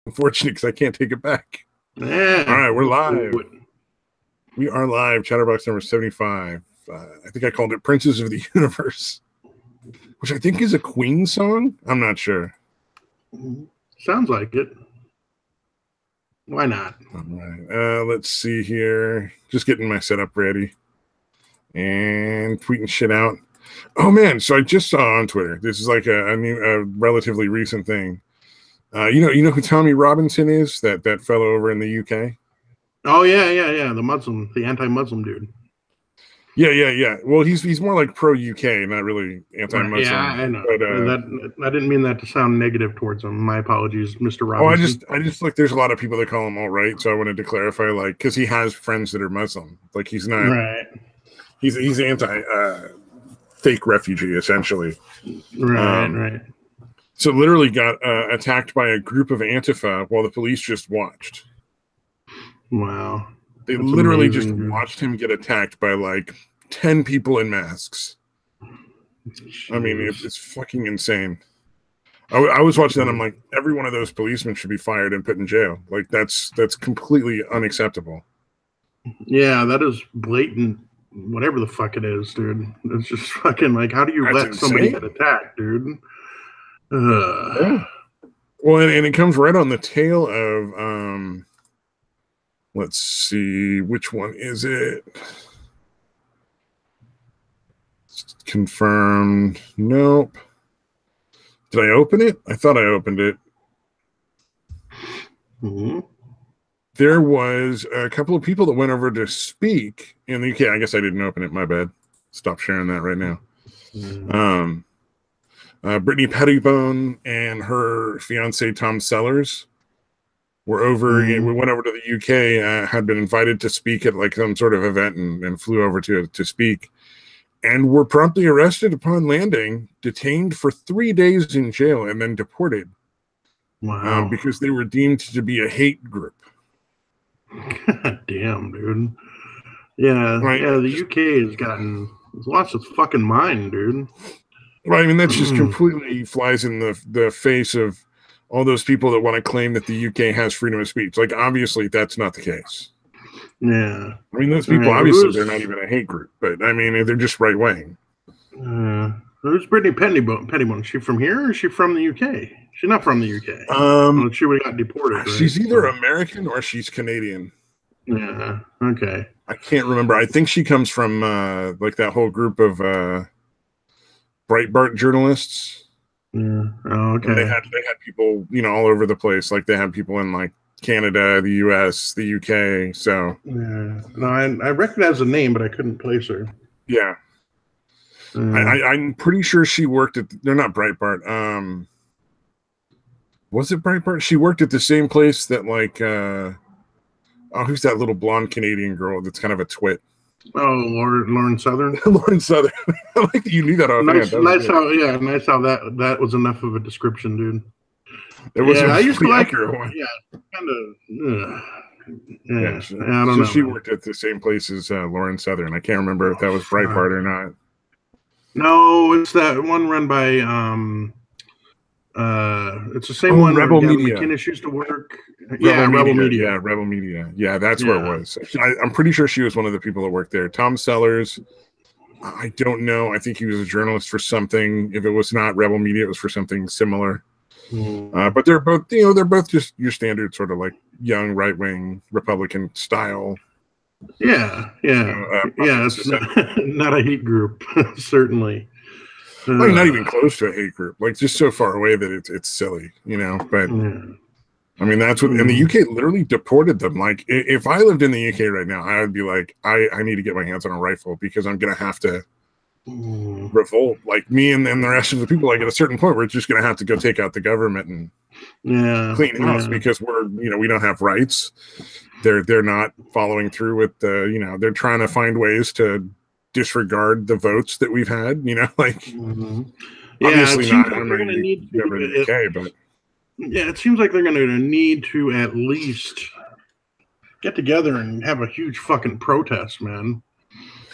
Unfortunate, because I can't take it back. Yeah. All right, we're live. We are live. Chatterbox number 75. I think I called it Princes of the Universe, which I think is a Queen song. I'm not sure. Sounds like it. Why not? All right. Let's see here. Just getting my setup ready and tweeting shit out. Oh man! So I just saw on Twitter. This is like a relatively recent thing. You know who Tommy Robinson is? That fellow over in the UK. Oh yeah. The anti-Muslim dude. Yeah. Well, he's more like pro UK, not really anti-Muslim. Right. Yeah, I know. But I didn't mean that to sound negative towards him. My apologies, Mr. Robinson. I just like there's a lot of people that call him all right, so I wanted to clarify, like, because he has friends that are Muslim. Like he's not right. He's anti fake refugee essentially. Right. So literally got attacked by a group of Antifa while the police just watched. Wow. They literally just watched him get attacked by like 10 people in masks. Jeez. I mean, it's fucking insane. I was watching that. I'm like, every one of those policemen should be fired and put in jail. Like that's completely unacceptable. Yeah, that is blatant. Whatever the fuck it is, dude. It's just fucking like, how do you let somebody get attacked, dude? Yeah. Well, and it comes right on the tail of let's see, which one is it? Confirmed. Nope. Did I open it? I thought I opened it. Mm-hmm. There was a couple of people that went over to speak in the UK. I guess I didn't open it. My bad. Stop sharing that right now. Mm-hmm. Brittany Pettibone and her fiance Tom Sellers were over. Mm-hmm. We went over to the UK. Had been invited to speak at like some sort of event and flew over to speak, and were promptly arrested upon landing, detained for 3 days in jail, and then deported. Wow! Because they were deemed to be a hate group. God damn, dude. Yeah, right. Yeah. The UK has gotten lost its fucking mind, dude. Well, I mean, that just completely flies in the face of all those people that want to claim that the UK has freedom of speech. Like, obviously, that's not the case. Yeah. I mean, those people, obviously, they're not even a hate group. But, I mean, they're just right-wing. Who's Brittany Pettibone? Is she from here or is she from the UK? She's not from the UK. Well, she would have got deported, right? She's either American or she's Canadian. Yeah, okay. I can't remember. I think she comes from, like, that whole group of Breitbart journalists. Yeah. Oh, okay. And they had people, all over the place. Like they had people in like Canada, the US, the UK. So yeah, no, I recognize the name, but I couldn't place her. Yeah, I'm pretty sure she worked at. They're not Breitbart. Was it Breitbart? She worked at the same place that like. Who's that little blonde Canadian girl that's kind of a twit? Oh, Lauren Southern. Lauren Southern. I like that you knew that offhand. Nice how that was enough of a description, dude. It was. I used to like her. Yeah, kind of. Yeah, I don't know. She worked at the same place as Lauren Southern. I can't remember if that was Breitbart or not. No, it's that one run by. It's the same one. Rebel Media. McInnes used to work. Rebel Media. Yeah, Rebel Media. Yeah, that's where it was. I'm pretty sure she was one of the people that worked there. Tom Sellers. I don't know. I think he was a journalist for something. If it was not Rebel Media, it was for something similar. But they're both, they're both just your standard sort of like young right-wing Republican style. Yeah. It's not a hate group, certainly. Like not even close to a hate group. Like just so far away that it's silly, But I mean, that's what. And the UK literally deported them. Like if I lived in the UK right now, I would be like, I need to get my hands on a rifle because I'm gonna have to revolt. Like me and the rest of the people. Like at a certain point, we're just gonna have to go take out the government and clean house because we're we don't have rights. They're not following through with the they're trying to find ways to disregard the votes that we've had. Obviously not. I'm not going to need to in the UK, but it seems like they're going to need to at least get together and have a huge fucking protest, man.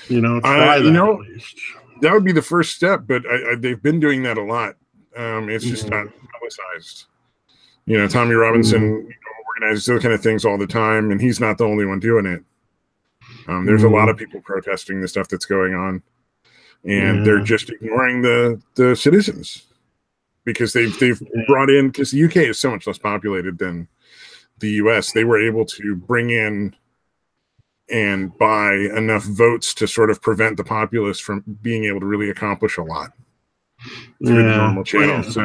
Try that at least. That would be the first step, but they've been doing that a lot. It's just not publicized. You know, Tommy Robinson organizes those kind of things all the time, and he's not the only one doing it. There's a lot of people protesting the stuff that's going on, and they're just ignoring the citizens because they've brought in, because the UK is so much less populated than the US. They were able to bring in and buy enough votes to sort of prevent the populace from being able to really accomplish a lot through the normal channels.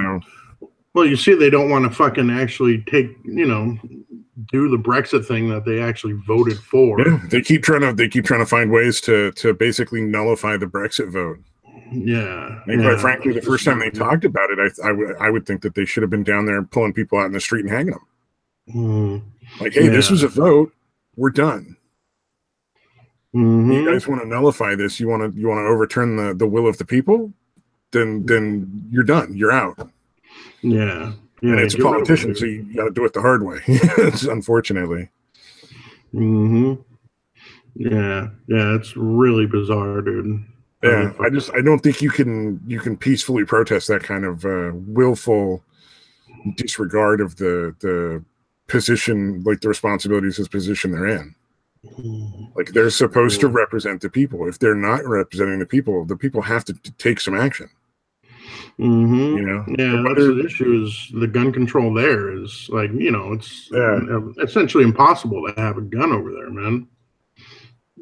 Well, you see, they don't want to fucking actually do the Brexit thing that they actually voted for. Yeah, they keep trying to find ways to basically nullify the Brexit vote. Yeah, and quite frankly, the first time they talked about it, I would think that they should have been down there pulling people out in the street and hanging them. Like, hey, this was a vote. We're done. You guys want to nullify this? You want to overturn the will of the people? Then you're done. You're out. Yeah. And it's a politician, so you got to do it the hard way. Unfortunately. Yeah, it's really bizarre, dude. Yeah, I don't think you can peacefully protest that kind of willful disregard of the position, like the responsibilities of the position they're in. Like, they're supposed to represent the people. If they're not representing the people have to take some action. You know, that's the issue. Is the gun control there is like, it's essentially impossible to have a gun over there, man.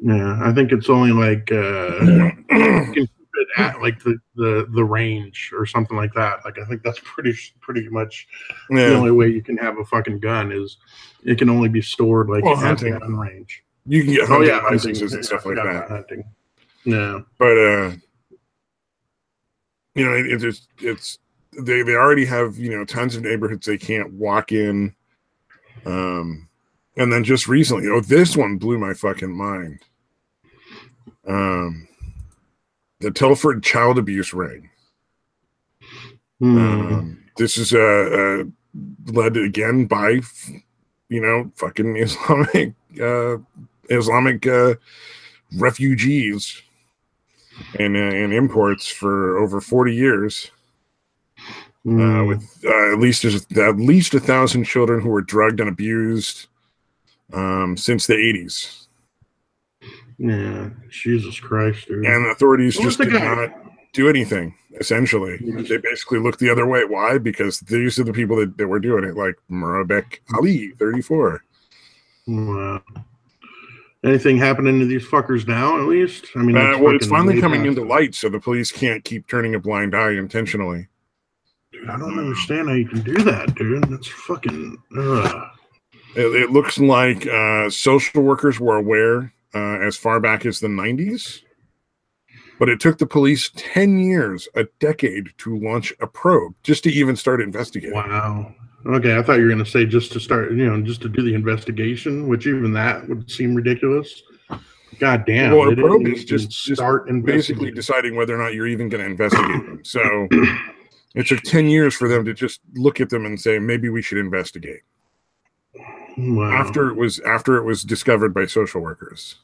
Yeah, I think it's only like you can keep it at like the range or something like that. Like, I think that's pretty much the only way you can have a fucking gun is it can only be stored like at the gun range. You can get hunting licenses and stuff like that. Hunting. Yeah, but it's they already have tons of neighborhoods they can't walk in, and then just recently, this one blew my fucking mind. The Telford child abuse ring. This is led again by fucking Islamic refugees and imports for over 40 years, with at least 1,000 children who were drugged and abused since the 80s. Yeah, Jesus Christ, dude. And the authorities just did not do anything, essentially. They basically looked the other way. Why? Because these are the people that were doing it, like Murabek Ali, 34. Wow. Anything happening to these fuckers now, at least? I mean, it's finally coming into light, so the police can't keep turning a blind eye intentionally. Dude, I don't understand how you can do that, dude. That's fucking... It looks like social workers were aware as far back as the 90s, but it took the police 10 years, a decade, to launch a probe, just to even start investigating. Wow. Okay, I thought you were going to say just to start, just to do the investigation, which even that would seem ridiculous. God damn. Well, a probe is just basically deciding whether or not you're even going to investigate them. So it took 10 years for them to just look at them and say, maybe we should investigate. Wow. After it was discovered by social workers.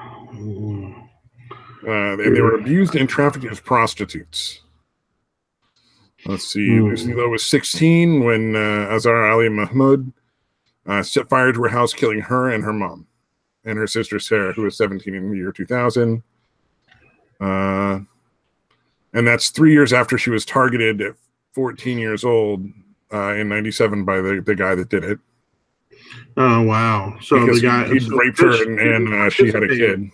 And they were abused and trafficked as prostitutes. Let's see. Lucy Lowe was 16 when Azhar Ali Mahmoud set fire to her house, killing her and her mom, and her sister Sarah, who was 17 in the year 2000. And that's 3 years after she was targeted at 14 years old in 97 by the guy that did it. Oh, wow. So because the guy... he raped her and she had a kid.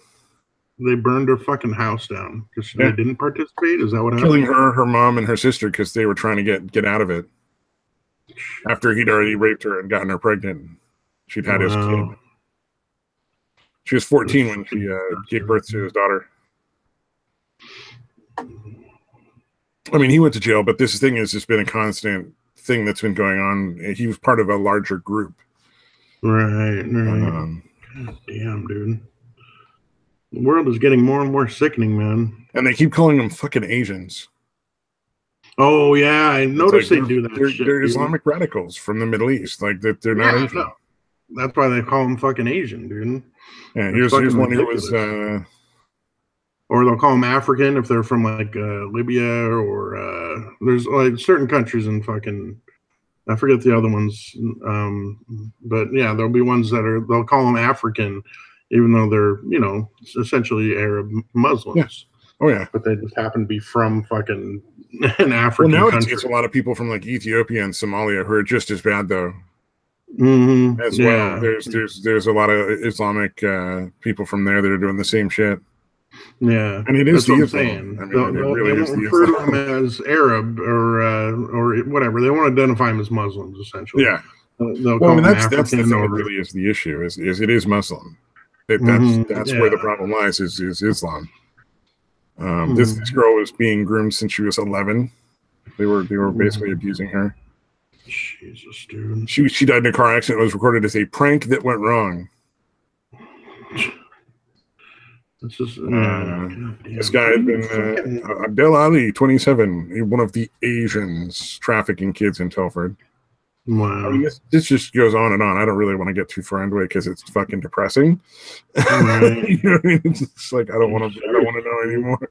They burned her fucking house down because they didn't participate? Is that what happened? Killing her mom, and her sister because they were trying to get out of it. After he'd already raped her and gotten her pregnant. She'd had his kid. She was 14 when she gave birth to his daughter. I mean, he went to jail, but this thing has just been a constant thing that's been going on. He was part of a larger group. Right. God damn, dude. The world is getting more and more sickening, man. And they keep calling them fucking Asians. Oh, yeah. I noticed they do that They're Islamic radicals from the Middle East. Like, they're not Asian. No. That's why they call them fucking Asian, dude. Yeah, here's one who was... or they'll call them African if they're from, like, Libya or... there's, like, certain countries in fucking I forget the other ones, but yeah, there'll be ones that they'll call them African, even though they're essentially Arab Muslims. Yeah. Oh yeah. But they just happen to be from fucking an African now country. it's a lot of people from like Ethiopia and Somalia who are just as bad though. As well. There's a lot of Islamic people from there that are doing the same shit. Yeah, and it is the Islam. I mean, they won't refer to them as Arab or whatever. They won't identify them as Muslims, essentially. Yeah. They'll call them African. That's the thing that really is the issue. Is it is Muslim. That's where the problem lies. Is Islam. This girl was being groomed since she was 11. They were basically abusing her. Jesus, dude. She died in a car accident. It was recorded as a prank that went wrong. This guy had been Abdel Ali, 27, one of the Asians trafficking kids in Telford. Wow. I mean, this just goes on and on. I don't really want to get too far into it because it's fucking depressing. Right. You know what I mean? It's like I don't want to know anymore.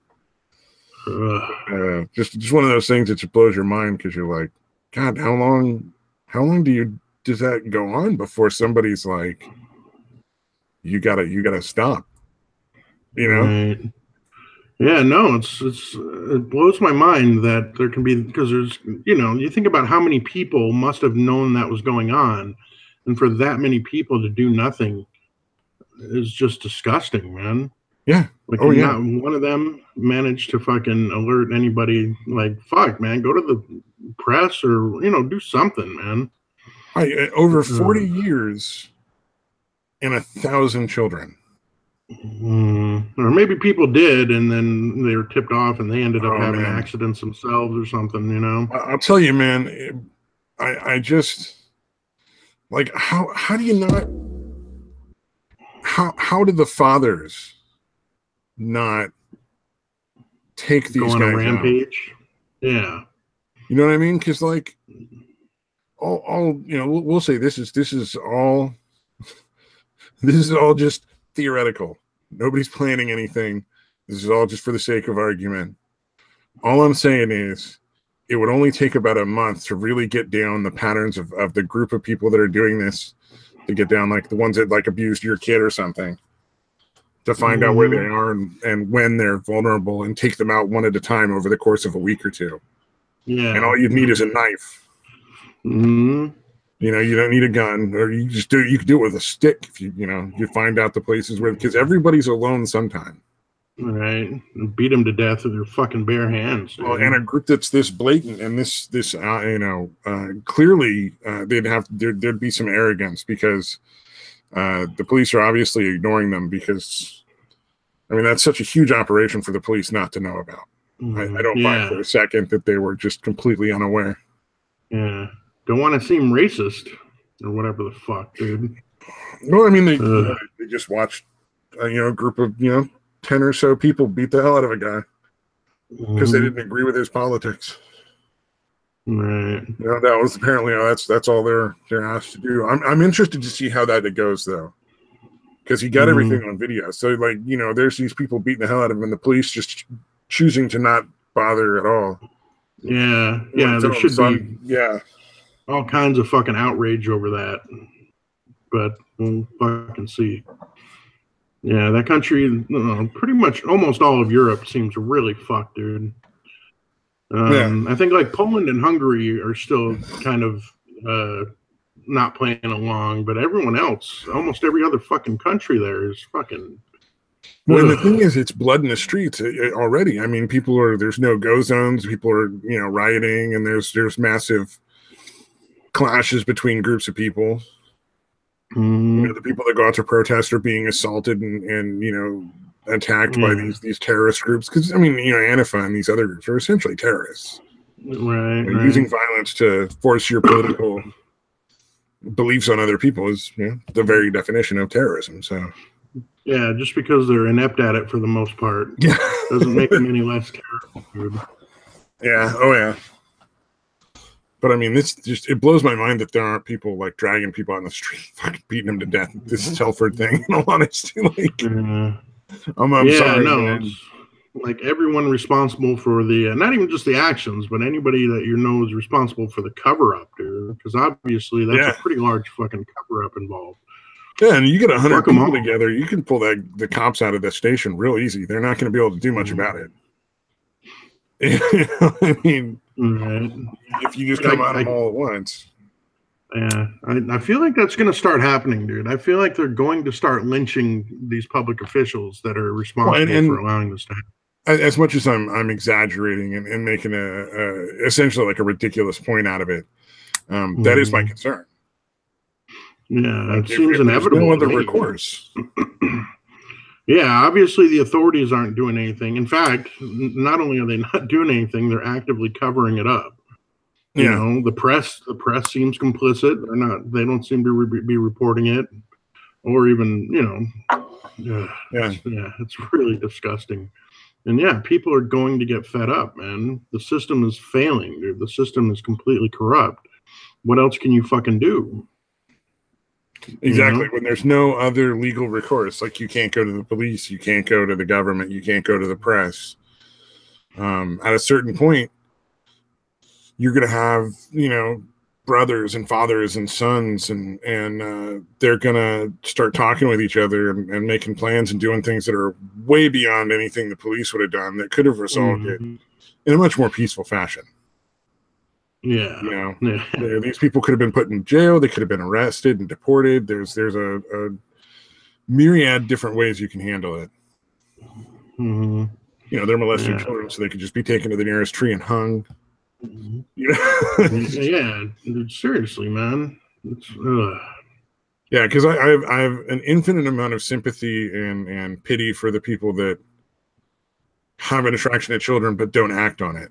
Just one of those things that just blows your mind because you're like, God, how long does that go on before somebody's like, you gotta stop, Right. Yeah, no, it blows my mind that there can be, because there's, you think about how many people must have known that was going on, and for that many people to do nothing is just disgusting, man. Yeah. Like, not one of them managed to fucking alert anybody. Like, fuck, man, go to the press or do something, man. Over 40 years and 1,000 children. Or maybe people did, and then they were tipped off, and they ended up having accidents themselves or something. I'll tell you, man. I just like how do you not? How did the fathers not take these guys on a rampage? Out? Yeah, you know what I mean? Because like all we'll say this is all just theoretical. Nobody's planning anything. This is all just for the sake of argument. All I'm saying is it would only take about a month to really get down the patterns of the group of people that are doing this, to get down like the ones that like abused your kid or something, to find out where they are and when they're vulnerable and take them out one at a time over the course of a week or two. Yeah. And all you need is a knife. You don't need a gun, or you can do it with a stick if you find out the places where, because everybody's alone sometime. Right. Beat them to death with their fucking bare hands. Well, and a group that's this blatant and this clearly there'd be some arrogance because the police are obviously ignoring them because, I mean, that's such a huge operation for the police not to know about. I don't buy for a second that they were just completely unaware. Yeah. Don't want to seem racist or whatever the fuck, dude. No, I mean, they just watched, a group of, 10 or so people beat the hell out of a guy because they didn't agree with his politics. Right. That was apparently, that's all they're asked to do. I'm interested to see how that goes, though, because he got everything on video. So, like, there's these people beating the hell out of him and the police just choosing to not bother at all. Yeah. Yeah, there should be all kinds of fucking outrage over that. But we'll fucking see. Yeah, that country, pretty much almost all of Europe seems really fucked, dude. I think like Poland and Hungary are still kind of not playing along, but everyone else, almost every other fucking country there is fucking. Well, and the thing is, it's blood in the streets already. I mean, there's no-go zones. People are, rioting, and there's massive clashes between groups of people. The people that go out to protest are being assaulted and attacked by these terrorist groups. Because, I mean, Antifa and these other groups are essentially terrorists. Right. Using violence to force your political beliefs on other people is the very definition of terrorism. So, yeah, just because they're inept at it for the most part doesn't make them any less terrible, dude. Yeah. Oh, yeah. But I mean, it blows my mind that there aren't people like dragging people on the street, fucking beating them to death. This Telford thing, in all honesty, like, I'm sorry, man. like everyone responsible for the not even just the actions, but anybody that you know is responsible for the cover up, dude. Because obviously that's a pretty large fucking cover up involved. Yeah, and you get 100 people together, you can pull the cops out of the station real easy. They're not going to be able to do much about it. You know, I mean, if you just come on them all at once. Yeah, I feel like that's going to start happening, dude. I feel like they're going to start lynching these public officials that are responsible for allowing this to happen. As much as I'm exaggerating and making essentially like a ridiculous point out of it, that is my concern. Yeah, it seems inevitable. No other recourse. Yeah, obviously the authorities aren't doing anything. In fact, not only are they not doing anything, they're actively covering it up. You know, the press seems complicit. They're not. They don't seem to be reporting it, or even, you know, it's really disgusting. And yeah, people are going to get fed up, man. The system is failing, dude. The system is completely corrupt. What else can you fucking do? Exactly. You know? When there's no other legal recourse, like you can't go to the police, you can't go to the government, you can't go to the press. At a certain point, you're going to have, you know, brothers and fathers and sons, and they're going to start talking with each other and making plans and doing things that are way beyond anything the police would have done that could have resolved it in a much more peaceful fashion. Yeah, you know, these people could have been put in jail. They could have been arrested and deported. There's a myriad different ways you can handle it. You know, they're molesting children, so they could just be taken to the nearest tree and hung. You know? Yeah, seriously, man. Yeah, because I have an infinite amount of sympathy and pity for the people that have an attraction to children but don't act on it.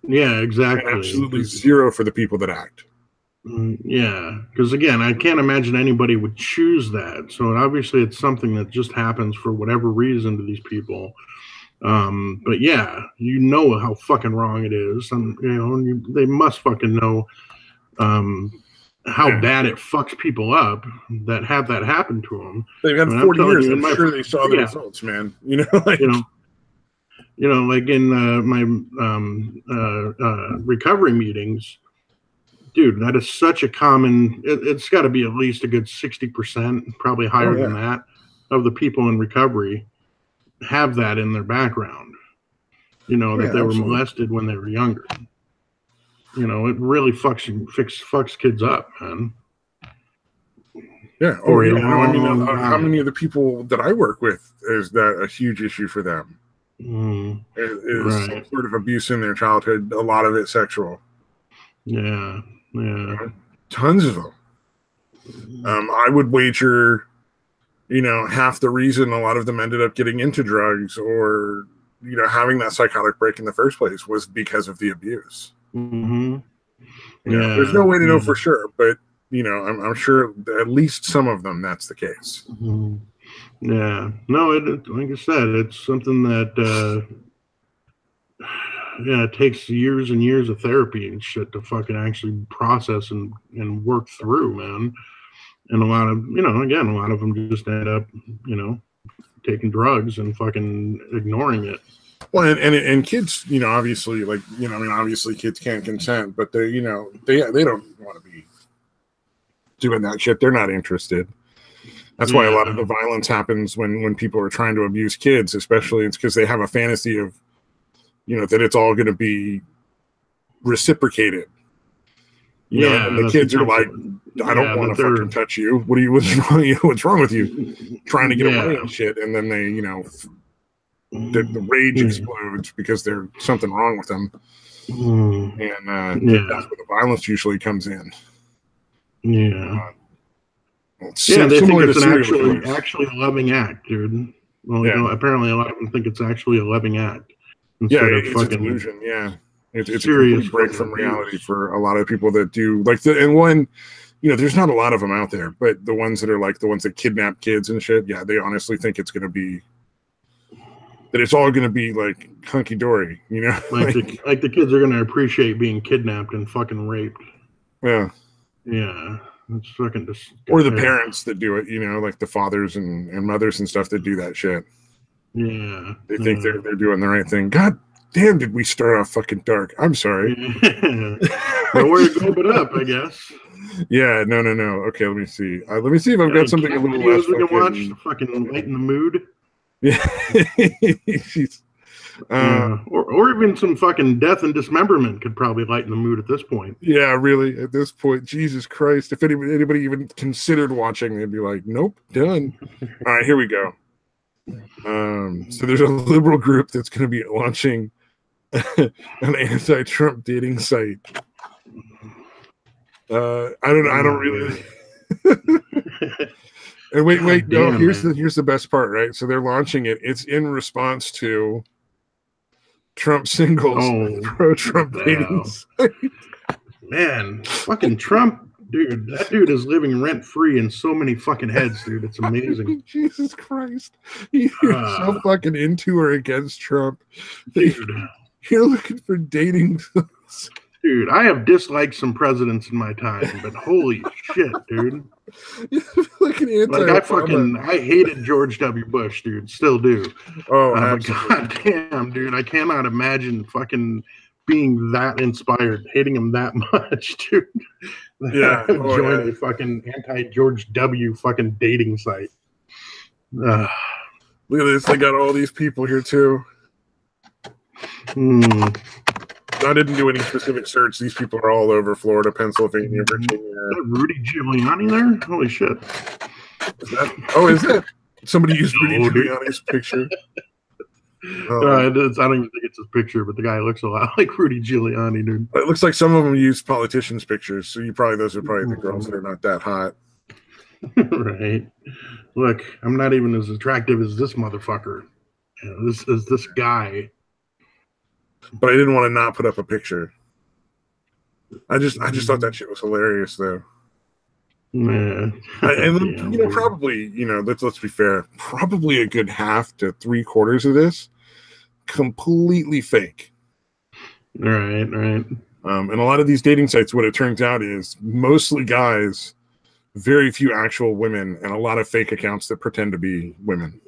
Yeah, exactly. And absolutely zero for the people that act. Yeah, because again, I can't imagine anybody would choose that. So obviously, it's something that just happens for whatever reason to these people. But yeah, you know how fucking wrong it is, and you know they must fucking know how bad it fucks people up that have that happen to them. They've had 40 years. I'm sure they saw the results, man. You know, like like in my recovery meetings, dude, that is such a common. It's got to be at least a good 60%, probably higher than that, of the people in recovery have that in their background. You know, that they were molested when they were younger. You know, it really fucks kids up, man. Yeah. Or you know, I mean, how many of the people that I work with is that a huge issue for them? Is some sort of abuse in their childhood, a lot of it sexual. Yeah. Tons of them. I would wager, you know, half the reason a lot of them ended up getting into drugs or, you know, having that psychotic break in the first place was because of the abuse. You know, there's no way to know for sure, but, you know, I'm sure at least some of them that's the case. Yeah, no, like I said, it's something that, it takes years and years of therapy and shit to fucking actually process and work through, man. And a lot of, you know, again, a lot of them just end up, you know, taking drugs and fucking ignoring it. Well, and kids, you know, obviously, like, you know, I mean, obviously kids can't consent, but they, you know, they don't want to be doing that shit. They're not interested. That's why a lot of the violence happens when people are trying to abuse kids, especially it's because they have a fantasy of, you know, that it's all going to be reciprocated. You know, and the kids are like, I don't want to fucking touch you. What's wrong with you? Trying to get away and shit. And then they, you know, the rage explodes because there's something wrong with them. And that's where the violence usually comes in. They think it's actually a loving act, dude. Well, you know, apparently a lot of them think it's actually a loving act. It's a delusion. Yeah, it's a complete break from reality for a lot of people that do like you know, there's not a lot of them out there, but the ones that are like the ones that kidnap kids and shit, yeah, they honestly think it's going to be that it's all going to be like hunky dory, you know, like the kids are going to appreciate being kidnapped and fucking raped. Yeah. It's fucking or the parents that do it, you know, like the fathers and mothers and stuff that do that shit. Yeah. They think they're doing the right thing. God damn, did we start off fucking dark? I'm sorry. Nowhere to go but up, I guess. Yeah, no. Okay, let me see. Let me see if I've got something a little less we can watch to fucking lighten the mood. Yeah. Or even some fucking death and dismemberment could probably lighten the mood at this point. Yeah, really. At this point, Jesus Christ! If anybody even considered watching, they'd be like, "Nope, done." All right, here we go. So there's a liberal group that's going to be launching an anti-Trump dating site. I don't really. And wait, no. Here's the best part, right? So they're launching it. It's in response to Trump singles pro-Trump dating site. Man, fucking Trump, dude. That dude is living rent-free in so many fucking heads, dude. It's amazing. Jesus Christ. You're so fucking into or against Trump. Dude. You're looking for dating. Dude, I have disliked some presidents in my time, but holy shit, dude. Like I hated George W. Bush, dude. Still do. Oh, God damn, dude. I cannot imagine fucking being that inspired, hating him that much, dude. Yeah. Join a fucking anti-George W. fucking dating site. Look at this. They got all these people here, too. I didn't do any specific search. These people are all over Florida, Pennsylvania, Virginia. Is that Rudy Giuliani there? Holy shit. Is that? Somebody used Rudy Giuliani's picture. I don't even think it's his picture, but the guy looks a lot like Rudy Giuliani, dude. It looks like some of them use politicians' pictures, so those are probably the girls that are not that hot. Right. Look, I'm not even as attractive as this motherfucker. This guy. But I didn't want to not put up a picture. I just thought that shit was hilarious, though. Yeah. And probably, let's be fair, probably a good half to 3/4 of this completely fake. Right. And a lot of these dating sites, what it turns out is mostly guys, very few actual women, and a lot of fake accounts that pretend to be women.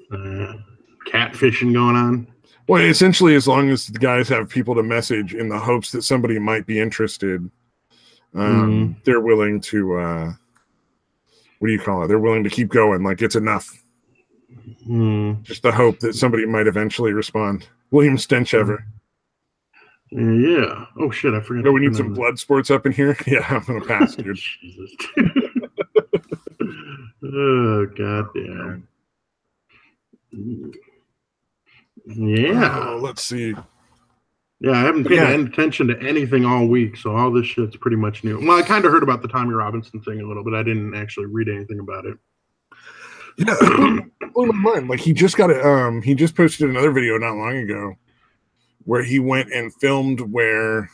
Catfishing going on. Well, essentially, as long as the guys have people to message in the hopes that somebody might be interested, they're willing to, what do you call it? They're willing to keep going. Like, it's enough. Just the hope that somebody might eventually respond. William Stenchever. Yeah. Oh, shit, I forgot. We need some blood sports up in here? Yeah, I'm going to pass, dude. Jesus. Oh, goddamn. Yeah. Let's see. Yeah, I haven't paid any attention to anything all week, so all this shit's pretty much new. Well, I kind of heard about the Tommy Robinson thing a little bit. I didn't actually read anything about it. Yeah, blew my mind. Like, he just got it. He just posted another video not long ago where he went and filmed where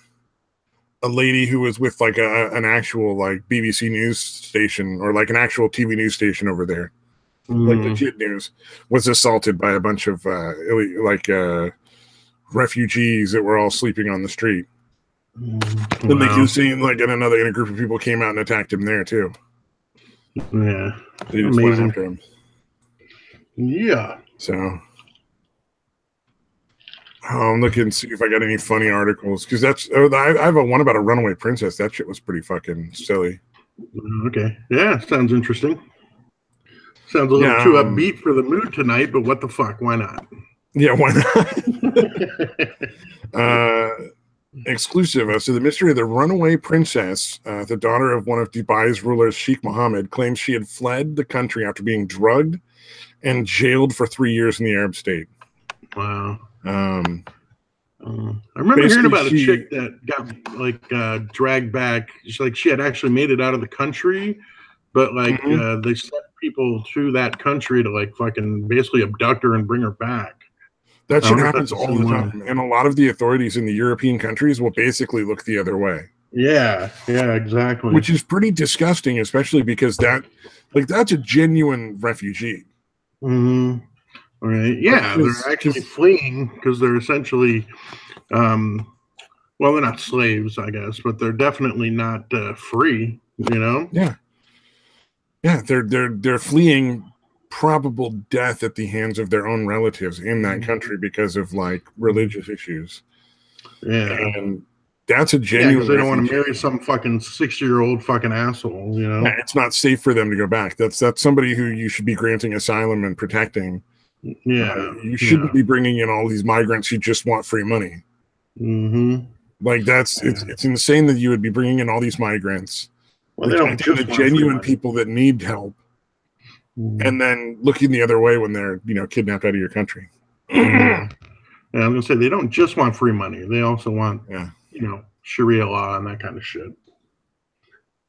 a lady who was with like an actual like BBC news station or like an actual TV news station over there, like legit news, was assaulted by a bunch of refugees that were all sleeping on the street. And they can see like in a group of people came out and attacked him there too. Yeah, they just went after him. Yeah. So I'm looking to see if I got any funny articles because I have one about a runaway princess. That shit was pretty fucking silly. Okay, yeah, sounds interesting. Sounds a little too upbeat for the mood tonight, but what the fuck? Why not? Yeah, why not? Exclusive. So the mystery of the runaway princess, the daughter of one of Dubai's rulers, Sheikh Mohammed, claims she had fled the country after being drugged and jailed for 3 years in the Arab state. Wow. I remember hearing about a chick that got dragged back. She had actually made it out of the country, but they sent people to that country to like fucking basically abduct her and bring her back. That shit happens all the time. And a lot of the authorities in the European countries will basically look the other way. Yeah, exactly. Which is pretty disgusting, especially because that's a genuine refugee. Mm-hmm. Right. Yeah, they're actually fleeing because they're essentially, well, they're not slaves, I guess, but they're definitely not free. You know? Yeah. Yeah, they're fleeing probable death at the hands of their own relatives in that country because of like religious issues. Yeah. And that's a genuine. Because they don't want to marry some fucking 6-year-old fucking asshole, you know? Yeah, it's not safe for them to go back. That's somebody who you should be granting asylum and protecting. Yeah. You shouldn't be bringing in all these migrants who just want free money. Mm-hmm. Like it's insane that you would be bringing in all these migrants, well, they don't just the genuine people that need help, and then looking the other way when they're kidnapped out of your country. Yeah, I'm gonna say they don't just want free money; they also want Sharia law and that kind of shit.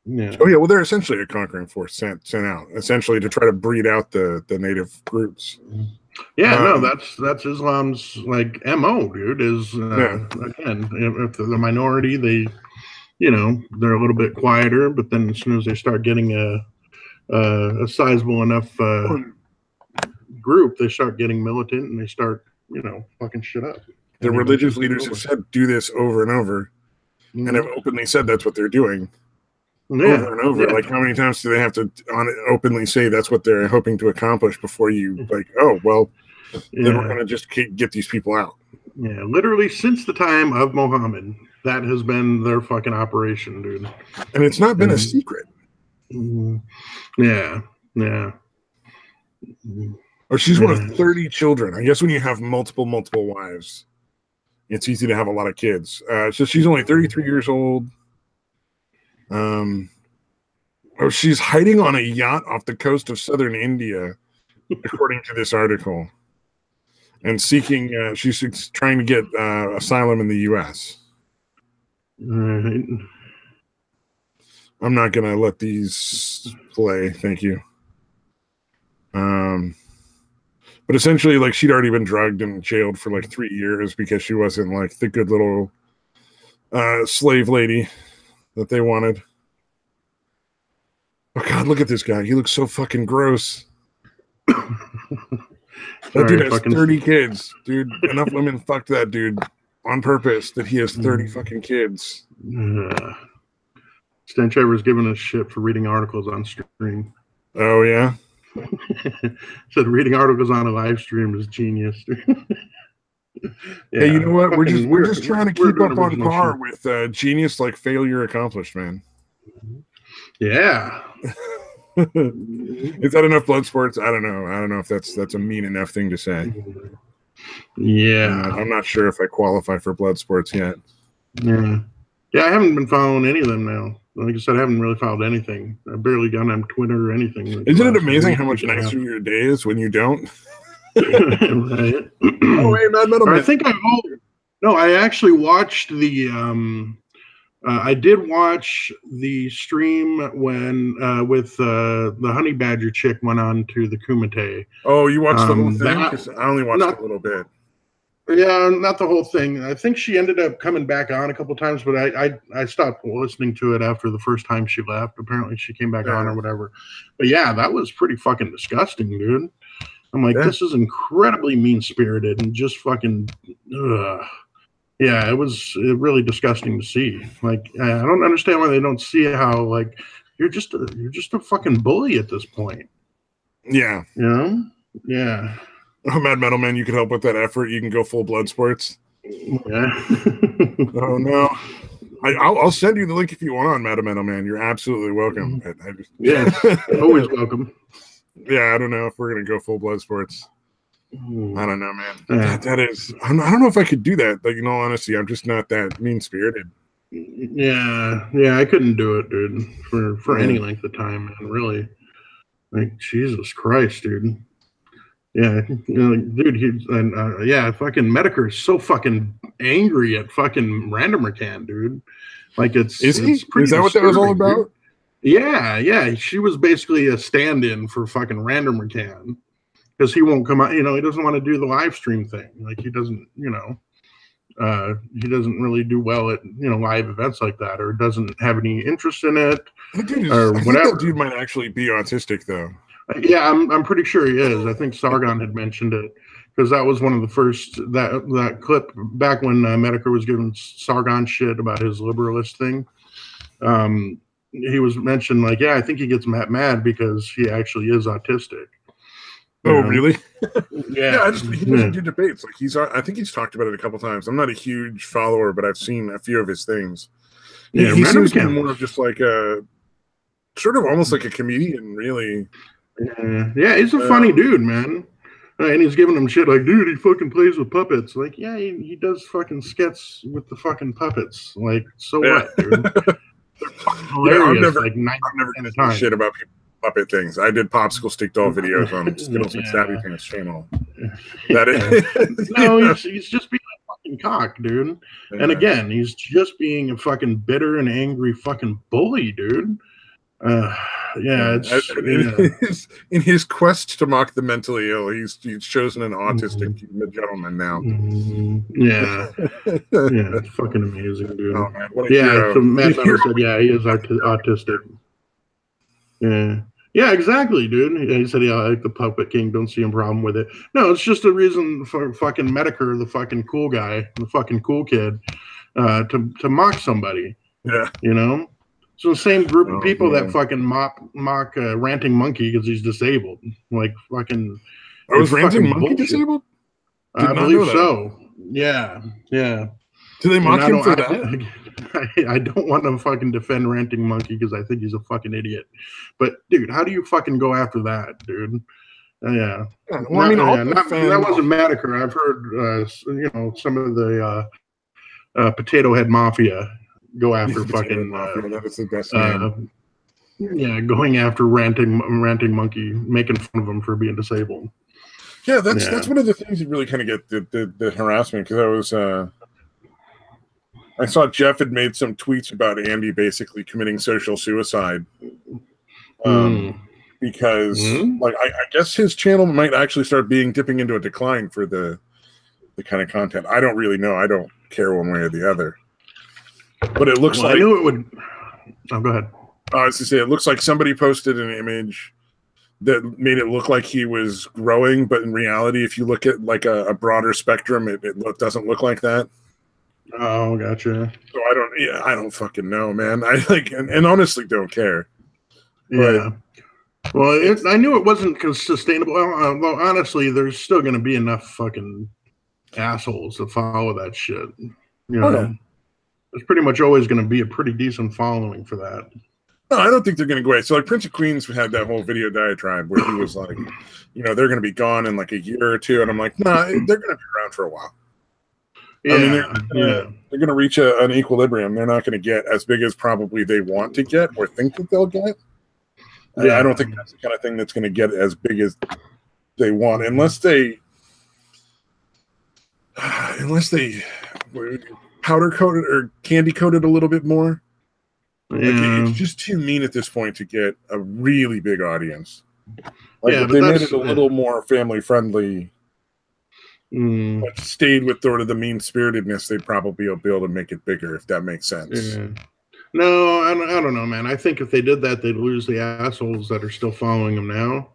Yeah. Oh yeah, well they're essentially a conquering force sent out essentially to try to breed out the native groups. Yeah, no, that's Islam's like MO, dude. Is again, if they're the minority, they're a little bit quieter, but then as soon as they start getting a sizable enough group, they start getting militant and they start fucking shit up. The religious leaders have said do this over and over, and have openly said that's what they're doing. Over and over. Like, how many times do they have to openly say that's what they're hoping to accomplish before you then we're going to just get these people out? Yeah, literally since the time of Muhammad, that has been their fucking operation, dude. And it's not been a secret. Yeah. Or she's one of 30 children. I guess when you have multiple wives, it's easy to have a lot of kids. So she's only 33 years old. She's hiding on a yacht off the coast of southern India, according to this article, and seeking. She's trying to get asylum in the U.S. Right. I'm not gonna let these play. Thank you. But essentially, like, she'd already been drugged and jailed for like 3 years because she wasn't like the good little slave lady that they wanted. Oh God, look at this guy. He looks so fucking gross. That dude has 30 kids. Dude, enough women fucked that dude on purpose that he has 30 fucking kids. Stan Trevor's giving us shit for reading articles on stream. Oh, yeah? Said reading articles on a live stream is genius. Hey, you know what? We're just trying to keep up on par with genius like failure accomplished, man. Yeah. Is that enough blood sports? I don't know if that's a mean enough thing to say. Yeah. I'm not sure if I qualify for blood sports yet. Yeah, I haven't been following any of them now. Like I said, I haven't really followed anything. I've barely gone on Twitter or anything. Isn't it amazing how much nicer your day is when you don't? Right. Oh, hey, Mad Metal Man. I think I actually watched the I did watch the stream when with the honey badger chick went on to the Kumite. Oh, you watched the whole thing? I only watched a little bit. Yeah, not the whole thing. I think she ended up coming back on a couple of times, but I stopped listening to it after the first time she left. Apparently she came back on or whatever. But yeah, that was pretty fucking disgusting, dude. I'm like, this is incredibly mean-spirited and just fucking yeah, it was really disgusting to see. Like, I don't understand why they don't see how, like, you're just a fucking bully at this point. Yeah. You know? Yeah. Oh, Mad Metal Man, you can help with that effort. You can go full blood sports. Yeah. Oh, no. I'll send you the link if you want on Mad Metal Man. You're absolutely welcome. Yeah, always welcome. Yeah, I don't know if we're going to go full blood sports. I don't know, man. That is, I don't know if I could do that. Like, in all honesty, I'm just not that mean-spirited. Yeah, I couldn't do it, dude, for any length of time, man, really. Like, Jesus Christ, dude. Yeah, dude, fucking Medicare is so fucking angry at fucking Randomer Can, dude. Like, is he? Is that what that was all about? Dude. Yeah. She was basically a stand-in for fucking Randomer Can because he won't come out. He doesn't want to do the live stream thing. Like, he doesn't, he doesn't really do well at live events like that, or doesn't have any interest in it, or whatever. I think that dude might actually be autistic, though. Yeah, I'm pretty sure he is. I think Sargon had mentioned it because that was one of the first that clip back when Medicare was giving Sargon shit about his liberalist thing. He was mentioned like, yeah, I think he gets mad because he actually is autistic. Oh, really? Yeah. He doesn't do debates. Like I think he's talked about it a couple times. I'm not a huge follower, but I've seen a few of his things. Yeah, he seems to be more of just like a sort of almost like a comedian, really. Yeah, he's a funny dude, man. And he's giving him shit like, dude, he fucking plays with puppets. Like, yeah, he does fucking skits with the fucking puppets. Like, so what, dude? They're fucking hilarious. I'm never gonna do shit about people puppet things. I did popsicle stick doll videos on Skittles and Savvy Pants channel. That is no, he's just being a fucking cock, dude. Yeah. And again, he's just being a fucking bitter and angry fucking bully, dude. In his quest to mock the mentally ill, he's chosen an autistic gentleman now. Yeah, it's fucking amazing, dude. Oh, man, so Matt Nutter said, yeah, he is autistic. Yeah, exactly, dude. He said, yeah, I like the Puppet King, don't see a problem with it. No, it's just a reason for fucking Medicare, the fucking cool guy, the fucking cool kid, to mock somebody. Yeah, you know. So the same group of people that fucking mock Ranting Monkey because he's disabled. Like fucking. Oh, was Ranting Monkey disabled? I believe so. Yeah. Do they mock him for that? I don't want to fucking defend Ranting Monkey because I think he's a fucking idiot. But dude, how do you fucking go after that, dude? Yeah. Well, that wasn't Medicare. I've heard, some of the Potato Head Mafia go after fucking that is the best name. Going after ranting monkey, making fun of him for being disabled. Yeah, that's one of the things that really kind of get the harassment, because I saw Jeff had made some tweets about Andy basically committing social suicide, because I guess his channel might actually start dipping into a decline for the kind of content. I don't really know. I don't care one way or the other. But it looks like I knew it would. Oh, go ahead. I was to say, it looks like somebody posted an image that made it look like he was growing, but in reality, if you look at like a broader spectrum, it doesn't look like that. Oh, gotcha. So I don't fucking know, man. I and honestly don't care. Yeah. Well, I knew it wasn't sustainable. Although honestly, there's still going to be enough fucking assholes to follow that shit. You know. Okay. There's pretty much always going to be a pretty decent following for that. No, I don't think they're going to go away. So, like, Prince of Queens had that whole video diatribe where he was like, they're going to be gone in like a year or two. And I'm like, nah, they're going to be around for a while. Yeah, I mean, they're going to reach an equilibrium. They're not going to get as big as probably they want to get or think that they'll get. Yeah. I don't think that's the kind of thing that's going to get as big as they want, unless they powder coated or candy coated a little bit more. It's just too mean at this point to get a really big audience. If they made it a little more family friendly, but stayed with sort of the mean spiritedness, they'd probably be able to make it bigger, if that makes sense. Yeah. No, I don't know, man. I think if they did that, they'd lose the assholes that are still following them now.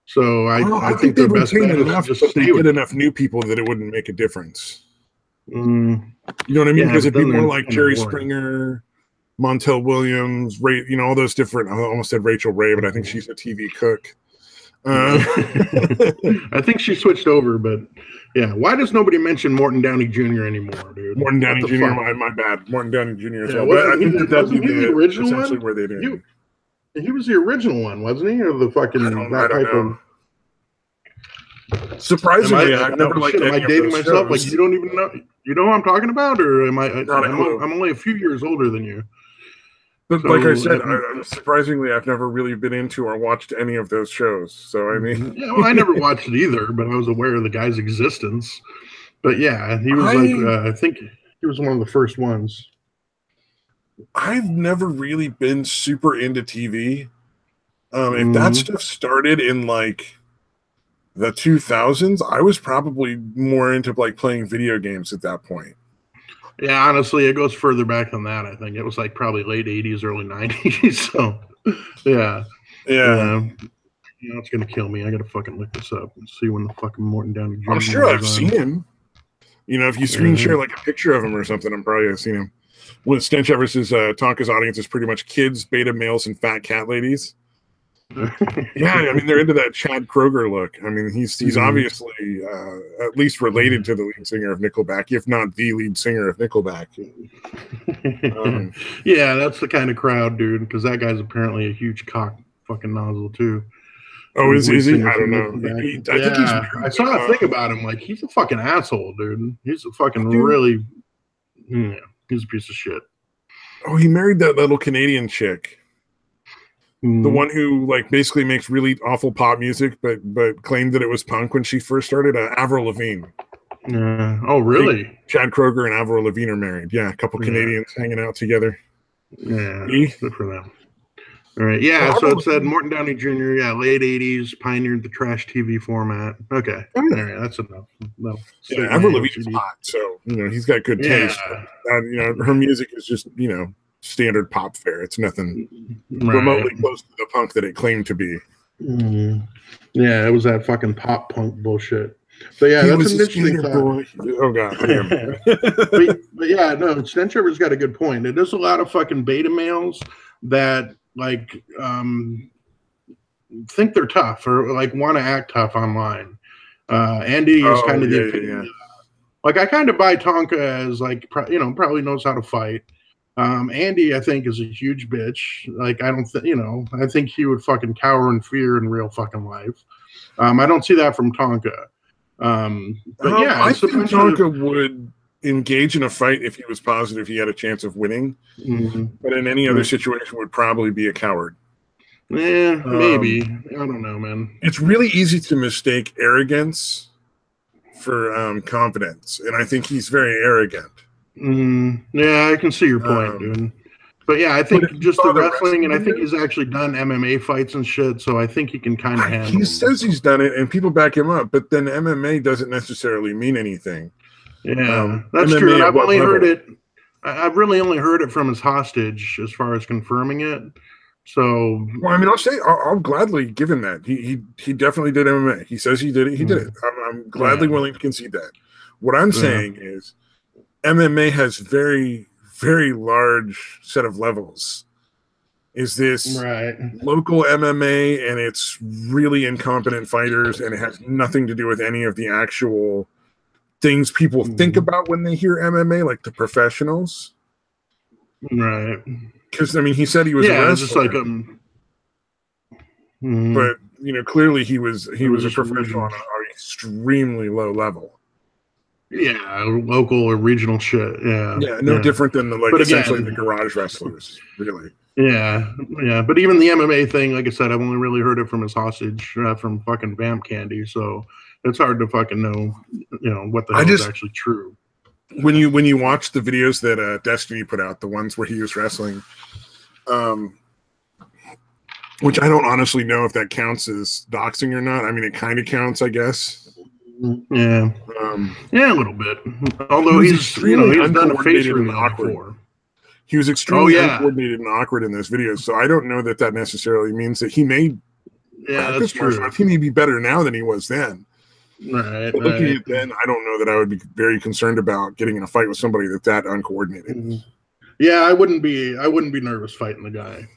So I think their best bet is just stay with enough new people that it wouldn't make a difference. You know what I mean? Because it'd be more like Jerry Springer, Montel Williams, all those different. I almost said Rachel Ray, but I think she's a TV cook. I think she switched over, but yeah. Why does nobody mention Morton Downey Jr. anymore, dude? Morton Downey Jr. My bad. Morton Downey Jr. as well. But I think that'd be the original one. Where they did. He was the original one, wasn't he? Or the fucking I don't know. Surprisingly, I've never liked any am I dating myself? Like, you don't even know? You know what I'm talking about, or am I? I'm only a few years older than you. But so, like I said, surprisingly, I've never really been into or watched any of those shows. So I mean, yeah, well, I never watched it either, but I was aware of the guy's existence. But yeah, he was I think he was one of the first ones. I've never really been super into TV. If that stuff started in like the 2000s, I was probably more into like playing video games at that point. Yeah, honestly, it goes further back than that. I think it was like probably late 80s, early 90s. So, yeah. It's gonna kill me. I gotta fucking look this up and see when the fucking Morton Downey Jr. I'm sure I've seen him. If you screen share like a picture of him or something, I'm probably have seen him. When Stench Ever says Tonka's audience is pretty much kids, beta males, and fat cat ladies. Yeah, I mean they're into that Chad Kroeger look. I mean he's obviously at least related to the lead singer of Nickelback, if not the lead singer of Nickelback. Yeah, that's the kind of crowd, dude. Because that guy's apparently a huge cock fucking nozzle too. Oh, is he? I don't know. I think he's. I saw a thing about him. Like he's a fucking asshole, dude. He's a fucking really. Yeah, he's a piece of shit. Oh, he married that little Canadian chick. The one who like basically makes really awful pop music, but claimed that it was punk when she first started. Avril Lavigne. Oh, really? Chad Kroeger and Avril Lavigne are married. Yeah, a couple Canadians hanging out together. Yeah, good for them. All right, yeah. So it said Morton Downey Jr. Yeah, late '80s, pioneered the trash TV format. Okay, all right, that's enough. No, yeah, Avril Lavigne's hot, so he's got good taste. But, her music is just standard pop fare. It's nothing remotely close to the punk that it claimed to be. Yeah, it was that fucking pop punk bullshit. But yeah, that's an interesting thought. Oh god. but yeah, no, Stench River's got a good point. There's a lot of fucking beta males that like think they're tough or like want to act tough online. Andy is kind of the opinion. Like I kind of buy Tonka as like probably knows how to fight. Andy, I think, is a huge bitch. Like, I don't think, I think he would fucking cower in fear in real fucking life. I don't see that from Tonka. But yeah, I think Tonka would engage in a fight if he was positive he had a chance of winning. But in any other situation, would probably be a coward. Yeah, maybe. I don't know, man. It's really easy to mistake arrogance for confidence, and I think he's very arrogant. Yeah, I can see your point, dude. But yeah, I think just the wrestling, and I think he's actually done MMA fights and shit, so I think he can kind of handle it. He says he's done it, and people back him up, but then MMA doesn't necessarily mean anything. Yeah, that's MMA true. And I've only heard it. I've really only heard it from his hostage as far as confirming it. So, well, I mean, I'll gladly give him that. He definitely did MMA. He says he did it. He did it. I'm gladly willing to concede that. What I'm saying is, MMA has very, very large set of levels. Is this local MMA, and it's really incompetent fighters, and it has nothing to do with any of the actual things people think about when they hear MMA, like the professionals. Right. Because, I mean, he said he was a wrestler. Just like but, clearly he was a professional on an extremely low level. Yeah, local or regional shit. Yeah, no different than essentially the garage wrestlers, really. Yeah. But even the MMA thing, like I said, I've only really heard it from his hostage, from fucking Vamp Candy. So it's hard to fucking know, what the hell is actually true. When you watch the videos that Destiny put out, the ones where he was wrestling, which I don't honestly know if that counts as doxing or not. I mean, it kind of counts, I guess. Yeah, a little bit. Although he's done a face reveal before. He was extremely uncoordinated and awkward in those videos, so I don't know that necessarily means that he may. Yeah, that's true. He may be better now than he was then. Right. But looking at then, I don't know that I would be very concerned about getting in a fight with somebody that uncoordinated. Yeah, I wouldn't be nervous fighting the guy.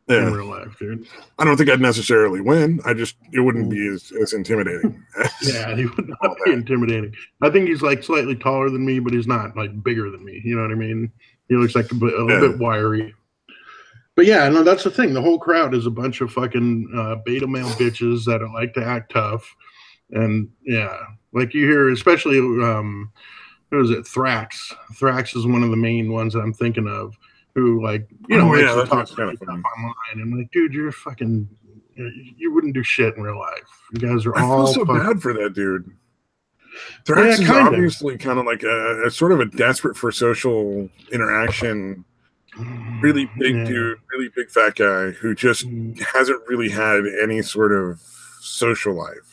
In real life, dude. I don't think I'd necessarily win. It wouldn't be as intimidating. Yeah, he would not be intimidating. I think he's like slightly taller than me, but he's not like bigger than me. You know what I mean? He looks like a little bit wiry. But yeah, no, that's the thing. The whole crowd is a bunch of fucking beta male bitches that like to act tough. And yeah, like you hear, especially, who is it? Thrax. Thrax is one of the main ones that I'm thinking of. Who likes to talk kind of online. I'm like, dude, you're fucking. You wouldn't do shit in real life. You guys are all. I feel so bad for that dude. Thrax is obviously kind of like a sort of a desperate for social interaction. Really big dude, really big fat guy who just hasn't really had any sort of social life.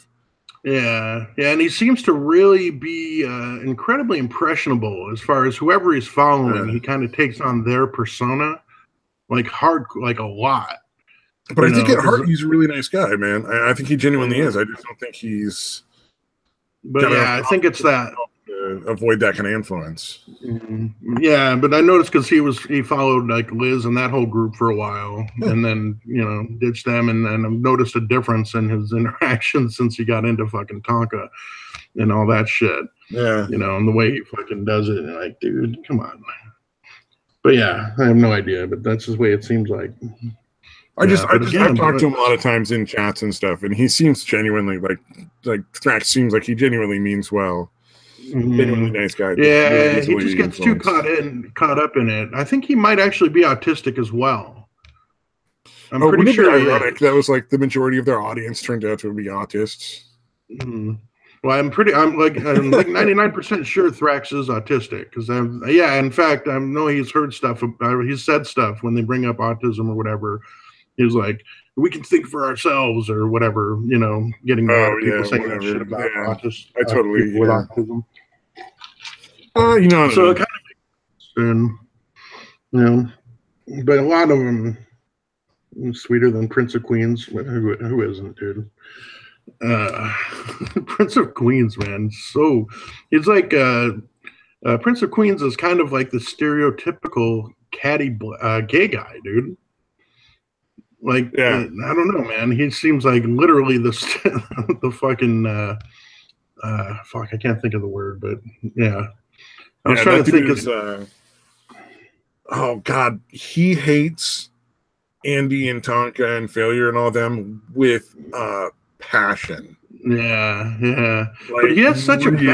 Yeah, and he seems to really be incredibly impressionable as far as whoever he's following. He kind of takes on their persona, like a lot. But I think at heart, he's a really nice guy, man. I think he genuinely is. I just don't think he's. But yeah, I think it's that. avoid that kind of influence. Yeah, but I noticed because he followed like Liz and that whole group for a while, and then ditched them, and then I've noticed a difference in his interactions since he got into fucking Tonka and all that shit. Yeah, and the way he fucking does it, and like, dude, come on. But yeah, I have no idea, but that's the way it seems like. I've talked to him a lot of times in chats and stuff, and he seems genuinely like Thrax seems like he genuinely means well. Genuinely nice guy. Yeah, he just gets too caught up in it. I think he might actually be autistic as well. I'm pretty sure. Ironic. That was like the majority of their audience turned out to be autists. Well, I'm like 99% sure Thrax is autistic because in fact, I know he's heard stuff about. He's said stuff when they bring up autism or whatever. He was like, we can think for ourselves or whatever, getting mad at people saying that shit about autism. I totally with autism. So it kind of but a lot of them sweeter than Prince of Queens. Who isn't, dude? Prince of Queens, man. So it's like Prince of Queens is kind of like the stereotypical catty gay guy, dude. Like, I don't know, man. He seems like literally the fucking fuck. I can't think of the word, but yeah. I was trying to think of. Oh God, he hates Andy and Tonka and Failure and all them with passion. Yeah. But he has such really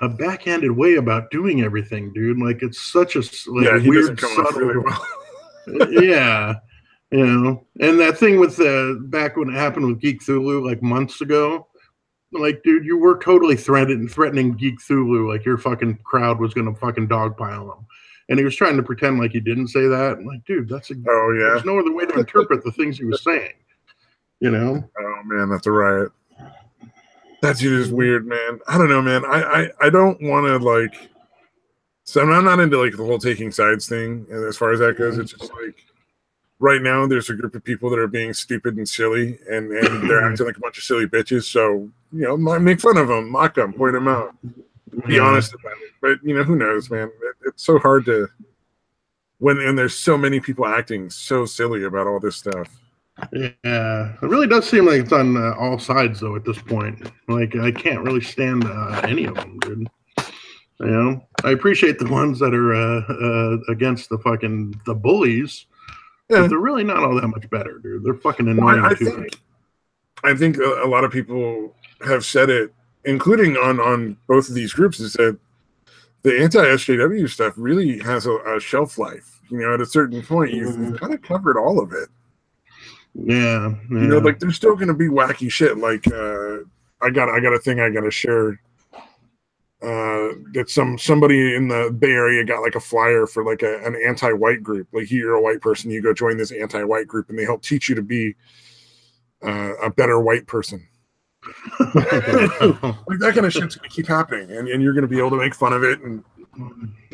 a backhanded way about doing everything, dude. Like it's such a weird, subtle. Really well. Yeah. And that thing with back when it happened with Geek Thulu like months ago, like, dude, you were totally threatening Geek Thulu like your fucking crowd was gonna fucking dogpile him. And he was trying to pretend like he didn't say that. I'm like, dude, there's no other way to interpret the things he was saying. Oh man, that's a riot. That dude is weird, man. I don't know, man. I don't want to like. So I'm not into like the whole taking sides thing. And as far as that goes, it's just like right now there's a group of people that are being stupid and silly, and they're acting like a bunch of silly bitches. So make fun of them, mock them, point them out, be honest about it. But who knows, man? It's so hard to when there's so many people acting so silly about all this stuff. Yeah, it really does seem like it's on all sides though at this point. Like I can't really stand any of them, dude. I appreciate the ones that are against the bullies, but they're really not all that much better, dude. They're fucking annoying too. I think a lot of people have said it, including on both of these groups, is that the anti-SJW stuff really has a shelf life. At a certain point, you've kind of covered all of it. Yeah. Like there's still going to be wacky shit. Like I got a thing I got to share. That somebody in the Bay Area got like a flyer for like an anti-white group. Like you're a white person, you go join this anti-white group, and they help teach you to be a better white person. Like that kind of shit's going to keep happening, and you're going to be able to make fun of it. And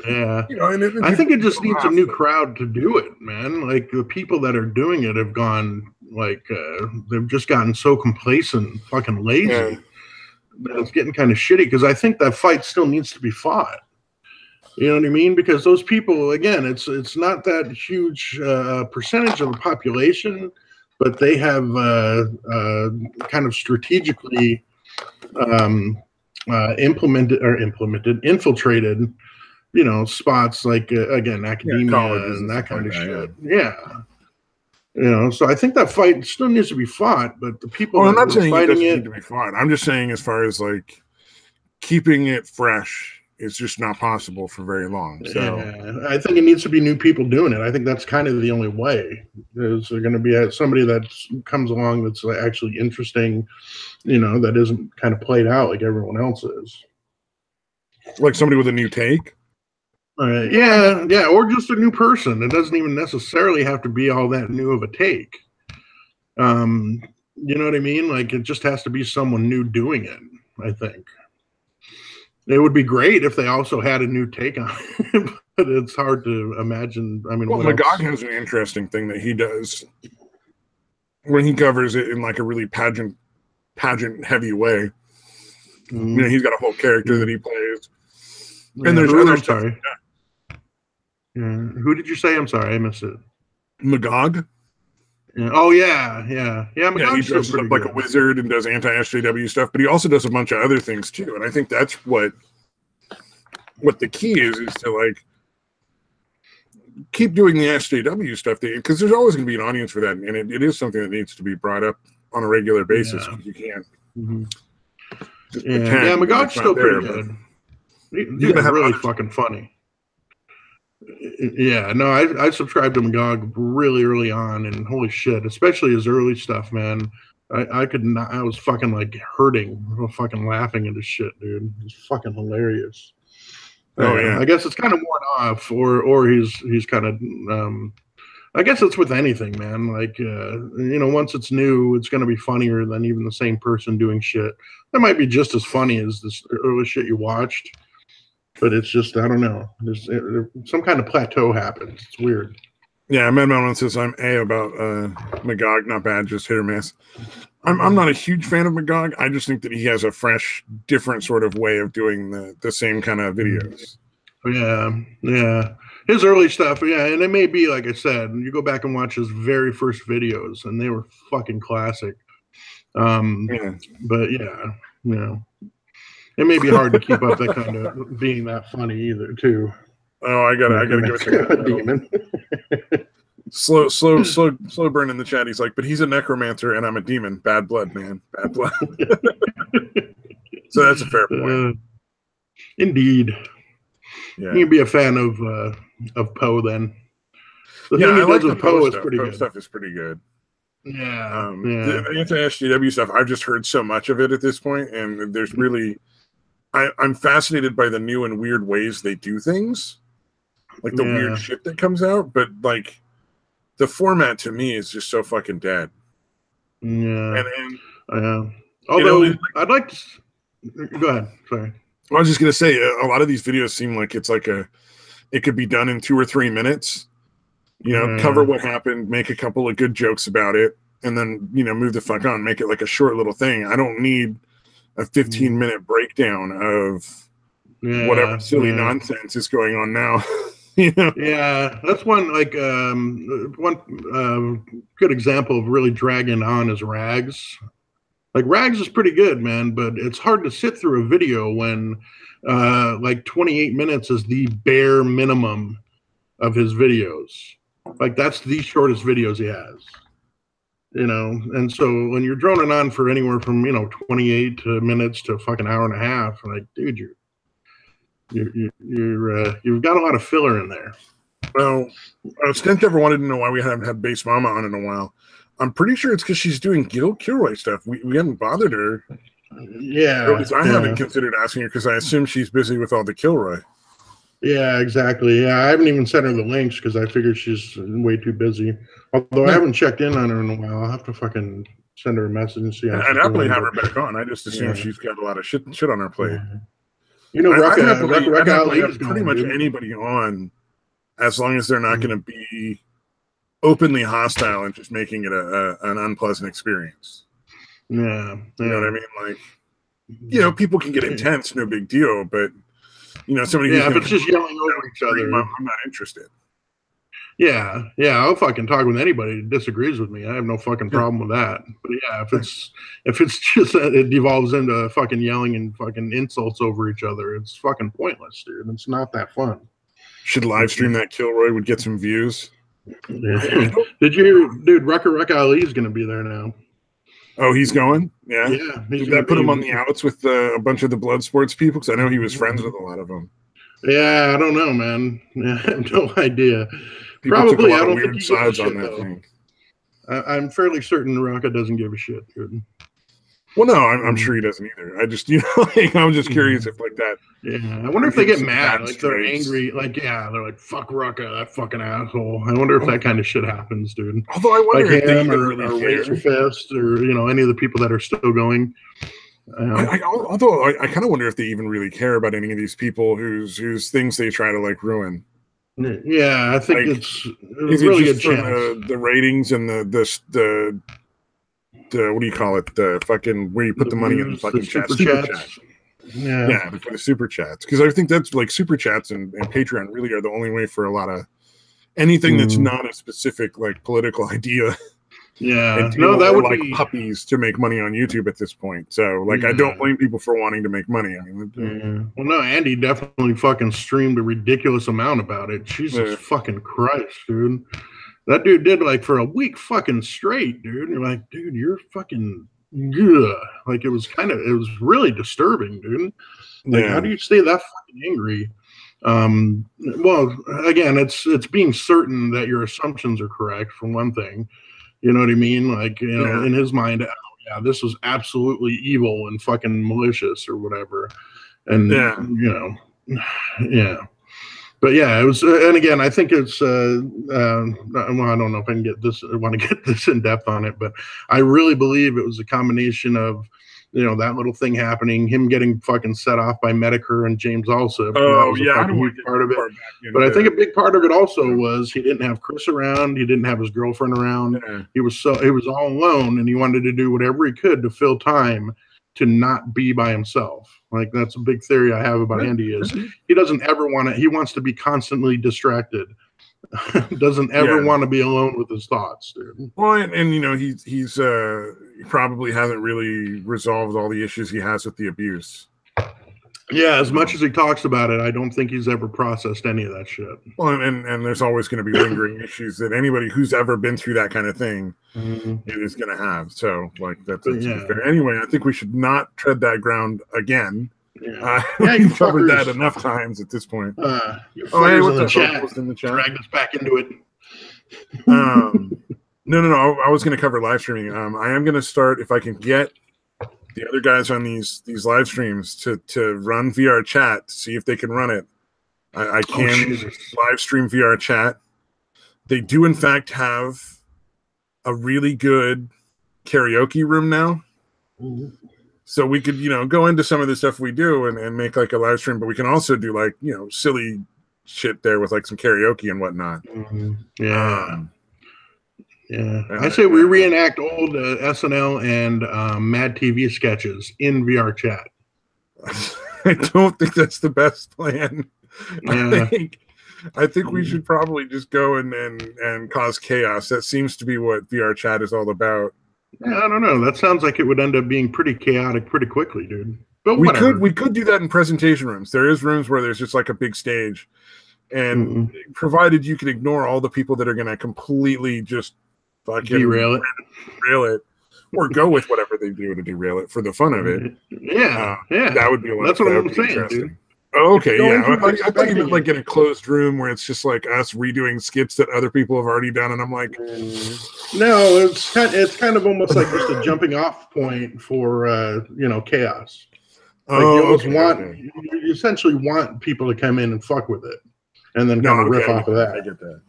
I think it just needs a new crowd to do it, man. Like the people that are doing it have gone like they've just gotten so complacent, fucking lazy. Yeah. That it's getting kind of shitty because I think that fight still needs to be fought. You know what I mean? Because those people, again, it's not that huge percentage of the population, but they have kind of strategically infiltrated, spots like again academia and that kind of shit. Yeah. So I think that fight still needs to be fought, but the people I'm not saying fighting it need to be fought. I'm just saying as far as like keeping it fresh, it's just not possible for very long. So I think it needs to be new people doing it. I think that's kind of the only way. Is there going to be somebody that comes along that's actually interesting, that isn't kind of played out like everyone else is. Like somebody with a new take? Yeah, or just a new person. It doesn't even necessarily have to be all that new of a take. You know what I mean? Like it just has to be someone new doing it, I think. It would be great if they also had a new take on it, but it's hard to imagine. I mean, Magog has an interesting thing that he does when he covers it in like a really pageant heavy way. You know, he's got a whole character that he plays. Yeah, And there's other stuff. Sorry. Yeah. Who did you say? I'm sorry, I missed it. Magog. Yeah. Oh yeah. He dresses up like a wizard and does anti-SJW stuff, but he also does a bunch of other things too. And I think that's what the key is to like keep doing the SJW stuff, because there's always going to be an audience for that, and it is something that needs to be brought up on a regular basis. You can't. Yeah, Magog's still pretty good. He's really fucking funny. Yeah, no, I subscribed to Magog really early on, and holy shit, especially his early stuff, man. I could not. I was fucking like hurting, fucking laughing at his shit, dude. It's fucking hilarious. Oh yeah, I guess it's kind of worn off, or he's kind of. I guess it's with anything, man. Like you know, once it's new, it's gonna be funnier than even the same person doing shit. That might be just as funny as this early shit you watched. But it's just, I don't know. There's some kind of plateau happens. It's weird. Yeah, Mad Melon says I'm about Magog. Not bad, just hit or miss. I'm not a huge fan of Magog. I just think that he has a fresh, different sort of way of doing the same kind of videos. Yeah. His early stuff, yeah, and it may be, like I said, you go back and watch his very first videos, and they were fucking classic. But yeah. It may be hard to keep up that kind of being that funny either, too. Oh, I gotta give it a demon. slow burn in the chat. He's like, but he's a necromancer and I'm a demon. Bad blood, man. Bad blood. So that's a fair point. Indeed. Yeah. You can be a fan of Poe then. The thing I like the Poe is pretty good. Stuff is pretty good. Yeah. The anti-SJW stuff, I've just heard so much of it at this point, and there's really. I'm fascinated by the new and weird ways they do things, like the weird shit that comes out. But like, the format to me is just so fucking dead. Yeah. Although I'd like to go ahead. Sorry. I was just gonna say a lot of these videos seem like it could be done in 2 or 3 minutes. You know, cover what happened, make a couple of good jokes about it, and then move the fuck on. Make it like a short little thing. I don't need a 15-minute breakdown of whatever silly nonsense is going on now. Yeah, that's one good example of really dragging on is Rags. Like Rags is pretty good, man, but it's hard to sit through a video when like 28 minutes is the bare minimum of his videos. Like that's the shortest videos he has. And so when you're droning on for anywhere from 28 minutes to a fucking hour and a half, like, dude, you've got a lot of filler in there. Well, Stint ever wanted to know why we haven't had Base Mama on in a while. I'm pretty sure it's because she's doing Kilroy stuff. We haven't bothered her. Yeah, or at least I haven't considered asking her because I assume she's busy with all the Kilroy. Yeah, exactly. Yeah, I haven't even sent her the links because I figured she's way too busy. Although I haven't checked in on her in a while. I'll have to fucking send her a message and see how I'd happily have her back on. I just assume she's got a lot of shit on her plate. Rucka Ali is pretty much anybody on as long as they're not going to be openly hostile and just making it an unpleasant experience. Yeah. You know what I mean? Like, people can get intense, no big deal, but somebody who's if it's just yelling over each other, I'm not interested. Yeah, I'll fucking talk with anybody who disagrees with me. I have no fucking problem with that. But yeah, if it's just it devolves into fucking yelling and fucking insults over each other, it's fucking pointless, dude. It's not that fun. Should live stream that Kilroy would get some views. Yeah. Did you hear, dude? Rucka Ali is going to be there now. Oh, he's going? Yeah. Did that put him on the outs with a bunch of the blood sports people? Because I know he was friends with a lot of them. Yeah, I don't know, man. I have no idea. People Probably, took a lot I don't of weird think sides on that thing. I'm fairly certain Rucka doesn't give a shit, dude. Well, no, I'm sure he doesn't either. I just, I'm just curious if like that. Yeah, I wonder if they get mad, like they're angry, like they're like fuck Rucka, that fucking asshole. I wonder if that kind of shit happens, dude. Although I wonder like if they him or really Razor Fist or any of the people that are still going. Although I kind of wonder if they even really care about any of these people whose things they try to like ruin. Yeah, I think it's really a chance. The ratings and the what do you call it? The fucking where you put the money in the fucking chat. Super chats. Yeah, for the super chats, because I think that's like super chats and Patreon really are the only way for a lot of anything that's not a specific like political idea. Yeah, no, that would like be puppies to make money on YouTube at this point. So like, I don't blame people for wanting to make money. I mean, well, no, Andy definitely fucking streamed a ridiculous amount about it. Jesus fucking Christ, dude. That dude did like for a week fucking straight, dude. You're like, dude, you're fucking good. Like it was really disturbing, dude. Like, how do you stay that fucking angry? Well, again, it's being certain that your assumptions are correct, for one thing. You know what I mean? Like, you know, in his mind, oh, yeah, this was absolutely evil and fucking malicious or whatever. And, you know, But yeah, it was, and again, I think it's, well, I don't know if I want to get this in depth on it, but I really believe it was a combination of, you know, that little thing happening, him getting fucking set off by Medicare and James Alsop. Oh, that was a fucking huge part of it. But I think a big part of it also was he didn't have Chris around. He didn't have his girlfriend around. He was all alone, and he wanted to do whatever he could to fill time to not be by himself. Like, that's a big theory I have about Andy is he doesn't ever want to, he wants to be constantly distracted. Doesn't ever want to be alone with his thoughts, dude. Well, and you know, he probably hasn't really resolved all the issues he has with the abuse. Yeah, as much as he talks about it, I don't think he's ever processed any of that shit. Well, and there's always going to be lingering issues that anybody who's ever been through that kind of thing is going to have. So, like, that's fair. Anyway, I think we should not tread that ground again. We've covered that enough times at this point. Hey, what's the chat? In the chat? Drag us back into it. No. I was going to cover live streaming. I am going to start, if I can get the other guys on these live streams to run VR chat, to see if they can run it. I can live stream VR chat. They do, in fact, have a really good karaoke room now. So we could, you know, go into some of the stuff we do and make like a live stream, but we can also do like, you know, silly shit there with like some karaoke and whatnot. I say we reenact old SNL and Mad TV sketches in VR chat. I don't think that's the best plan. I think we should probably just go and cause chaos. That seems to be what VR chat is all about. Yeah, I don't know. That sounds like it would end up being pretty chaotic pretty quickly, dude. But we could do that in presentation rooms. There is rooms where there's just like a big stage, and provided you can ignore all the people that are going to completely just fucking derail it, or go with whatever they do to derail it for the fun of it. That would be a lot. That's what I'm saying, dude. Oh, okay, I thought you meant like in a closed room where it's just like us redoing skits that other people have already done, and I'm like, no, it's kind of almost like just a jumping off point for you know, chaos. Like you essentially want people to come in and fuck with it, and then kind of riff off of that. I get that.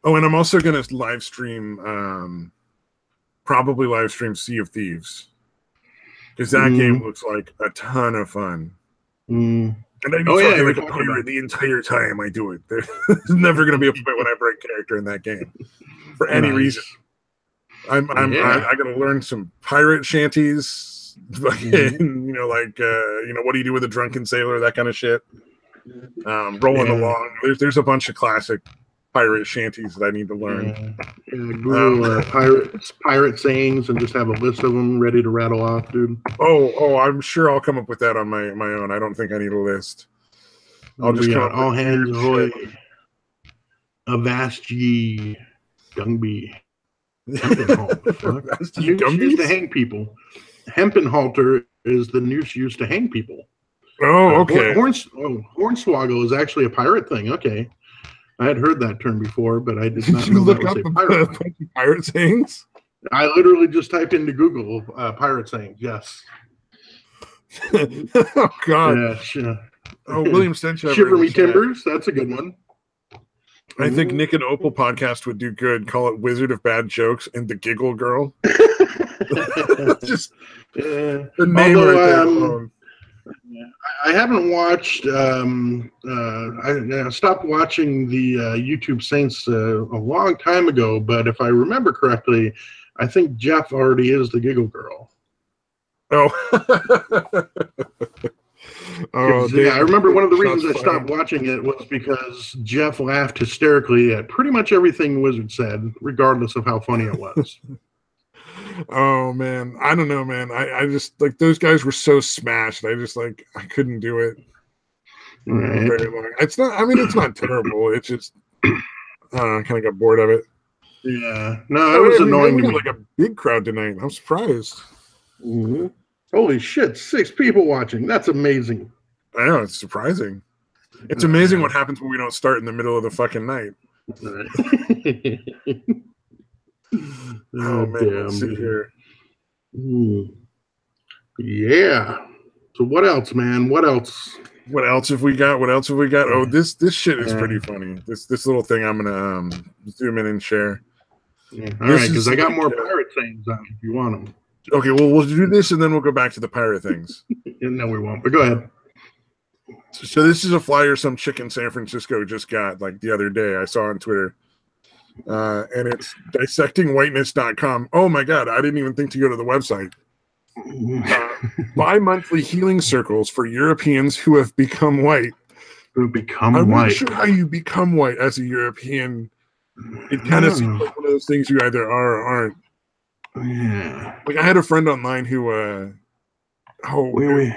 And I'm also going to live stream, probably live stream Sea of Thieves. Because that game looks like a ton of fun. And I'd be talking like a pirate the entire time I do it. There's never going to be a point when I break character in that game for any reason. I got to learn some pirate shanties. You know, like you know, what do you do with a drunken sailor? That kind of shit. Rolling along. There's a bunch of classic pirate shanties that I need to learn. Google pirate sayings and just have a list of them ready to rattle off, dude. Oh, I'm sure I'll come up with that on my own. I don't think I need a list. I'll just come up all hands ahoy. Avast ye, Gumby. Used to hang people. Hempenhalter is the noose used to hang people. Oh, okay. Hornswoggle is actually a pirate thing. Okay. I had heard that term before, but I did not know that was a pirate sayings? I literally just typed into Google pirate sayings. Yes. Oh, God. William Stench. Shiver Me Timbers. That's a good one. I think Nick and Opal podcast would do good. Call it Wizard of Bad Jokes and the Giggle Girl. Just the name right there. I haven't watched. I stopped watching the YouTube Saints a long time ago, but if I remember correctly, I think Jeff already is the Giggle Girl. Oh. Yeah, I remember one of the reasons I stopped watching it was because Jeff laughed hysterically at pretty much everything Wizard said, regardless of how funny it was. Oh man, I don't know, man. I just like those guys were so smashed. I just like I couldn't do it. Right. Very long. It's not. I mean, it's not terrible. It's just I kind of got bored of it. Yeah, no, it was annoying to me. Like a big crowd tonight. I'm surprised. Mm-hmm. Holy shit, 6 people watching. That's amazing. I know, it's surprising. It's amazing what happens when we don't start in the middle of the fucking night. Oh, man, damn, let's see here. Yeah. So what else, man? What else? What else have we got? Oh, this shit is pretty funny. This little thing I'm gonna zoom in and share. Yeah. All right, because I got more pirate things on if you want them. Okay, well, we'll do this and then we'll go back to the pirate things. No, we won't, but go ahead. So this is a flyer some chick in San Francisco just got like the other day. I saw on Twitter. And it's dissectingwhiteness.com. Oh my God, I didn't even think to go to the website. Bi-monthly healing circles for Europeans who have become white. I'm not sure how you become white as a European. It kind of seems like one of those things you either are or aren't. Yeah. Like I had a friend online who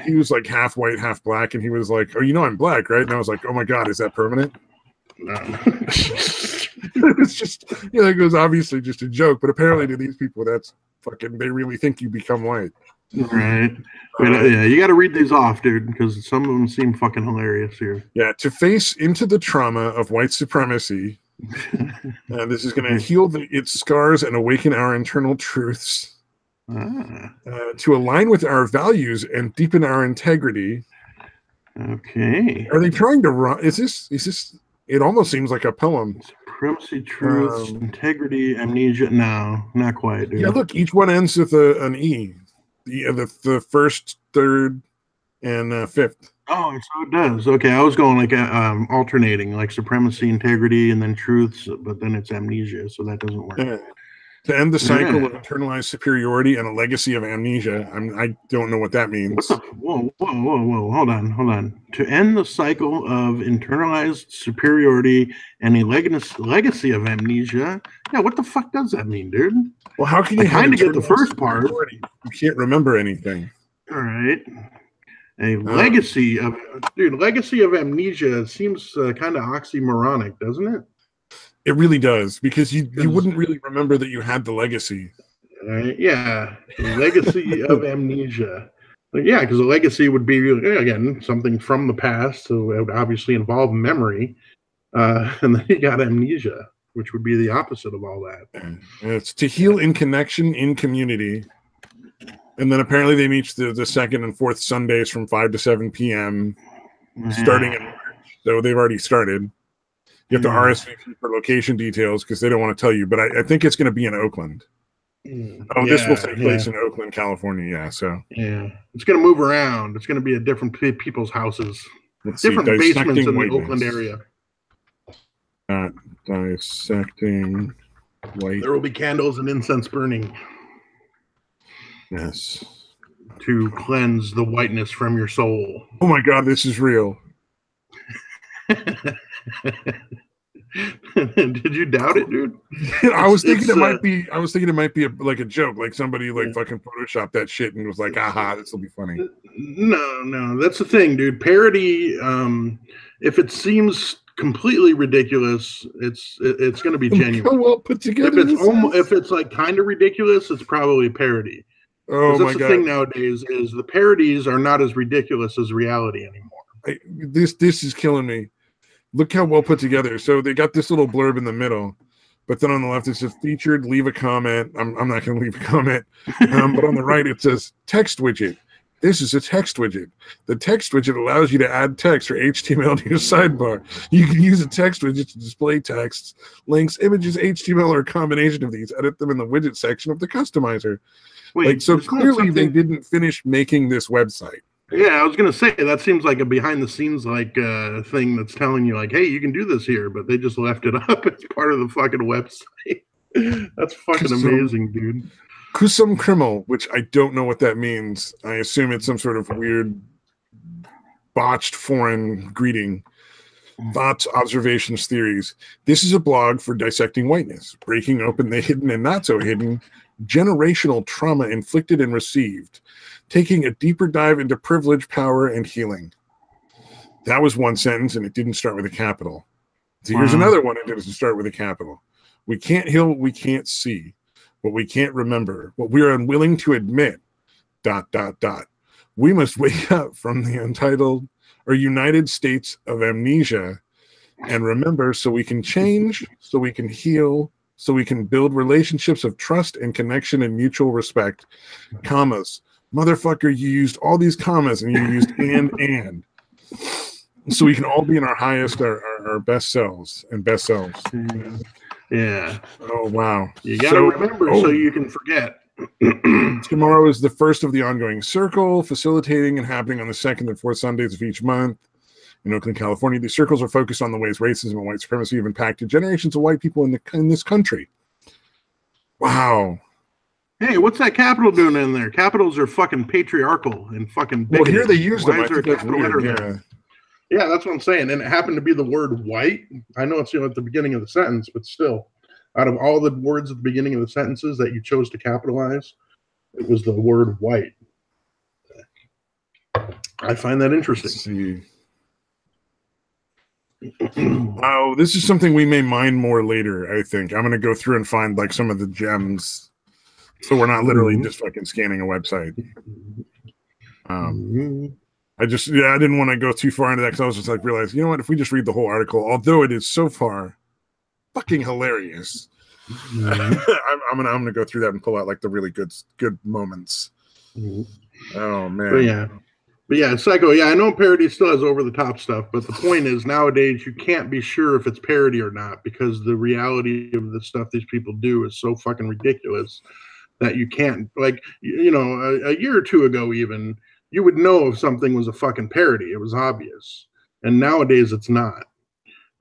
he was like half white, half black, and he was like, "Oh, you know I'm black, right?" And I was like, "Oh my God, is that permanent?" No. It's just, it was obviously just a joke, but apparently to these people, that's fucking, they really think you become white. Right. Yeah, you got to read these off, dude, because some of them seem fucking hilarious here. Yeah, to face into the trauma of white supremacy, this is going to heal its scars and awaken our internal truths. To align with our values and deepen our integrity. Okay. Are they trying to run? Is this? It almost seems like a poem. Supremacy, truth, integrity, amnesia. No, not quite, dude. Yeah, look, each one ends with an E. The first, third, and fifth. Oh, so it does. Okay, I was going like alternating, like supremacy, integrity, and then truths, but then it's amnesia, so that doesn't work. Yeah. To end the cycle of internalized superiority and a legacy of amnesia. I don't know what that means. Whoa. Hold on. To end the cycle of internalized superiority and a legacy of amnesia. Yeah, what the fuck does that mean, dude? Well, how can you kind of get the first part? You can't remember anything. All right. A legacy of amnesia seems kind of oxymoronic, doesn't it? It really does, because you wouldn't really remember that you had the legacy. Yeah, legacy of amnesia. Yeah, because a legacy would be, again, something from the past, so it would obviously involve memory. And then you got amnesia, which would be the opposite of all that. And it's to heal in connection, in community. And then apparently they meet the second and fourth Sundays from 5 to 7 p.m. starting in March. So they've already started. You have to RSVP for location details because they don't want to tell you. But I think it's going to be in Oakland. This will take place in Oakland, California. Yeah, so. Yeah. It's going to move around. It's going to be at different people's houses. Different basements in the Oakland area. Dissecting white. There will be candles and incense burning. Yes. To cleanse the whiteness from your soul. Oh my God, this is real. Did you doubt it, dude? I was thinking it might be like a joke, like somebody like fucking photoshopped that shit and was like, "Aha, this will be funny." No, that's the thing, dude. Parody, if it seems completely ridiculous, it's going to be genuine. How well put together. If it's like kind of ridiculous, it's probably a parody. Oh my God! The thing nowadays is the parodies are not as ridiculous as reality anymore. This is killing me. Look how well put together. So they got this little blurb in the middle, but then on the left it says featured. Leave a comment. I'm not going to leave a comment, but on the right it says text widget. This is a text widget. The text widget allows you to add text or HTML to your sidebar. You can use a text widget to display texts, links, images, HTML, or a combination of these. Edit them in the widget section of the customizer. Wait, so clearly they didn't finish making this website. Yeah, I was gonna say that seems like a behind-the-scenes thing that's telling you like, hey, you can do this here, but they just left it up as part of the fucking website. That's fucking amazing, dude. Kusum Krimmel, which I don't know what that means. I assume it's some sort of weird, botched foreign greeting. Thoughts, observations, theories. This is a blog for dissecting whiteness, breaking open the hidden and not so hidden, generational trauma inflicted and received, taking a deeper dive into privilege, power, and healing. That was one sentence, and it didn't start with a capital. So here's another one, and it doesn't start with a capital. We can't heal what we can't see, what we can't remember, what we are unwilling to admit, ... We must wake up from the untitled or United States of amnesia and remember so we can change, so we can heal, so we can build relationships of trust and connection and mutual respect. Commas. Motherfucker, you used all these commas and you used and. So we can all be in our highest, our best selves and best selves. Yeah. Oh, wow. You got to remember so you can forget. Tomorrow is the first of the ongoing circle, facilitating and happening on the second and fourth Sundays of each month. In Oakland, California, these circles are focused on the ways racism and white supremacy have impacted generations of white people in this country. Wow. Hey, what's that capital doing in there? Capitals are fucking patriarchal and fucking bigoted. Well, here they use them. Why is there a capital letter there? Yeah, that's what I'm saying. And it happened to be the word white. I know it's at the beginning of the sentence, but still, out of all the words at the beginning of the sentences that you chose to capitalize, it was the word white. I find that interesting. Wow, this is something we may mine more later, I think. I'm going to go through and find like some of the gems so we're not literally just fucking scanning a website. I didn't want to go too far into that because I was just like, realize, you know what, if we just read the whole article, although it is so far fucking hilarious, I'm gonna go through that and pull out like the really good moments. Oh man. But yeah, Psycho, I know parody still has over the top stuff, but the point is nowadays you can't be sure if it's parody or not because the reality of the stuff these people do is so fucking ridiculous that you can't, like, you know, a year or two ago even, you would know if something was a fucking parody. It was obvious. And nowadays it's not.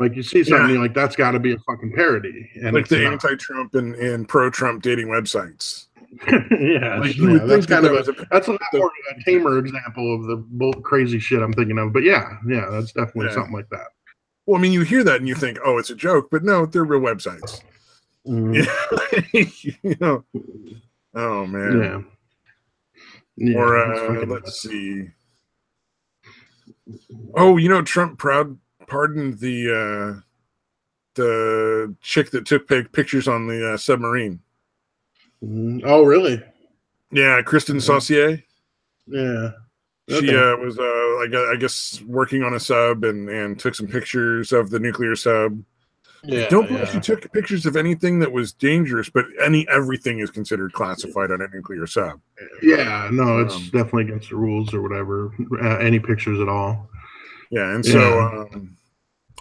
Like you see something like that's got to be a fucking parody. And like the anti-Trump and pro-Trump dating websites. That's kind of that's a lot more of a tamer example of the crazy shit I'm thinking of. But that's definitely something like that. Well, I mean, you hear that and you think, oh, it's a joke, but no, they're real websites. You know. Oh man. Or let's see. Oh, you know, Trump pardoned the chick that took pictures on the submarine. Oh, really? Yeah, Kristen Saucier. Yeah. Okay. She was I guess working on a sub and took some pictures of the nuclear sub. Don't believe she took pictures of anything that was dangerous, but everything is considered classified on a nuclear sub. Yeah, no, it's definitely against the rules or whatever. Any pictures at all. Yeah, and so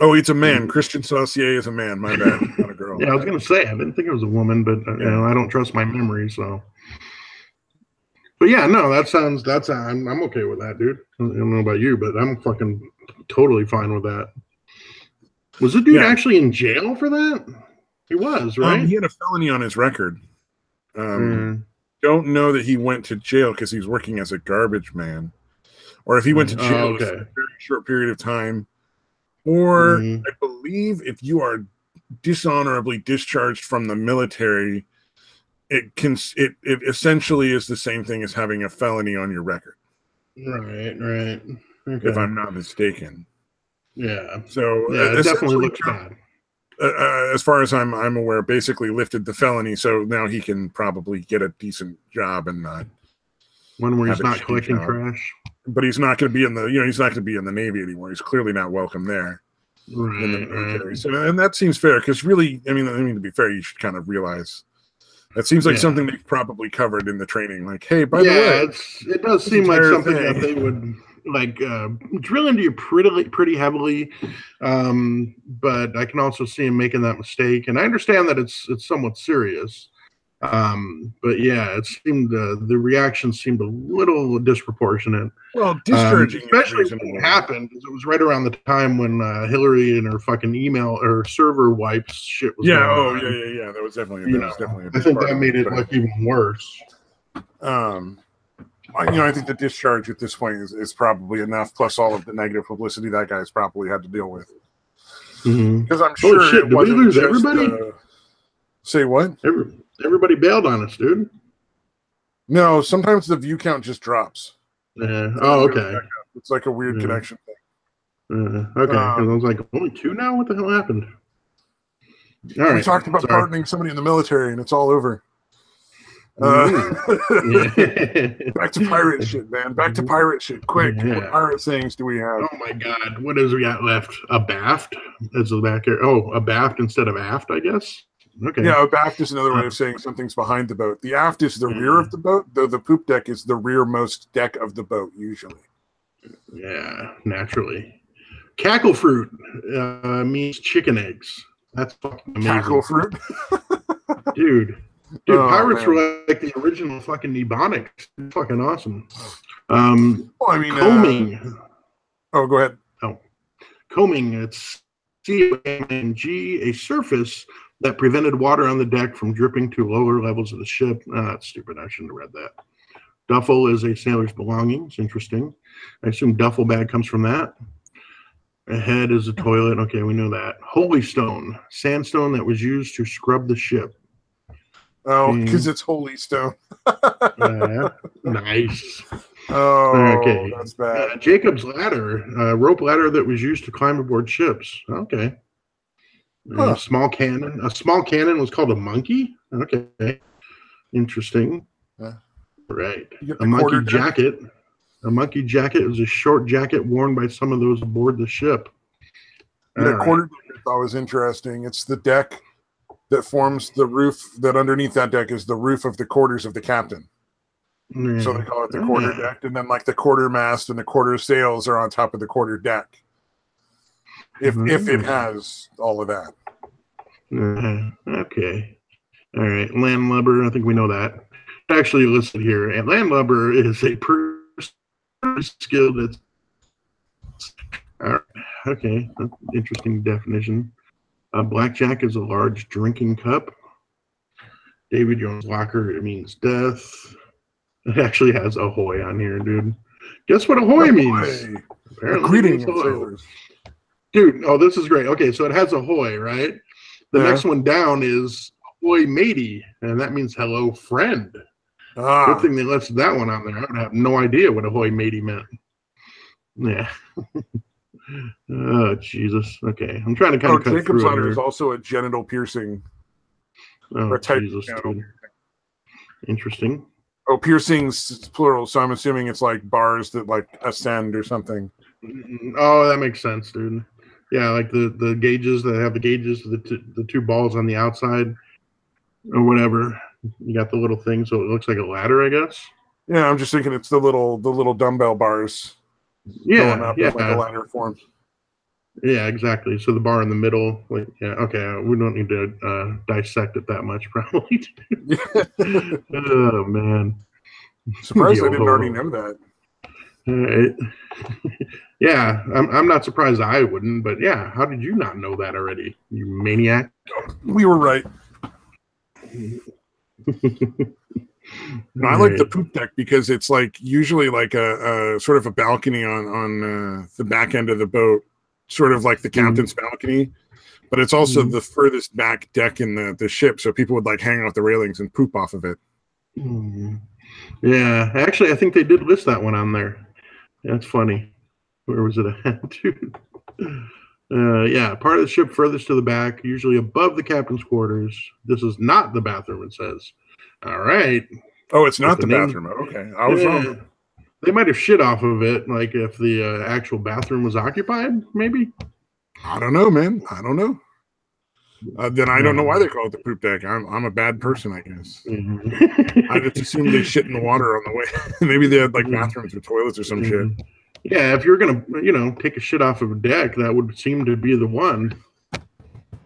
it's a man. Christian Saucier is a man. My bad, not a girl. Yeah, I was gonna say I didn't think it was a woman, but you know, I don't trust my memory, so. But yeah, no, I'm okay with that, dude. I don't know about you, but I'm fucking totally fine with that. Was the dude actually in jail for that? He was, right? He had a felony on his record. Don't know that he went to jail because he's working as a garbage man, or if he went to jail for a very short period of time, or I believe if you are dishonorably discharged from the military, it essentially is the same thing as having a felony on your record. Right. Okay. If I'm not mistaken. Yeah. So it definitely looks bad. As far as I'm aware, basically lifted the felony, so now he can probably get a decent job and one where he's not collecting trash. But he's not going to be he's not going to be in the Navy anymore. He's clearly not welcome there. Right. So, and that seems fair because really, I mean, to be fair, you should kind of realize that seems like something they've probably covered in the training. Like, hey, by the way, it does seem like something that they would like drill into you pretty heavily. But I can also see him making that mistake, and I understand that it's somewhat serious. But yeah, it seemed the reaction seemed a little disproportionate. Well, discharging especially when it happened, because it was right around the time when Hillary and her fucking email or server wipes shit was going on. Yeah. That was definitely a big I think part that made it like even worse. I think the discharge at this point is probably enough, plus all of the negative publicity that guy's probably had to deal with. Because I'm sure shit, did we lose everybody? Say what? Everybody bailed on us, dude. No, sometimes the view count just drops. Yeah. Oh, okay. It's like a weird connection thing. Okay. I was like, only 2 now? What the hell happened? All right. We talked about pardoning somebody in the military, and it's all over. Back to pirate shit, man. Back to pirate shit. Quick. Yeah. What pirate sayings do we have? Oh my god. What is we got left? A baft? That's the back here. Oh, a baft instead of aft, I guess. Okay. Yeah, a baft is another way of saying something's behind the boat. The aft is the rear of the boat, though the poop deck is the rearmost deck of the boat, usually. Yeah, naturally. Cackle fruit means chicken eggs. That's fucking amazing. Cackle fruit? Dude, pirates were like the original fucking Ebonics. Fucking awesome. Combing. Go ahead. Oh, combing. It's C-O-M-N-G, a surface that prevented water on the deck from dripping to lower levels of the ship. That's stupid. I shouldn't have read that. Duffel is a sailor's belongings. Interesting. I assume duffel bag comes from that. A head is a toilet. Okay, we know that. Holy stone, sandstone that was used to scrub the ship. Oh, because it's holy stone. Nice. Oh, okay. That's bad. Jacob's ladder, rope ladder that was used to climb aboard ships. Okay. A small cannon. A small cannon was called a monkey. Okay. Interesting. Right. A monkey jacket. A monkey jacket was a short jacket worn by some of those aboard the ship. The quarter deck I thought was interesting. It's the deck that forms the roof, that underneath that deck is the roof of the quarters of the captain. So they call it the quarter deck. And then like the quarter mast and the quarter sails are on top of the quarter deck. If it has all of that. Okay. All right. Landlubber, I think we know that. Actually listed here. And landlubber is a skill that's okay. That's an interesting definition. Blackjack is a large drinking cup. David Jones' locker, it means death. It actually has ahoy on here, dude. Guess what ahoy means? Apparently, greeting of sailors. Dude, this is great. Okay, so it has ahoy, right? The next one down is ahoy matey, and that means hello friend. Good thing they listed that one on there. I would have no idea what ahoy matey meant. Yeah. Oh, Jesus. Okay. I'm trying to kind of cut Jacob's through ladder here. is also a genital piercing. Oh, Jesus. Interesting. Oh, piercings plural, so I'm assuming it's like bars that like ascend or something. Oh, that makes sense, dude. Yeah, like the gauges that have the gauges, the two balls on the outside or whatever. You got the little thing, so it looks like a ladder, I guess. Yeah, I'm just thinking it's the little dumbbell bars. Going up in like a ladder form. Yeah, exactly. So the bar in the middle, like, yeah, okay. We don't need to dissect it that much, probably. Oh man, surprised I didn't already know that. Yeah, I'm not surprised I wouldn't, but yeah, how did you not know that already, you maniac? We were right. I like the poop deck because it's like usually like a sort of a balcony on the back end of the boat, sort of like the captain's balcony, but it's also the furthest back deck in the ship, so people would like hang off the railings and poop off of it. Yeah, actually, I think they did list that one on there. That's funny. Where was it at, dude? Yeah, part of the ship furthest to the back, usually above the captain's quarters. This is not the bathroom, it says. All right. Oh, it's not the bathroom. Okay, I was wrong. They might have shit off of it, like if the actual bathroom was occupied, maybe. I don't know, man. I don't know. Then I don't know why they call it the poop deck. I'm a bad person, I guess. I just assumed they shit in the water on the way. Maybe they had like bathrooms or toilets or some shit. Yeah, if you're gonna, take a shit off of a deck, that would seem to be the one.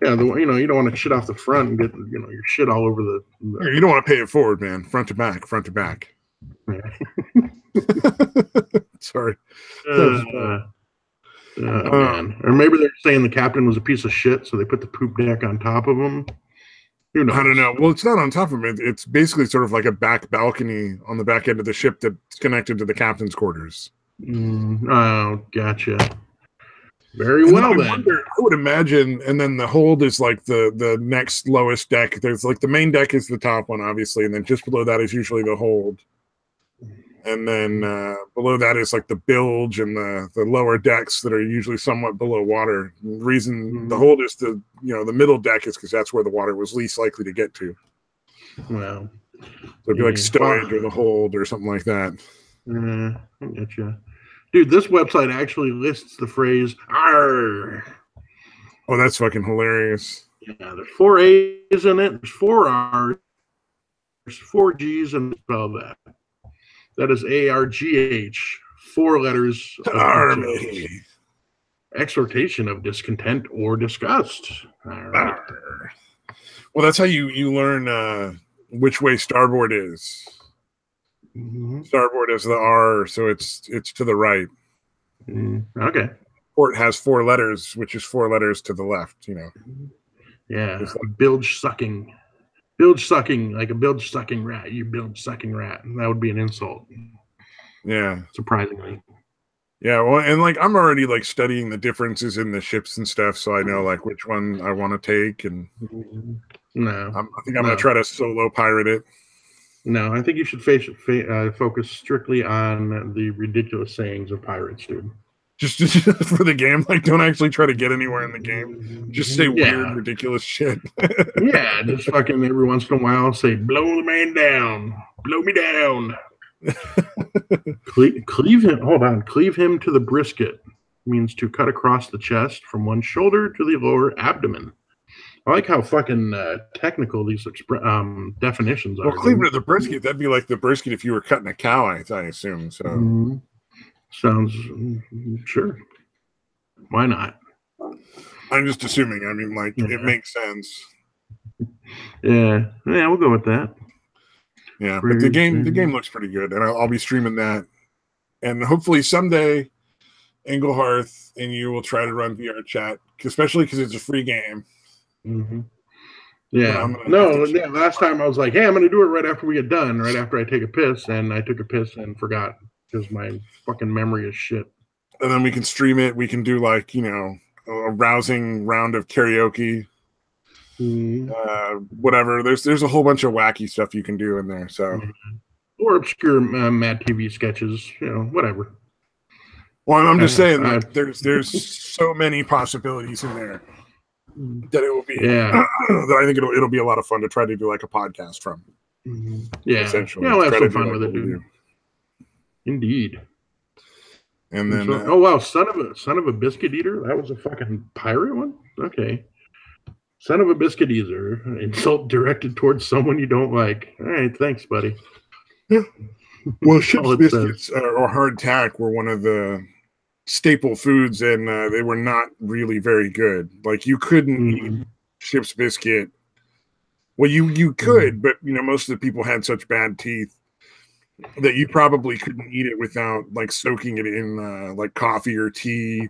Yeah, you don't want to shit off the front and get your shit all over the. You don't want to pay it forward, man. Front to back, front to back. Yeah. Sorry. Man. Or maybe they're saying the captain was a piece of shit, so they put the poop deck on top of him. Who knows? I don't know. Well, it's not on top of it. It's basically sort of like a back balcony on the back end of the ship that's connected to the captain's quarters. Oh, gotcha. Very well, then. I would imagine, and then the hold is like the next lowest deck. There's like the main deck is the top one, obviously, and then just below that is usually the hold. And then below that is like the bilge and the lower decks that are usually somewhat below water. The reason the hold is the middle deck is because that's where the water was least likely to get to. Well, so it'd be like stowage or the hold or something like that. I get you. Dude, this website actually lists the phrase "arr." Oh, that's fucking hilarious. Yeah, there's 4 A's in it. There's 4 R's. There's 4 G's, and spell that. That is ARGH. 4 letters. Army. Exhortation of discontent or disgust. All right. Well, that's how you learn which way starboard is. Starboard is the R, so it's to the right. Okay. Port has 4 letters, which is 4 letters to the left. Yeah. Like bilge sucking. Bilge sucking, like a bilge sucking rat. You bilge sucking rat. That would be an insult. Yeah. Surprisingly. Yeah, well, and like I'm already like studying the differences in the ships and stuff, so I know like which one I want to take, and I think I'm gonna try to solo pirate it. No, I think you should focus strictly on the ridiculous sayings of pirates, dude. Just for the game, like don't actually try to get anywhere in the game. Just say weird, ridiculous shit. Yeah, just fucking every once in a while say, "Blow the man down, blow me down." Cleave him. Hold on. Cleave him to the brisket means to cut across the chest from one shoulder to the lower abdomen. I like how fucking technical these definitions are. Well, cleave to the brisket. That'd be like the brisket if you were cutting a cow, I assume. So sounds sure. Why not? I'm just assuming. I mean, like it makes sense. Yeah, we'll go with that. Yeah, but the game looks pretty good, and I'll be streaming that, and hopefully someday, Englehearth and you will try to run VR chat, especially because it's a free game. Yeah, last time I was like, hey, I'm going to do it right after we get done, right after I take a piss, and I took a piss and forgot because my fucking memory is shit. And then we can stream it. We can do like a rousing round of karaoke. Whatever. There's a whole bunch of wacky stuff you can do in there. So, or obscure Mad TV sketches, whatever. Well, I'm just saying that there's so many possibilities in there that it will be. Yeah, that I think it'll be a lot of fun to try to do like a podcast from. Yeah, essentially. Yeah, we'll have some fun with it, dude. Indeed. And then, oh wow, son of a biscuit eater. That was a fucking pirate one. Okay. Son of a biscuit eater, insult directed towards someone you don't like. All right, thanks, buddy. Yeah. Well, ship's biscuits or hardtack were one of the staple foods, and they were not really very good. Like you couldn't eat ship's biscuit. Well, you could, but most of the people had such bad teeth that you probably couldn't eat it without like soaking it in like coffee or tea,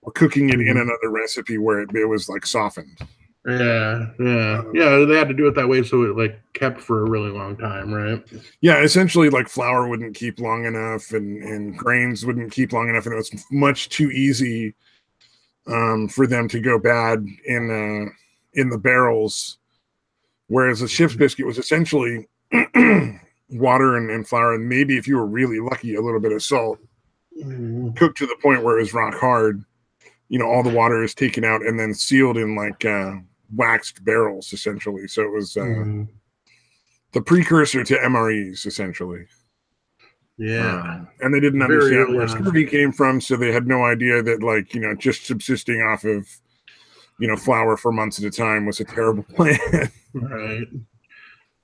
or cooking it in another recipe where it was like softened. Yeah. They had to do it that way so it like kept for a really long time, right? Yeah, essentially, like flour wouldn't keep long enough, and grains wouldn't keep long enough, and it was much too easy for them to go bad in the barrels. Whereas a ship's biscuit was essentially water and flour, and maybe if you were really lucky, a little bit of salt, cooked to the point where it was rock hard. All the water is taken out and then sealed in like waxed barrels, essentially. So it was the precursor to MREs, essentially. Yeah. And they didn't understand where scurvy came from, so they had no idea that, like, just subsisting off of, flour for months at a time was a terrible plan. Right.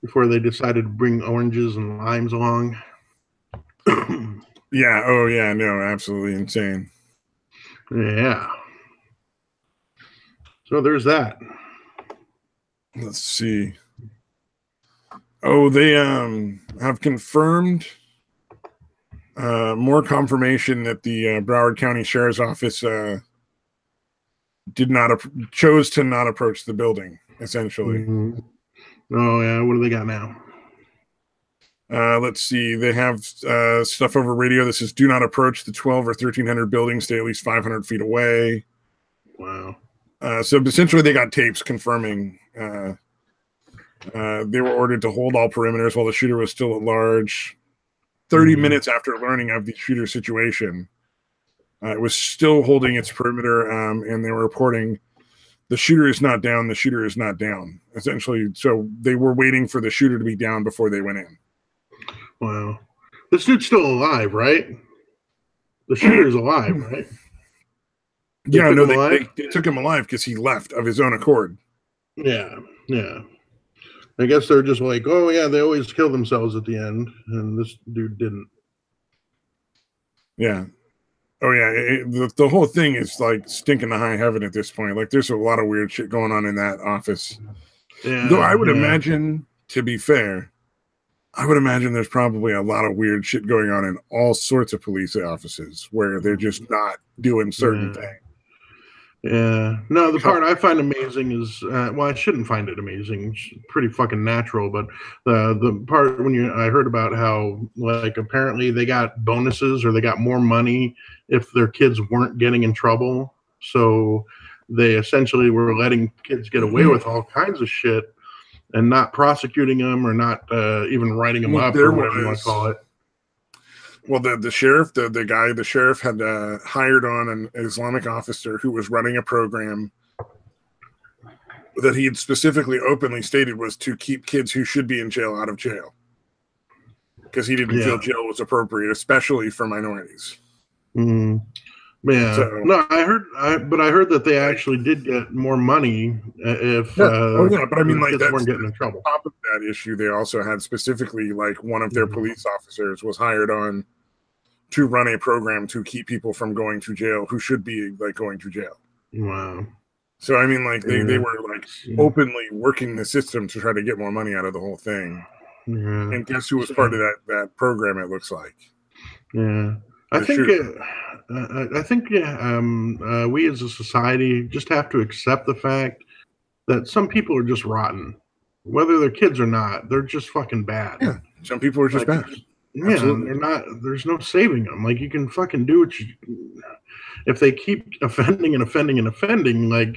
Before they decided to bring oranges and limes along. Yeah. Oh, yeah. No, absolutely insane. Yeah. So there's that. Let's see. Oh, they have confirmed more confirmation that the Broward County Sheriff's Office chose to not approach the building, essentially. Mm-hmm. Oh, yeah. What do they got now? Let's see. They have stuff over radio that says, do not approach the 12 or 1,300 buildings. Stay at least 500 feet away. Wow. So essentially they got tapes confirming they were ordered to hold all perimeters while the shooter was still at large. 30 minutes after learning of the shooter situation, it was still holding its perimeter, and they were reporting the shooter is not down, the shooter is not down. Essentially, so they were waiting for the shooter to be down before they went in. Wow. This dude's still alive, right? The shooter's alive, right? They took him alive because he left of his own accord. Yeah. I guess they're just like, oh, yeah, they always kill themselves at the end, and this dude didn't. Yeah. Oh, yeah. The whole thing is like stinking to high heaven at this point. Like, there's a lot of weird shit going on in that office. Yeah, though I would imagine, to be fair, I would imagine there's probably a lot of weird shit going on in all sorts of police offices where they're just not doing certain things. Yeah. No, the part I find amazing is, well, I shouldn't find it amazing. It's pretty fucking natural. But the part when I heard about how, like, apparently they got bonuses or they got more money if their kids weren't getting in trouble. So they essentially were letting kids get away with all kinds of shit and not prosecuting them or not even writing them up or whatever you want to call it. Well, the sheriff, the sheriff had hired on an Islamic officer who was running a program that he had specifically openly stated was to keep kids who should be in jail out of jail because he didn't feel jail was appropriate, especially for minorities. Mm-hmm. Yeah, so, no, I heard that they actually did get more money if but I mean, like, kids weren't getting in trouble. On top of that issue, they also had specifically, like, one of their police officers was hired on to run a program to keep people from going to jail who should be, like, going to jail. Wow. So I mean, like, they were, like, openly working the system to try to get more money out of the whole thing. Yeah. And guess who was part of that program? It looks like. Yeah. I think we as a society just have to accept the fact that some people are just rotten, whether they're kids or not. They're just fucking bad. Yeah, some people are just bad. Yeah, they're not. There's no saving them. Like, you can fucking do what you. If they keep offending and offending and offending, like,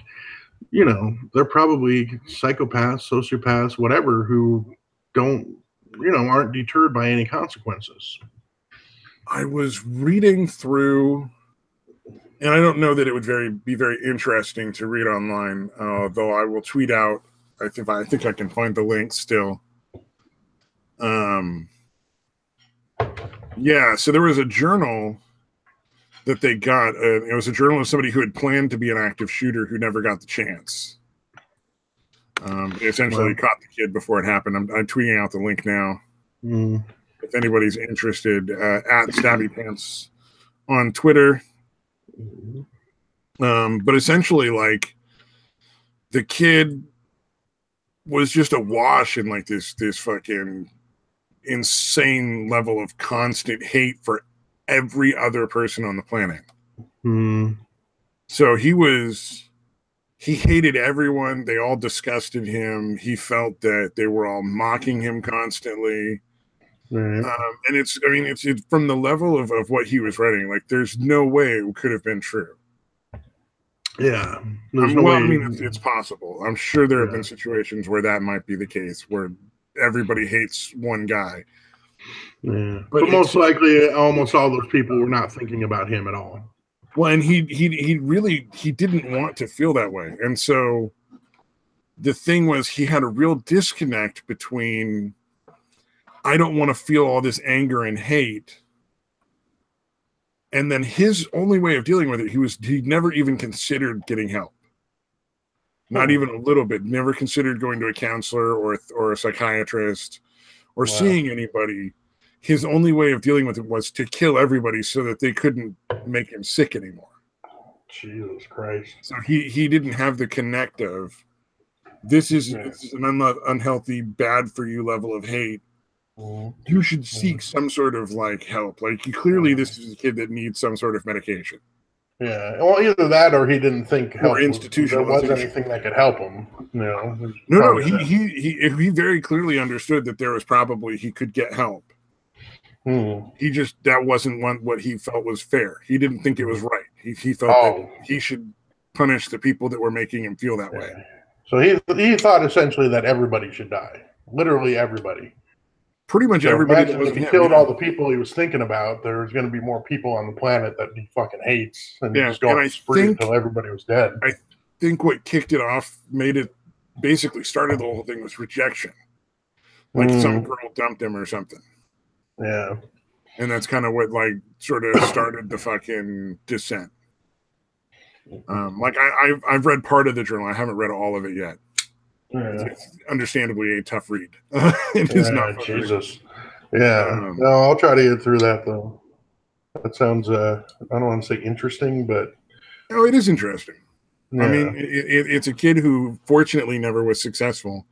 you know, they're probably psychopaths, sociopaths, whatever, who aren't deterred by any consequences. I was reading through, and I don't know that it would be very interesting to read online, though I will tweet out. I think I can find the link still. Yeah, so there was a journal that they got. It was a journal of somebody who had planned to be an active shooter who never got the chance. Essentially caught the kid before it happened. I'm tweeting out the link now. If anybody's interested, at Stabby Pants on Twitter. But essentially, like, the kid was just awash in, like, this fucking insane level of constant hate for every other person on the planet. So he hated everyone. They all disgusted him. He felt that they were all mocking him constantly. And it's from the level of what he was writing, like, there's no way it could have been true. Yeah. It's possible. I'm sure there have been situations where that might be the case, where everybody hates one guy. Yeah. But most likely, almost all those people were not thinking about him at all. Well, and he didn't want to feel that way. And so the thing was, he had a real disconnect between, I don't want to feel all this anger and hate. And then his only way of dealing with it, he never even considered getting help. Not even a little bit. Never considered going to a counselor or a psychiatrist or seeing anybody. His only way of dealing with it was to kill everybody so that they couldn't make him sick anymore. Jesus Christ. So he didn't have the connect of, this is an unhealthy, bad for you level of hate. You should seek some sort of like help. Like clearly, this is a kid that needs some sort of medication. Yeah, well, either that or he didn't think or institutional. There was anything that could help him. No. He very clearly understood that there was probably he could get help. He just that wasn't what he felt was fair. He didn't think it was right. He felt that he should punish the people that were making him feel that way. So he thought essentially that everybody should die. Literally everybody. Pretty much everybody. If he killed all the people he was thinking about, there's going to be more people on the planet that he fucking hates, and just go on spree until everybody was dead. I think what kicked it off, made it basically started the whole thing was rejection. Like some girl dumped him or something. Yeah, and that's kind of what like sort of started the fucking descent. Like I've read part of the journal. I haven't read all of it yet. It's understandably a tough read. It is not Jesus. Yeah. No, I'll try to get through that though. That sounds I don't want to say interesting, but no, it is interesting. I mean, it's a kid who fortunately never was successful.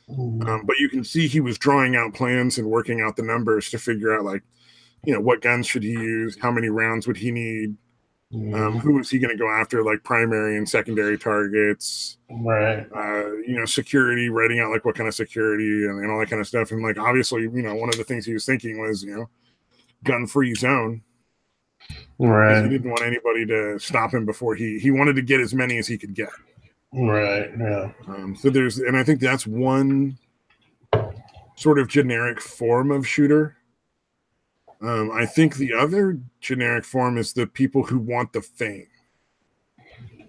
But you can see he was drawing out plans and working out the numbers to figure out, like, what guns should he use? How many rounds would he need? Who is he going to go after, like primary and secondary targets? Right. Security, writing out like what kind of security and all that kind of stuff. And like, obviously, one of the things he was thinking was, gun-free zone. Right. He didn't want anybody to stop him before he wanted to get as many as he could get. Right. Yeah. And I think that's one sort of generic form of shooter. I think the other generic form is the people who want the fame.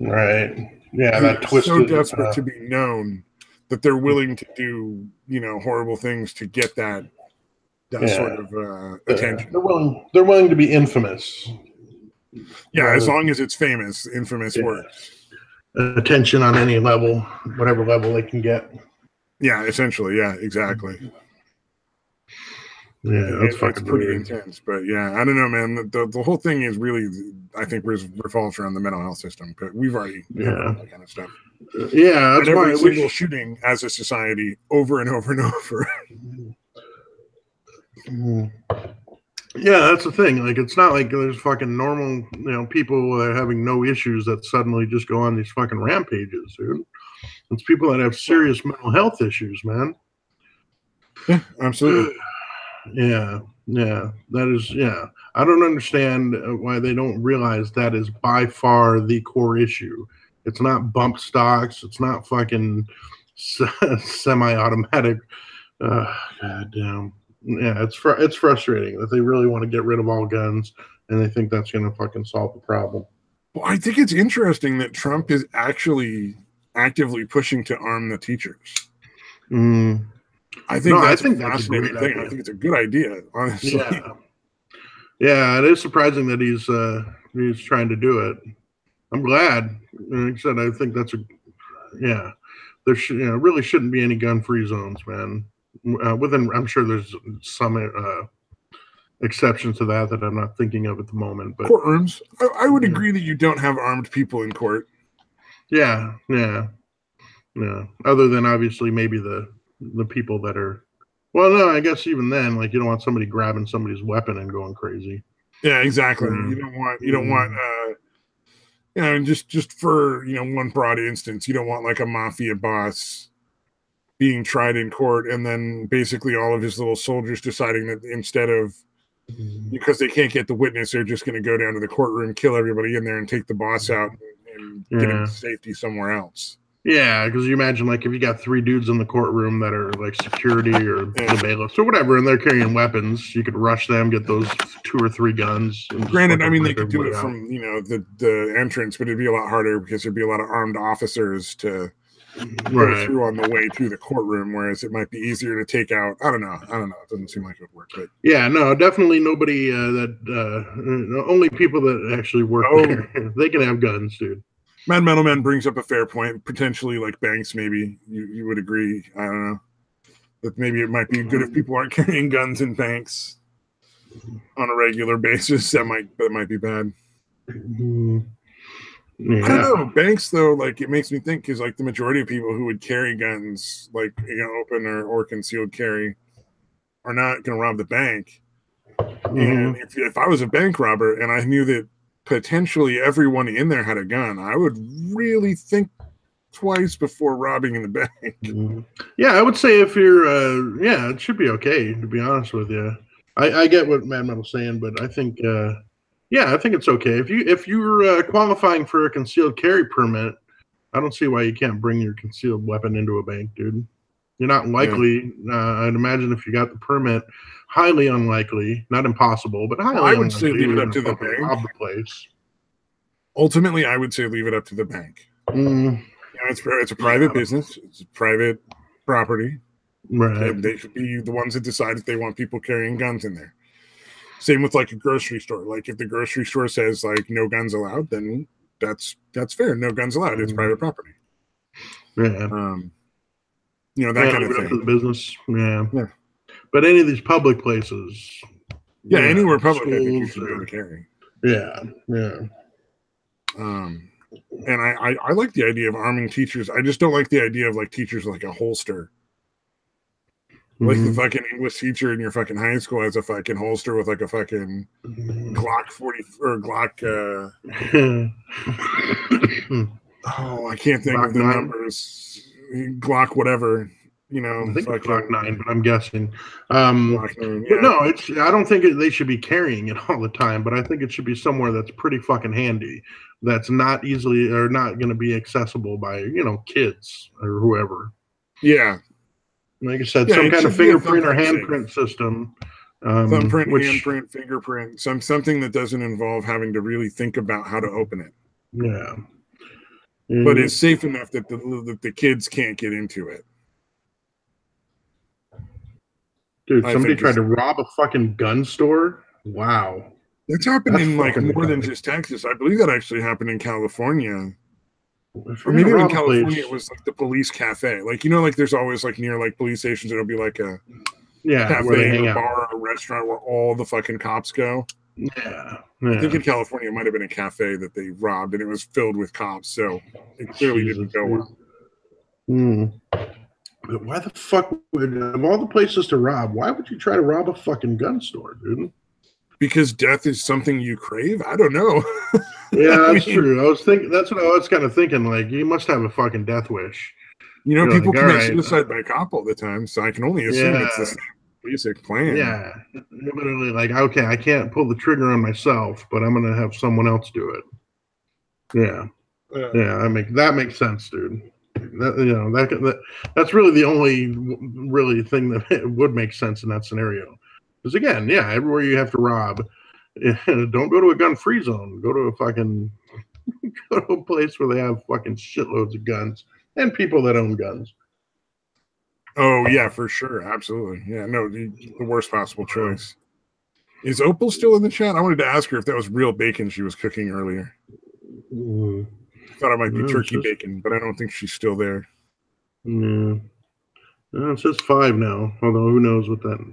Right. Yeah. That twisted. So desperate to be known that they're willing to do, horrible things to get that sort of attention. They're willing to be infamous. Yeah, as long as it's famous, infamous works. Attention on any level, whatever level they can get. Yeah, essentially. Yeah, exactly. Yeah, that's pretty intense. But yeah, I don't know, man. The whole thing is really, I think, revolves around the mental health system. But we've already covered that kind of stuff. Yeah, that's every single shooting as a society, over and over and over. Yeah, that's the thing. Like, it's not like there's fucking normal, people that are having no issues that suddenly just go on these fucking rampages, dude. It's people that have serious mental health issues, man. Yeah, absolutely. Yeah. That is, I don't understand why they don't realize that is by far the core issue. It's not bump stocks. It's not fucking semi-automatic. Goddamn. Yeah, it's frustrating that they really want to get rid of all guns and they think that's going to fucking solve the problem. Well, I think it's interesting that Trump is actually actively pushing to arm the teachers. I think that's a fascinating thing. I think it's a good idea, honestly. Yeah, it is surprising that he's trying to do it. I'm glad. Like I said, I think that's there really shouldn't be any gun-free zones, man. I'm sure there's some exceptions to that I'm not thinking of at the moment. But courtrooms, I would agree that you don't have armed people in court. Yeah. Other than obviously maybe the people that are. Well, no, I guess even then, like, you don't want somebody grabbing somebody's weapon and going crazy. Yeah, exactly. You don't want. Just for one broad instance, you don't want like a mafia boss being tried in court and then basically all of his little soldiers deciding that instead of, because they can't get the witness, they're just going to go down to the courtroom, kill everybody in there and take the boss out and get him to safety somewhere else. Yeah, because you imagine, like, if you got 3 dudes in the courtroom that are like security or the bailiffs or whatever, and they're carrying weapons, you could rush them, get those 2 or 3 guns. Granted, I mean, they could do it from the entrance, but it'd be a lot harder because there'd be a lot of armed officers to go through on the way to the courtroom, whereas it might be easier to take out. I don't know. It doesn't seem like it would work. But yeah, no, definitely nobody only people that actually work there. They can have guns, dude. Mad Metal Man brings up a fair point. Potentially, like banks, maybe you would agree. I don't know that maybe it might be good if people aren't carrying guns in banks on a regular basis. That might be bad. Yeah. I don't know. Banks, though, like, it makes me think, because, like, the majority of people who would carry guns, like, open or concealed carry, are not going to rob the bank. And if I was a bank robber and I knew that potentially everyone in there had a gun, I would really think twice before robbing in the bank. Yeah, I would say if you're, it should be okay, to be honest with you. I get what Mad Metal's saying, but I think, I think it's okay. If you're qualifying for a concealed carry permit, I don't see why you can't bring your concealed weapon into a bank, dude. You're not likely. I'd imagine if you got the permit, highly unlikely, not impossible, but highly unlikely. I would say leave it up to the bank. Rob the place. Ultimately, I would say leave it up to the bank. It's a private business. It's a private property. Right. And they should be the ones that decide if they want people carrying guns in there. Same with like a grocery store. Like if the grocery store says like no guns allowed, then that's fair. No guns allowed. It's private property. Yeah. That kind of thing. To the business. Yeah. But any of these public places. Yeah, anywhere public, I think you should be able to carry. Yeah. Yeah. And I like the idea of arming teachers. I just don't like the idea of like teachers like a holster. Like the fucking English teacher in your fucking high school has a fucking holster with like a fucking Glock 40 or Glock. I can't think of the numbers. Glock whatever. I think it's Glock 9, but I'm guessing. Glock 9, But no, I don't think they should be carrying it all the time. But I think it should be somewhere that's pretty fucking handy. That's not easily or not going to be accessible by kids or whoever. Yeah. Like I said, some kind of fingerprint or handprint system. Thumbprint, handprint, fingerprint. Something that doesn't involve having to really think about how to open it. Yeah. But it's safe enough that the kids can't get into it. Dude, somebody tried to rob a fucking gun store? Wow. That's happened in like more than just Texas. I believe that actually happened in California. Or maybe in California it was like the police cafe. Like, like there's always like near like police stations, it'll be like a cafe or bar or a restaurant where all the fucking cops go. Yeah. I think in California it might have been a cafe that they robbed and it was filled with cops, so it clearly didn't go well. But why the fuck would, of all the places to rob, why would you try to rob a fucking gun store, dude? Because death is something you crave? I don't know. Yeah, that's true. That's what I was kind of thinking. Like, you must have a fucking death wish. People commit suicide by cop all the time, so I can only assume it's the same basic plan. Yeah. Literally, like, okay, I can't pull the trigger on myself, but I'm going to have someone else do it. Yeah. That makes sense, dude. That's really the only really thing that would make sense in that scenario. Because again, everywhere you have to rob, don't go to a gun-free zone. Go to a place where they have fucking shitloads of guns and people that own guns. Oh yeah, for sure, absolutely. Yeah, no, the worst possible choice. Is Opal still in the chat? I wanted to ask her if that was real bacon she was cooking earlier. I thought it might be turkey bacon, but I don't think she's still there. Yeah. It says 5 now, although who knows what that...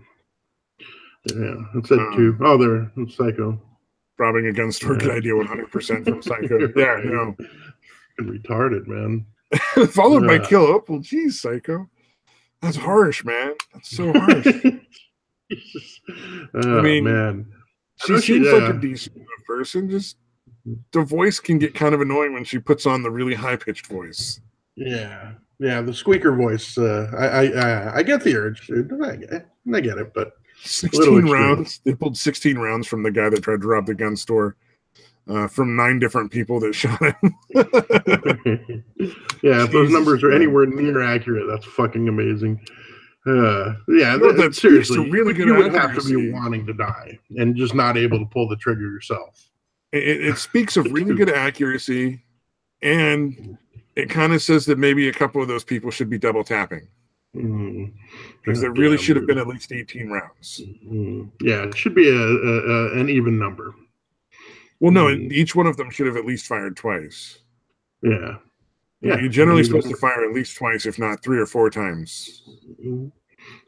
Yeah, it said 2. Oh, there. It's Psycho. Robbing a gun store, good idea, 100% from Psycho. Yeah, no. Retarded, man. Followed by Kill Opal. Jeez, Psycho. That's harsh, man. That's so harsh. I mean, man. She seems like a decent person. Just the voice can get kind of annoying when she puts on the really high-pitched voice. Yeah. Yeah, the squeaker voice. I get the urge, dude. I get it, but 16 rounds. They pulled 16 rounds from the guy that tried to rob the gun store from 9 different people that shot him. Yeah, if those numbers are anywhere near accurate, that's fucking amazing. Seriously, really good you would have to be wanting to die and just not able to pull the trigger yourself. It speaks of really good accuracy, and it kind of says that maybe a couple of those people should be double tapping. Because there really should have been at least 18 rounds. Yeah, it should be an even number. Well, no, each one of them should have at least fired twice. Yeah. You're generally supposed to fire at least twice, if not 3 or 4 times,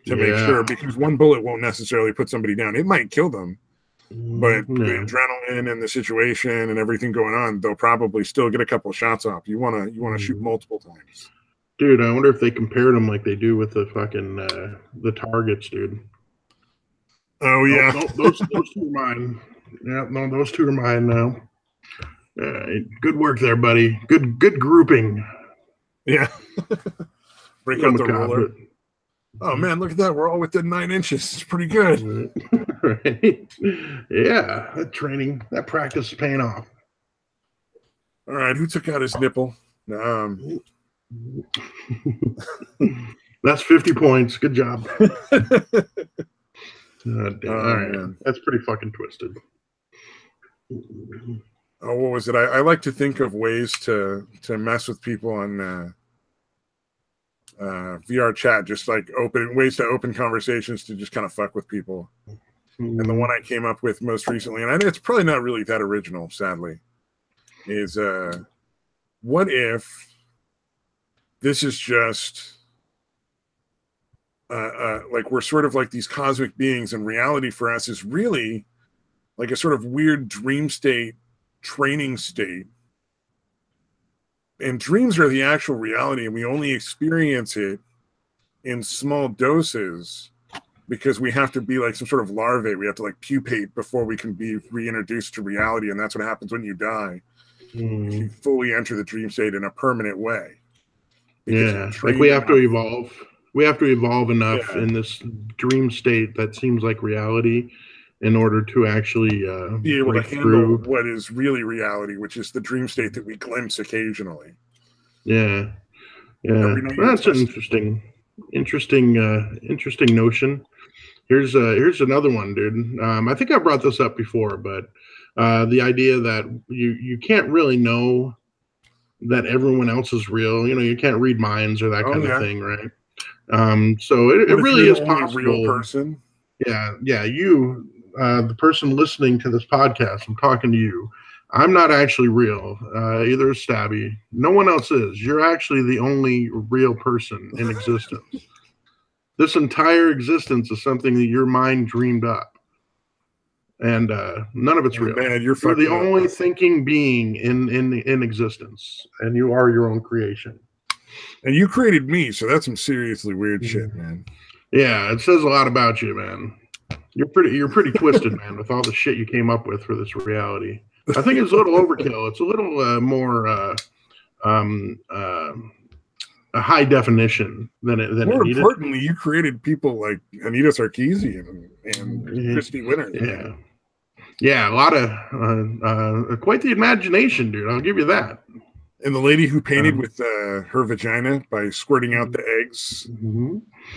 to make sure, because one bullet won't necessarily put somebody down. It might kill them, But the adrenaline and the situation and everything going on, they'll probably still get a couple shots off. You want to shoot multiple times. Dude, I wonder if they compared them like they do with the fucking the targets, dude. Oh yeah, those two are mine. Yeah, no, those two are mine now. Good work there, buddy. Good grouping. Yeah. Break out the ruler. Oh man, look at that. We're all within 9 inches. It's pretty good. Right. Yeah, that practice is paying off. All right, who took out his nipple? That's 50 points. Good job. All right, man. That's pretty fucking twisted. Oh, what was it? I like to think of ways to mess with people on VR chat, just like ways to open conversations to just kind of fuck with people. And the one I came up with most recently, and it's probably not really that original, sadly, is what if this is just like we're sort of like these cosmic beings, and reality for us is really like a sort of weird dream state, training state. And dreams are the actual reality, and we only experience it in small doses because we have to be like some sort of larvae. We have to like pupate before we can be reintroduced to reality, and that's what happens when you die. If you fully enter the dream state in a permanent way. Yeah, like we have to evolve. We have to evolve enough in this dream state that seems like reality in order to actually be able to handle what is really reality, which is the dream state that we glimpse occasionally. Yeah. That's an interesting notion. Here's another one, dude. I think I brought this up before, but the idea that you can't really know that everyone else is real. You know, you can't read minds or that kind of thing, right? So it really is possible. Real person. Yeah. You, the person listening to this podcast, I'm talking to you. I'm not actually real. Either is Stabby. No one else is. You're actually the only real person in existence. This entire existence is something that your mind dreamed up. And none of it's real. Man, you're the only thinking being in existence. And you are your own creation. And you created me, so that's some seriously weird shit, man. Yeah, it says a lot about you, man. You're pretty twisted, man, with all the shit you came up with for this reality. I think it's a little overkill. It's a little more a high definition than it needed. More importantly, you created people like Anita Sarkeesian and Christy Winter. Yeah, a lot of quite the imagination, dude. I'll give you that. And the lady who painted with her vagina by squirting out the eggs.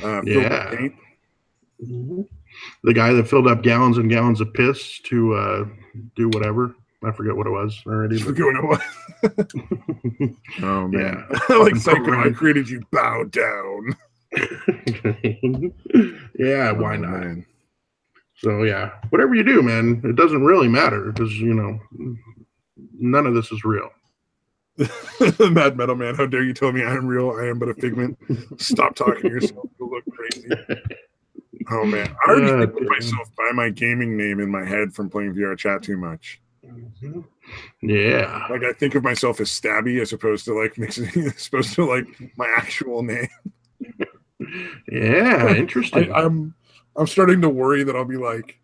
Filled with paint. The guy that filled up gallons and gallons of piss to do whatever. I forget what it was already. Oh man! Like Psycho, I created you. Bow down. Yeah, why not? Man. So yeah, whatever you do, man, it doesn't really matter because none of this is real. Mad Metal Man, how dare you tell me I am real? I am but a figment. Stop talking to yourself. You look crazy. Oh man, I already put myself by my gaming name in my head from playing VR chat too much. Yeah, like I think of myself as Stabby as opposed to like my actual name. Yeah, interesting. I'm starting to worry that I'll be like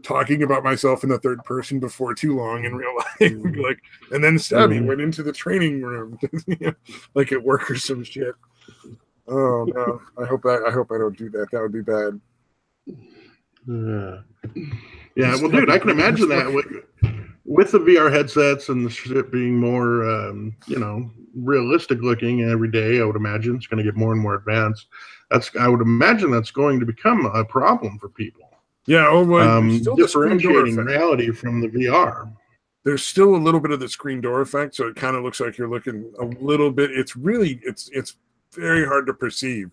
talking about myself in the third person before too long in real life. Like, and then Stabby went into the training room, like at work or some shit. Oh no! I hope I don't do that. That would be bad. Yeah. Well, dude, I can imagine that with the VR headsets and the shit being more, realistic looking every day. I would imagine it's going to get more and more advanced. I would imagine that's going to become a problem for people. Yeah, still differentiating reality from the VR. There's still a little bit of the screen door effect, so it kind of looks like you're looking a little bit. It's very hard to perceive,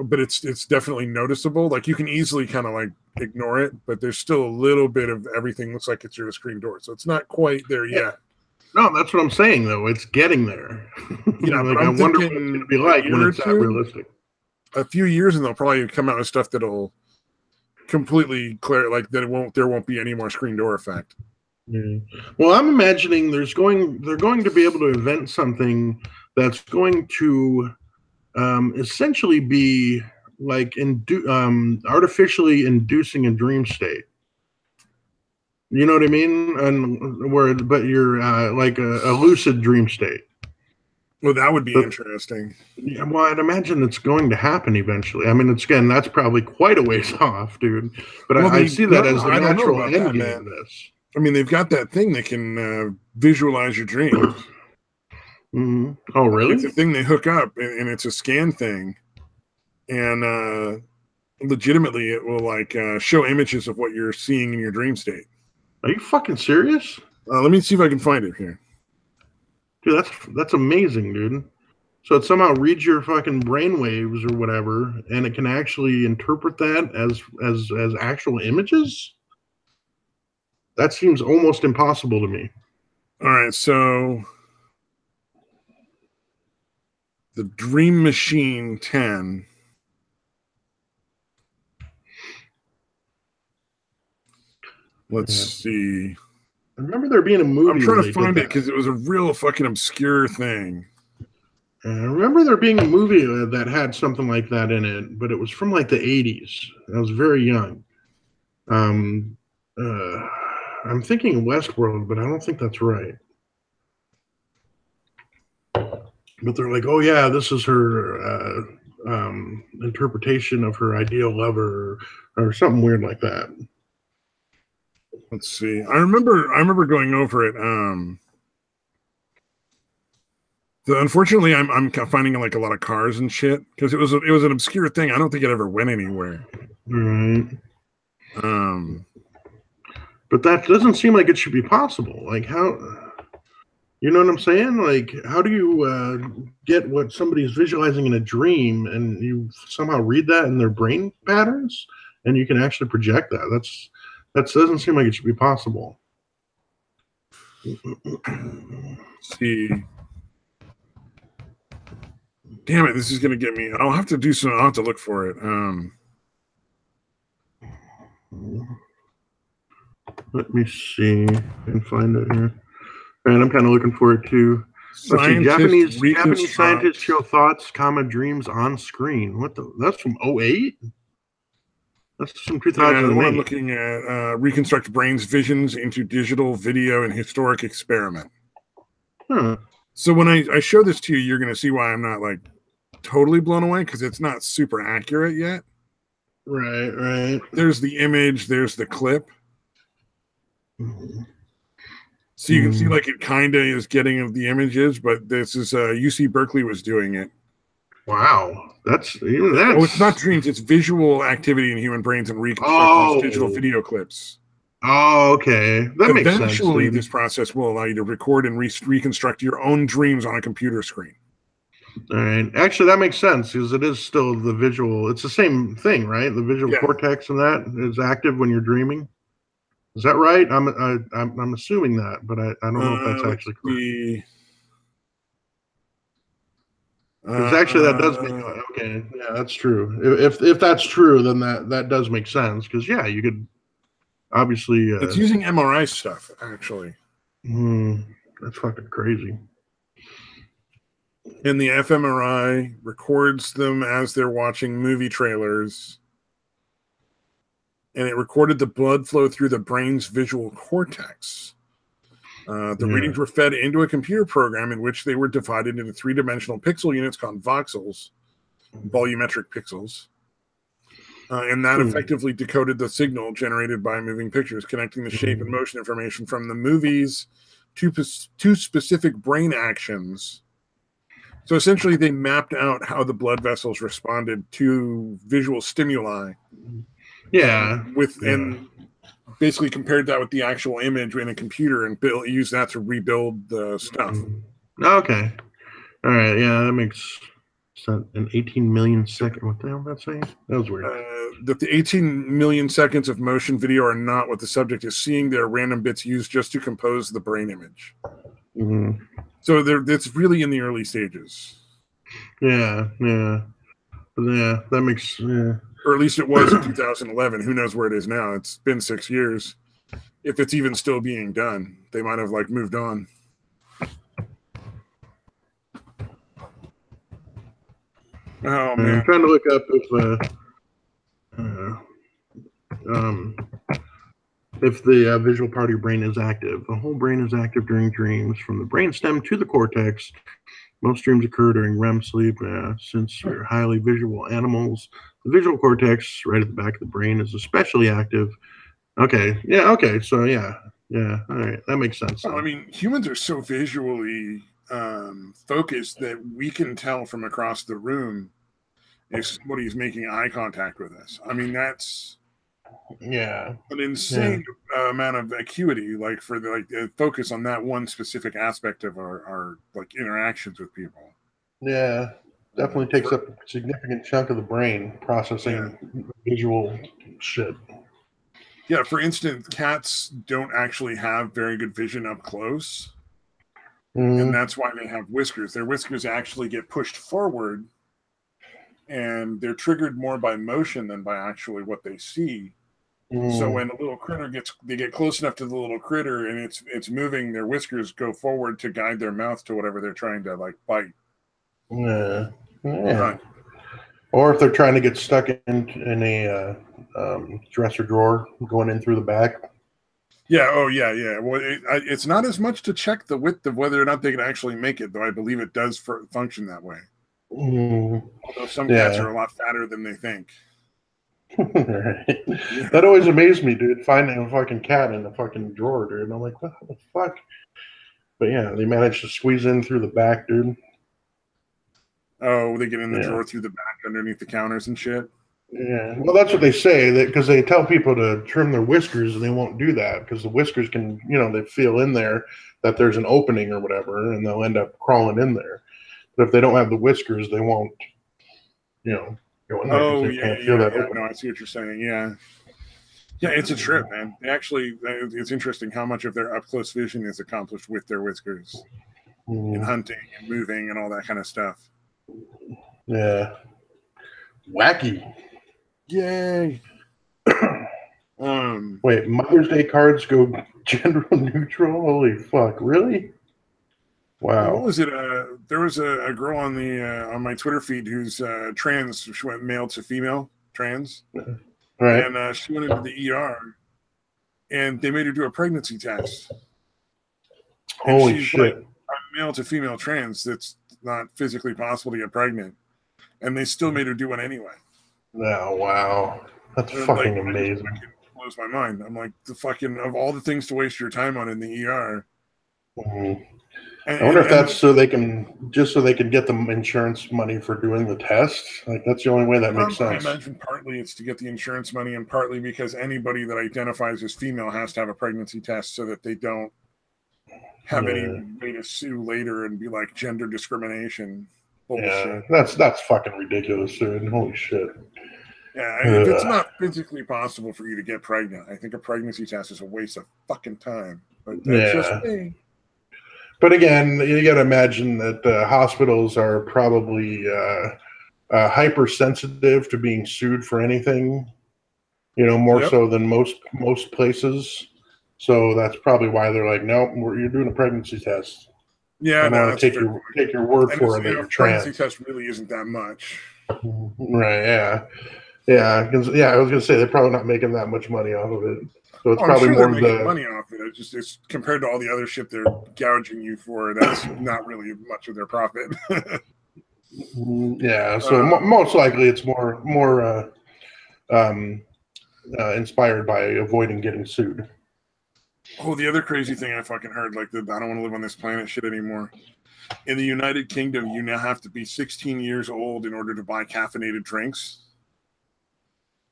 but it's definitely noticeable. Like you can easily kind of like ignore it, but there's still a little bit of everything looks like it's your screen door, so it's not quite there yet. No, that's what I'm saying though. It's getting there. Yeah, like, I wonder what it's going to be like when it's that realistic. A few years, and they'll probably come out with stuff that'll completely clear, like that there won't be any more screen door effect. Yeah. Well, I'm imagining they're going to be able to invent something that's going to essentially be like artificially inducing a dream state. You know what I mean? And but you're like a lucid dream state. Well, that would be interesting. Yeah, well, I'd imagine it's going to happen eventually. I mean, that's probably quite a ways off, dude. But I see that as the natural end game of this. I mean, they've got that thing that can visualize your dreams. Mm-hmm. Oh, really? It's a thing they hook up, and it's a scan thing. And legitimately, it will like show images of what you're seeing in your dream state. Are you fucking serious? Let me see if I can find it here. Dude, that's amazing, dude. So it somehow reads your fucking brainwaves or whatever, and it can actually interpret that as actual images? That seems almost impossible to me. All right, so the Dream Machine 10. Let's see. I remember there being a movie. I'm trying to find it because it was a real fucking obscure thing. I remember there being a movie that had something like that in it, but it was from like the 80s. I was very young. I'm thinking Westworld, but I don't think that's right. But they're like, oh yeah, this is her interpretation of her ideal lover, or something weird like that. Let's see. I remember going over it. Unfortunately, I'm finding like a lot of cars and shit because it was an obscure thing. I don't think it ever went anywhere. Right. But that doesn't seem like it should be possible. Like how, you know what I'm saying? Like how do you get what somebody's visualizing in a dream and you somehow read that in their brain patterns and you can actually project that? That doesn't seem like it should be possible. Let's see. Damn it, this is gonna get me. I'll have to look for it. Let me see and find it here. And I'm kind of looking for it too. Japanese scientists show thoughts, dreams on screen. That's from 2008? That's from 2008. Yeah, I'm looking at reconstruct brain's visions into digital, video, and historic experiment. Huh. So when I show this to you, you're going to see why I'm not like totally blown away because it's not super accurate yet. Right. There's the image. There's the clip. Mm-hmm. So you can see like it kind of is getting the images, but this is UC Berkeley was doing it. Wow, that's. Oh, it's not dreams; it's visual activity in human brains and reconstruct digital video clips. Oh, okay, that makes sense. Eventually, this process will allow you to record and reconstruct your own dreams on a computer screen. All right, actually, that makes sense because it is still the visual. It's the same thing, right? The visual cortex and that is active when you're dreaming. Is that right? I'm assuming that, but I don't know if that's actually correct. Because actually, that does make okay. Yeah, that's true. If that's true, then that does make sense. Because you could obviously. It's using MRI stuff, actually. That's fucking crazy. And the fMRI records them as they're watching movie trailers. And it recorded the blood flow through the brain's visual cortex. The readings were fed into a computer program in which they were divided into three-dimensional pixel units called voxels, volumetric pixels. And that effectively decoded the signal generated by moving pictures, connecting the shape and motion information from the movies to specific brain actions. So essentially, they mapped out how the blood vessels responded to visual stimuli. And basically compared that with the actual image in a computer and use that to rebuild the stuff. Okay. All right. Yeah, that makes sense. An 18 million second. What the hell did that say? That was weird. That the 18 million seconds of motion video are not what the subject is seeing. They're random bits used just to compose the brain image. So it's really in the early stages. Yeah. That makes. or at least it was in 2011. Who knows where it is now? It's been 6 years. If it's even still being done, they might have like moved on. Oh man, I'm trying to look up if the visual part of your brain is active. The whole brain is active during dreams, from the brainstem to the cortex. Most dreams occur during REM sleep. Since we're highly visual animals, the visual cortex, right at the back of the brain, is especially active. Okay, yeah, okay, so yeah, all right, that makes sense. Well, I mean, humans are so visually focused that we can tell from across the room if somebody's making eye contact with us. I mean, that's an insane amount of acuity, like for the focus on that one specific aspect of our like interactions with people. Yeah, definitely takes up a significant chunk of the brain processing visual shit. Yeah, for instance, cats don't actually have very good vision up close. And that's why they have whiskers. Their whiskers actually get pushed forward, and they're triggered more by motion than by actually what they see. So when a little critter they get close enough to the little critter and it's moving, their whiskers go forward to guide their mouth to whatever they're trying to like bite. Yeah. Or if they're trying to get stuck in a dresser drawer going in through the back. Yeah. Oh, yeah. Well, it's not as much to check the width of whether or not they can actually make it, though. I believe it does function that way. Although some cats are a lot fatter than they think. Right. Yeah. That always amazed me, dude. Finding a fucking cat in a fucking drawer, dude. And I'm like, what the fuck? But yeah, they managed to squeeze in through the back, dude. Oh, they get in the drawer through the back underneath the counters and shit. Yeah, well, that's what they say, that because they tell people to trim their whiskers, and they won't do that because the whiskers can, they feel in there that there's an opening or whatever, and they'll end up crawling in there. But if they don't have the whiskers, they won't, go in there because they can't feel that opening. No, I see what you're saying. Yeah, it's a trip, man. Actually, it's interesting how much of their up close vision is accomplished with their whiskers, and hunting and moving and all that kind of stuff. Yeah, wacky. Yay. Wait, Mother's Day cards go gender neutral? Holy fuck, really? Wow. What was it? There was a girl on on my Twitter feed who's trans. She went male to female, trans. Right. And she went into the ER, and they made her do a pregnancy test. Holy shit. Like, I'm male to female trans. That's not physically possible to get pregnant. And they still made her do one anyway. Oh, wow. That's fucking amazing. It blows my mind. I'm like, of all the things to waste your time on in the ER. I wonder if that's so they can get the insurance money for doing the test. Like, that's the only way that makes sense. I imagine partly it's to get the insurance money, and partly because anybody that identifies as female has to have a pregnancy test so that they don't have any way to sue later and be like gender discrimination. Bullshit. Yeah, that's fucking ridiculous, dude. Holy shit. Yeah, if it's not physically possible for you to get pregnant, I think a pregnancy test is a waste of fucking time. But that's just me. But again, you got to imagine that hospitals are probably hypersensitive to being sued for anything, more so than most places. So that's probably why they're like, nope, you're doing a pregnancy test. Yeah, no, take your word for it that you're trans. Pregnancy test really isn't that much. Right? Yeah. I was gonna say they're probably not making that much money off of it. So it's probably more making money off of it. It's compared to all the other shit they're gouging you for. That's not really much of their profit. Yeah. So most likely it's more inspired by avoiding getting sued. Oh, the other crazy thing I fucking heard, like I don't want to live on this planet shit anymore. In the United Kingdom, you now have to be 16 years old in order to buy caffeinated drinks.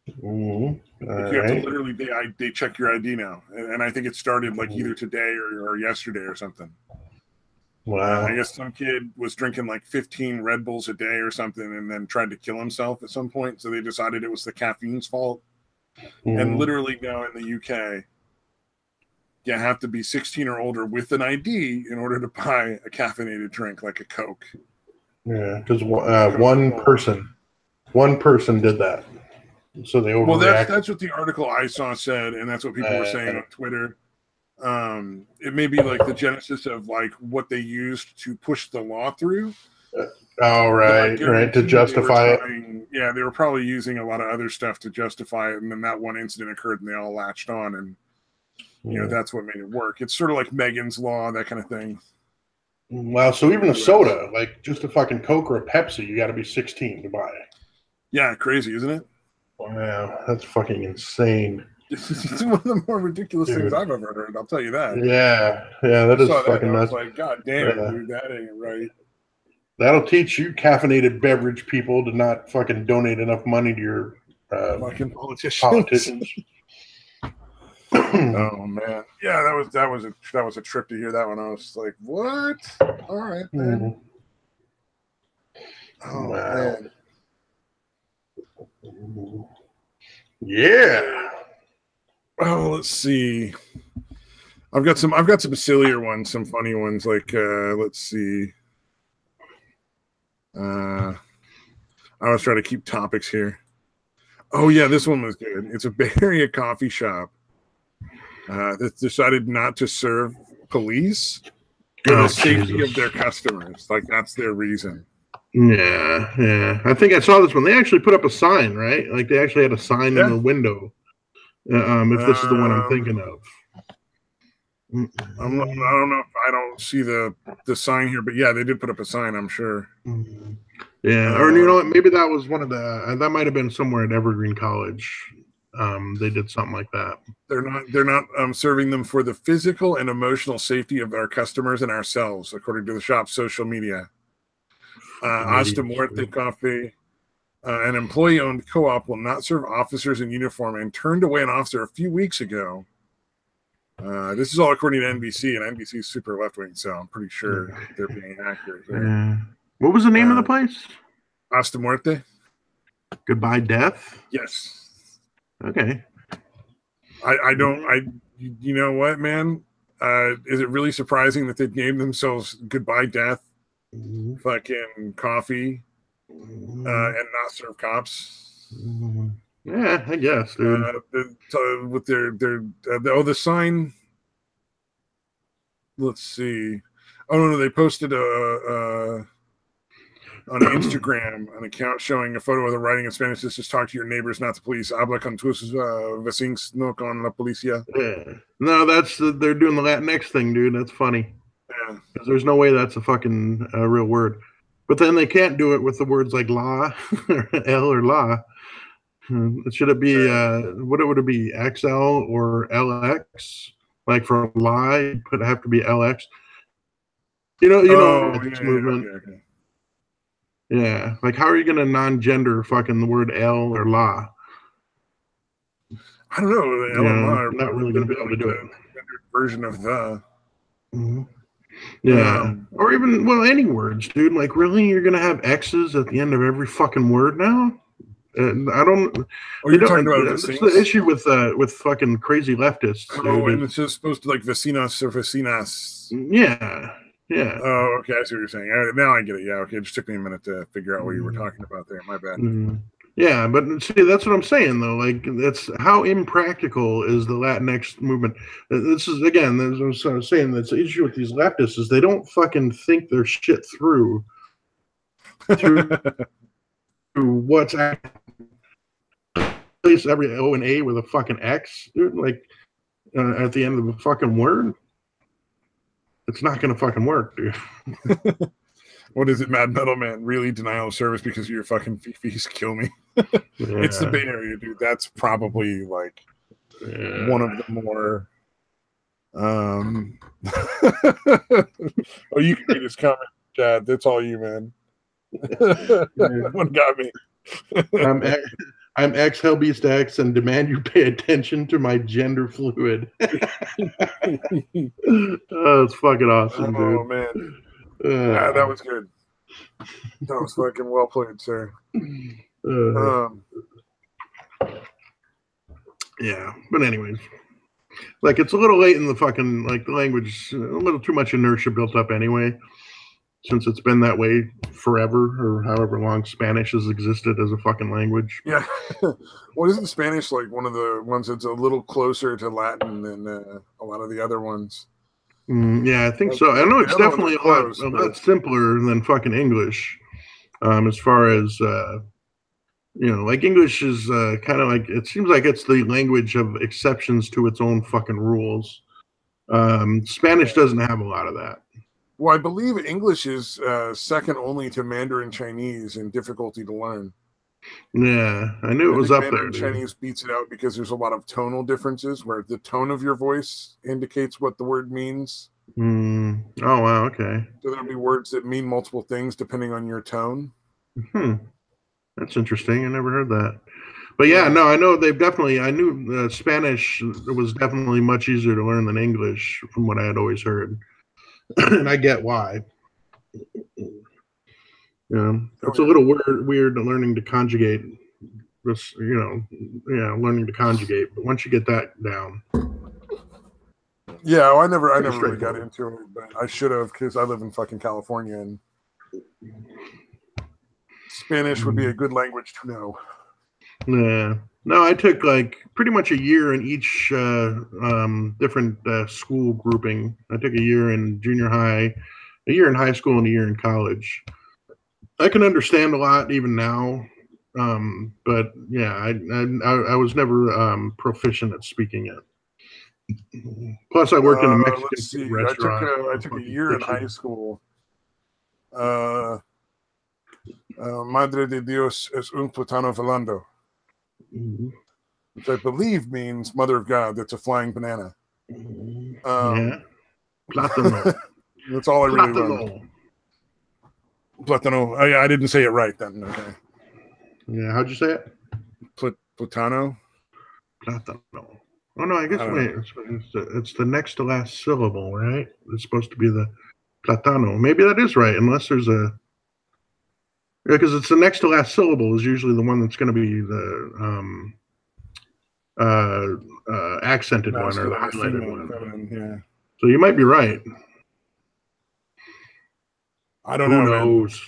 You have to literally, they check your ID now. And I think it started like either today or yesterday or something. Wow. I guess some kid was drinking like 15 Red Bulls a day or something and then tried to kill himself at some point. So they decided it was the caffeine's fault. And literally now in the UK, you have to be 16 or older with an ID in order to buy a caffeinated drink like a Coke. Yeah, because one person did that. So they overreact. Well, that's what the article I saw said, and that's what people were saying on Twitter. It may be like the genesis of like what they used to push the law through. Oh, right, right, to justify it. Yeah, they were probably using a lot of other stuff to justify it, and then that one incident occurred, and they all latched on, and you know that's what made it work. It's sort of like Megan's Law, that kind of thing. Wow, so even a soda, like just a fucking Coke or a Pepsi, you got to be 16 to buy. Yeah, crazy, isn't it? Wow, that's fucking insane. It's one of the more ridiculous things I've ever heard. I'll tell you that. Yeah, that is fucking nuts. I was like, God damn it, dude, that ain't right. That'll teach you caffeinated beverage people to not fucking donate enough money to your fucking politicians. Oh man, yeah, that was a trip to hear that one. I was like, what? All right, man. Oh man. Yeah. Oh, let's see. I've got some sillier ones, some funny ones. Like, let's see. I was trying to keep topics here. Oh yeah, this one was good. It's a Bay Area coffee shop that decided not to serve police for the safety of their customers. Like that's their reason. Yeah. I think I saw this one. They actually put up a sign, right? Like they actually had a sign in the window. If this is the one I'm thinking of. I don't know if I don't see the sign here, but yeah, they did put up a sign, I'm sure. Yeah, or you know what? Maybe that was one of the. That might have been somewhere at Evergreen College. They did something like that. They're not serving them for the physical and emotional safety of our customers and ourselves, according to the shop's social media. Hasta Muerte Coffee, an employee-owned co-op, will not serve officers in uniform and turned away an officer a few weeks ago. This is all according to NBC, and NBC is super left-wing, so I'm pretty sure they're being accurate there. What was the name of the place? Hasta Muerte. Goodbye, Death? Yes. Okay. You know what, man? Is it really surprising that they've named themselves Goodbye Death, fucking coffee, and not serve cops? Yeah, I guess, dude. With the sign. Let's see. Oh no, they posted on Instagram an account showing a photo of the writing in Spanish. This is talk to your neighbors, not the police. Habla con tus vecinos, no con la policía. Yeah. No, they're doing the Latinx thing, dude. That's funny. Yeah. There's no way that's a fucking real word. But then they can't do it with the words like la, or L or la. Should it be what would it be? XL or LX? Like for lie, it would have to be LX. You know this movement. Okay. Yeah, like how are you going to non-gender fucking the word L or la? I don't know. L and la are not really going to be able to do it. Version of the. Yeah, or even any words, dude. Like really, you're going to have X's at the end of every fucking word now? I don't. You're talking about that's the issue with fucking crazy leftists. Oh, and it's just supposed to like vecinos or vecinas. Yeah. Oh, okay. I see what you're saying. Now I get it. Yeah. Okay. It just took me a minute to figure out what you were talking about there. My bad. Yeah, but see, that's what I'm saying though. Like, that's how impractical is the Latinx movement. This is again, as I was saying, that's the issue with these leftists is they don't fucking think their shit through what's actually every O and A with a fucking X, dude. Like at the end of the fucking word, it's not gonna fucking work, dude. What is it, Mad Metal Man? Really, denial of service because of your fucking fifis kill me. It's the Bay Area, dude. That's probably like one of the more. Oh, you can read his comment, Chad. That's all you, man. That one got me. I'm ex Hellbeast X and demand you pay attention to my gender fluid. Oh, it's fucking awesome, dude. Oh man. That was good. That was fucking well played, sir. Yeah, but anyways, like it's a little late in the fucking like the language, a little too much inertia built up anyway. since it's been that way forever, or however long Spanish has existed as a fucking language. Yeah. Well, isn't Spanish like one of the ones that's a little closer to Latin than a lot of the other ones? Yeah, I think so. I know it's definitely a lot simpler than fucking English. As far as like English is kind of like, it seems like it's the language of exceptions to its own fucking rules. Spanish doesn't have a lot of that. Well, I believe English is second only to Mandarin Chinese in difficulty to learn. Yeah, I knew it was up Mandarin there. Chinese beats it out because there's a lot of tonal differences where the tone of your voice indicates what the word means. Oh, wow, okay. So there'll be words that mean multiple things depending on your tone. That's interesting. I never heard that. But yeah, no, I know I knew Spanish was definitely much easier to learn than English from what I had always heard. And I get why. Yeah, it's a little weird learning to conjugate. Learning to conjugate. But once you get that down, yeah, well, I never really got into it, but I should have because I live in fucking California, and Spanish would be a good language to know. Yeah. No, I took like pretty much a year in each different school grouping. I took a year in junior high, a year in high school, and a year in college. I can understand a lot even now, but yeah, I was never proficient at speaking it. Plus, I worked in a Mexican food restaurant. I took a year in high school. Madre de Dios es un plátano volando. Which I believe means Mother of God. That's a flying banana. Yeah. Plátano. That's all I really learned. Plátano. I didn't say it right then. Okay. Yeah, how'd you say it? Plátano. Plátano. Oh no, I guess it's the next to last syllable, right? It's supposed to be the plátano. Maybe that is right, unless there's because it's the next to last syllable is usually the one that's going to be the accented one or the highlighted one. Yeah. So you might be right. I don't know. Who knows?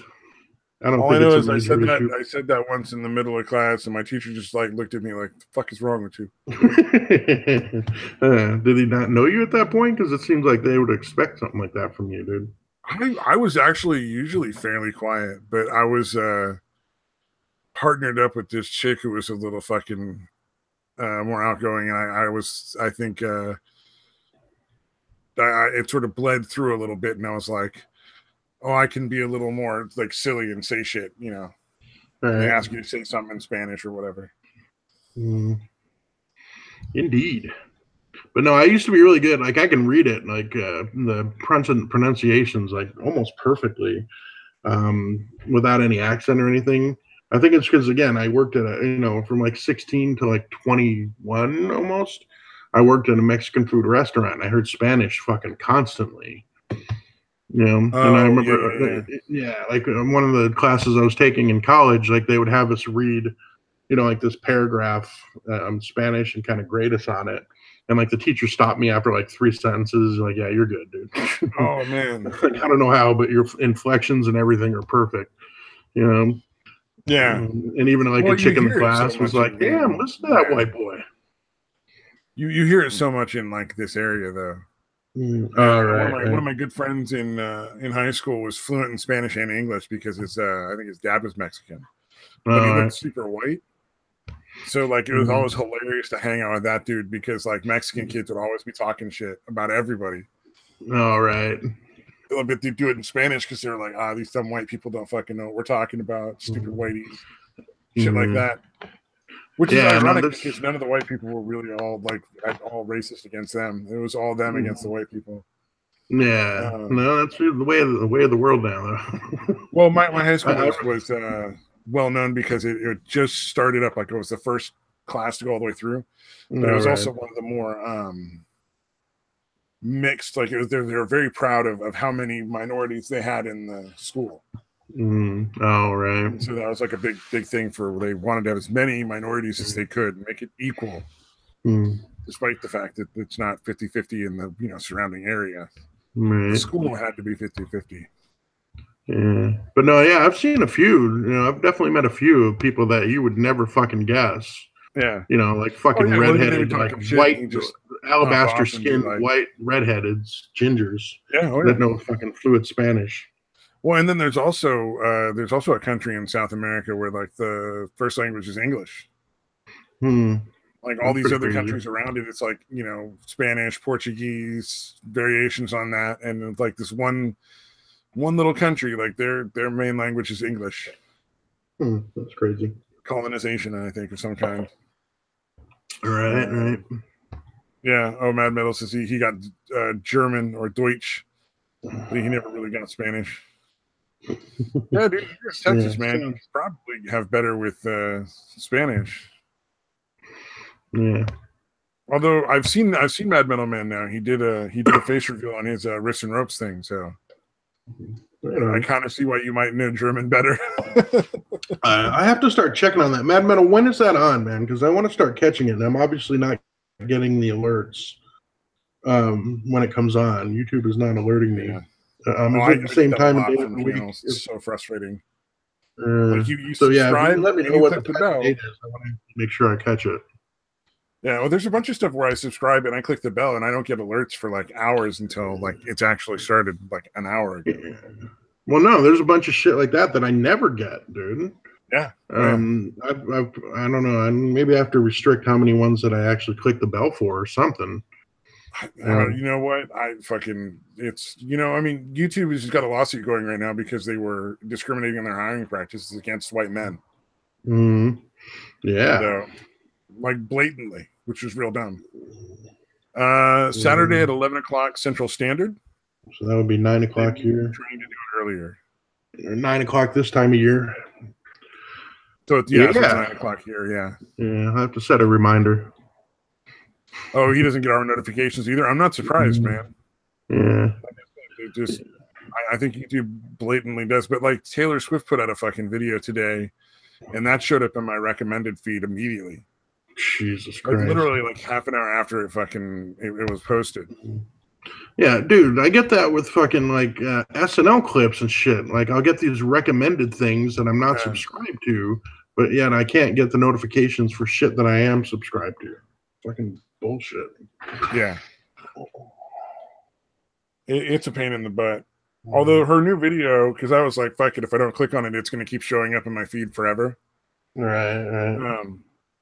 I don't All think I know is I said that once in the middle of class, and my teacher just like looked at me like, "The fuck is wrong with you?" Did he not know you at that point? Because it seems like they would expect something like that from you, dude. I was actually usually fairly quiet, but I was partnered up with this chick who was a little fucking more outgoing, and I think it sort of bled through a little bit, and I was like, oh, I can be a little more like silly and say shit, you know. Right. And they ask you to say something in Spanish or whatever. Indeed. But no, I used to be really good. Like I can read it, like the pronunciations, like almost perfectly, without any accent or anything. I think it's because again, I worked at from like 16 to like 21 almost. I worked in a Mexican food restaurant. And I heard Spanish fucking constantly. And I remember, like one of the classes I was taking in college, like they would have us read, like this paragraph Spanish and kind of grade us on it. And like the teacher stopped me after like 3 sentences, like, yeah, you're good, dude. Oh man. I don't know how, but your inflections and everything are perfect. Yeah. And even like a chick in the class was like, damn, listen to that white boy. You hear it so much in like this area though. One of my good friends in high school was fluent in Spanish and English because I think his dad was Mexican, but he looked super white. So like it was always hilarious to hang out with that dude because like Mexican kids would always be talking shit about everybody. All right. But they do it in Spanish because they're like, these dumb white people don't fucking know what we're talking about, stupid whiteies, shit like that. Which is ironic because none of the white people were really all racist against them. It was all them against the white people. Yeah, no, that's the way of the world now. Well, my high school was well known because it just started up. Like it was the first class to go all the way through, but it was also one of the more mixed. Like they were very proud of how many minorities they had in the school. Right. So that was like a big thing they wanted to have as many minorities as they could and make it equal, despite the fact that it's not 50-50 in the surrounding area. The school had to be 50-50. Yeah. But no, yeah, I've seen a few. I've definitely met a few people that you would never fucking guess. Yeah. Like fucking Well, he may be redheaded, like talking shit, and white, he just hop alabaster off and be skinned, like, white, redheaded gingers yeah, oh that yeah. know fucking fluent Spanish. Well, and then there's also a country in South America where like the first language is English. Like all these other countries around it, it's like, Spanish, Portuguese, variations on that, and it's like this one little country, like their main language is English. That's crazy. Colonization, I think, of some kind. Right. Yeah. Oh, Mad Metal says he got German or Deutsch, but he never really got Spanish. Yeah, dude, you're in Texas, man. You probably have better with Spanish. Yeah. Although I've seen Mad Metal Man now. He did a face reveal on his Wrists and Ropes thing, so I kind of see why you might know German better. I have to start checking on that Mad Metal. When is that on, man? Because I want to start catching it, and I'm obviously not getting the alerts when it comes on. YouTube is not alerting me. Yeah. Is it the same time of day of the week? It's so frustrating. Like you subscribe, let me know what the time date is. I want to make sure I catch it. Yeah, well, there's a bunch of stuff where I subscribe and I click the bell and I don't get alerts for like hours until like it's actually started like an hour ago. Yeah. Well, no, there's a bunch of shit like that I never get, dude. Yeah. I don't know. Maybe I have to restrict how many ones that I actually click the bell for or something. You know what? YouTube has got a lawsuit going right now because they were discriminating in their hiring practices against white men. Yeah. So, like blatantly, which is real dumb. Saturday at 11 o'clock Central Standard. So that would be 9 o'clock here. Trying to do it earlier. 9 o'clock this time of year. So it's 9 o'clock here. Yeah, I have to set a reminder. Oh, he doesn't get our notifications either. I'm not surprised, man. Yeah. I think YouTube blatantly does. But like Taylor Swift put out a fucking video today, and that showed up in my recommended feed immediately. Jesus Christ! Like literally, like half an hour after it was posted. Yeah, dude, I get that with fucking like SNL clips and shit. Like I'll get these recommended things that I'm not subscribed to, but yet I can't get the notifications for shit that I am subscribed to. Fucking bullshit. Yeah. It's a pain in the butt. Although her new video, because I was like, fuck it, if I don't click on it, it's going to keep showing up in my feed forever. Right.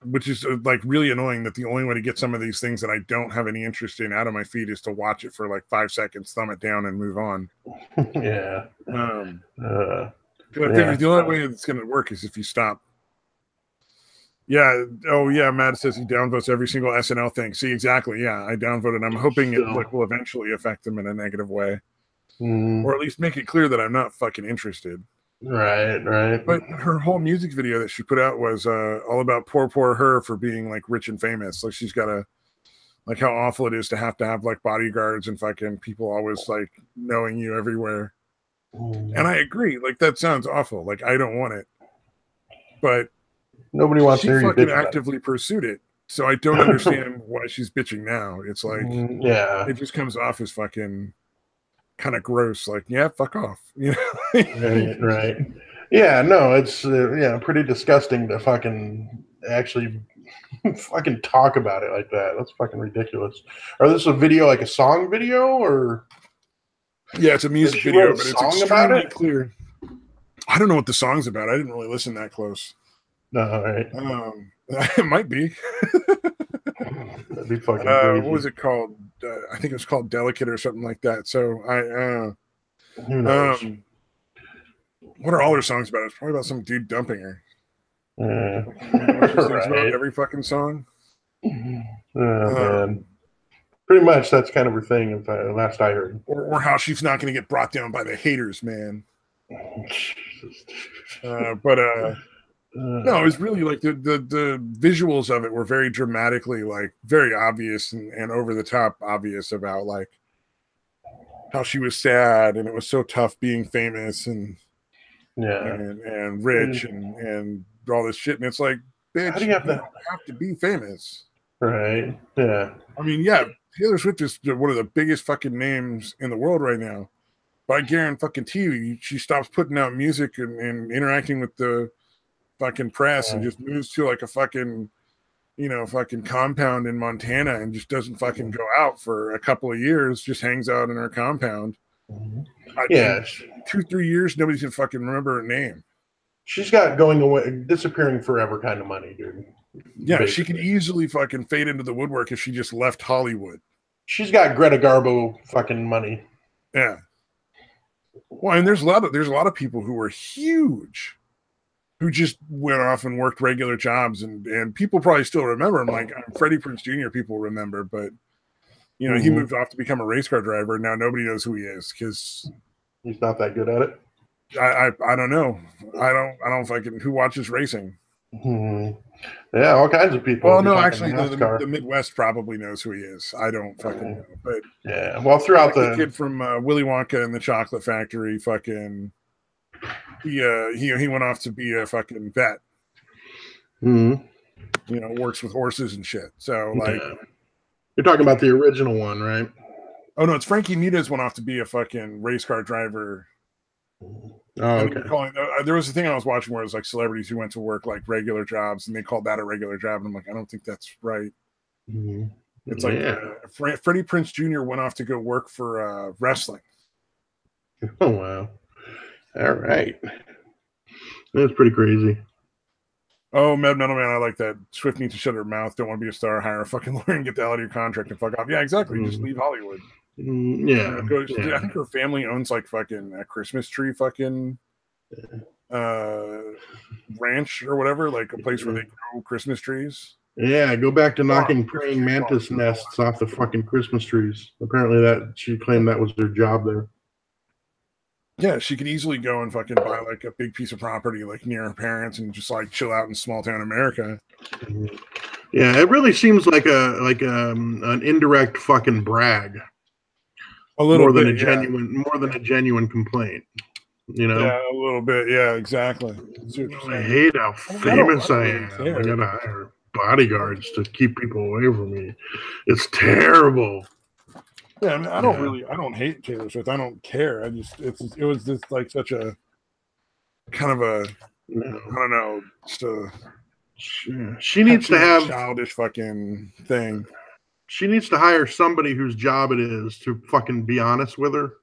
Which is like really annoying that the only way to get some of these things that I don't have any interest in out of my feed is to watch it for like 5 seconds, thumb it down, and move on. Yeah. I figure the only way it's going to work is if you stop. Yeah. Oh, yeah. Matt says he downvotes every single SNL thing. See, exactly. Yeah, I downvoted. I'm hoping it will eventually affect them in a negative way, or at least make it clear that I'm not fucking interested. Right. But her whole music video that she put out was all about poor her for being like rich and famous. Like she's got like how awful it is to have like bodyguards and fucking people always like knowing you everywhere. And I agree. Like that sounds awful. Like I don't want it. But nobody wants to hear you fucking actively pursued it. So I don't understand why she's bitching now. It's like it just comes off as fucking kind of gross. Like, yeah, fuck off. Right. Yeah, no, it's pretty disgusting to fucking actually fucking talk about it like that. That's fucking ridiculous. Are this a video, like a song video, or? Yeah, it's a music video, but it's extremely clear. I don't know what the song's about. I didn't really listen that close. No, all right. It might be. That'd be fucking crazy. What was it called? I think it was called Delicate or something like that. So who knows? What are all her songs about? It's probably about some dude dumping her. About every fucking song. Man. Pretty much that's kind of her thing, last I heard. Or how she's not going to get brought down by the haters, man. No, it was really like the visuals of it were very dramatically, like very obvious and over the top obvious about like how she was sad and it was so tough being famous and rich and all this shit. And it's like, bitch, how do you have to be famous? Right. Yeah. I mean, yeah, Taylor Swift is one of the biggest fucking names in the world right now. But I guarantee you, she stops putting out music and interacting with the fucking press and just moves to like a fucking, fucking compound in Montana and just doesn't fucking go out for a couple of years, just hangs out in her compound. Yeah. 2-3 years, nobody's gonna fucking remember her name. She's got going away, disappearing forever kind of money, dude. Yeah, basically. She could easily fucking fade into the woodwork if she just left Hollywood. She's got Greta Garbo fucking money. Yeah. Well, and there's a lot of people who were huge, who just went off and worked regular jobs, and people probably still remember him. Like Freddie Prinze Jr. People remember, but he moved off to become a race car driver. And now nobody knows who he is because he's not that good at it. I don't know. I don't fucking who watches racing. Yeah, all kinds of people. Well, no, actually, the Midwest probably knows who he is. I don't fucking know, but yeah. Well, throughout the kid from Willy Wonka and the Chocolate Factory, fucking he went off to be a fucking vet. Works with horses and shit. So like, you're talking about the original one, right? Oh no, it's Frankie Muniz went off to be a fucking race car driver. Oh, okay. There was a thing I was watching where it was like celebrities who went to work like regular jobs, and they called that a regular job. And I'm like, I don't think that's right. It's like Freddie Prinze Jr. went off to go work for wrestling. Oh wow! All right, that's pretty crazy. Oh, Metal Man, I like that. Swift needs to shut her mouth. Don't want to be a star. Hire a fucking lawyer and get the hell out of your contract and fuck off. Yeah, exactly. Just leave Hollywood. Yeah. I think her family owns like fucking a Christmas tree fucking ranch or whatever, like a place where they grow Christmas trees. Yeah, go back to knocking praying mantis nests off the fucking Christmas trees. Apparently she claimed that was their job there. Yeah, she could easily go and fucking buy like a big piece of property like near her parents and just like chill out in small town America. Yeah, it really seems like an indirect fucking brag. A little more than a genuine complaint. Yeah, a little bit. Yeah, exactly. I hate how famous I am. I gotta hire bodyguards to keep people away from me. It's terrible. Yeah, I mean, I don't hate Taylor Swift. I don't care. It was just like such a kind of a, I don't know, just a. She needs to have childish fucking thing. She needs to hire somebody whose job it is to fucking be honest with her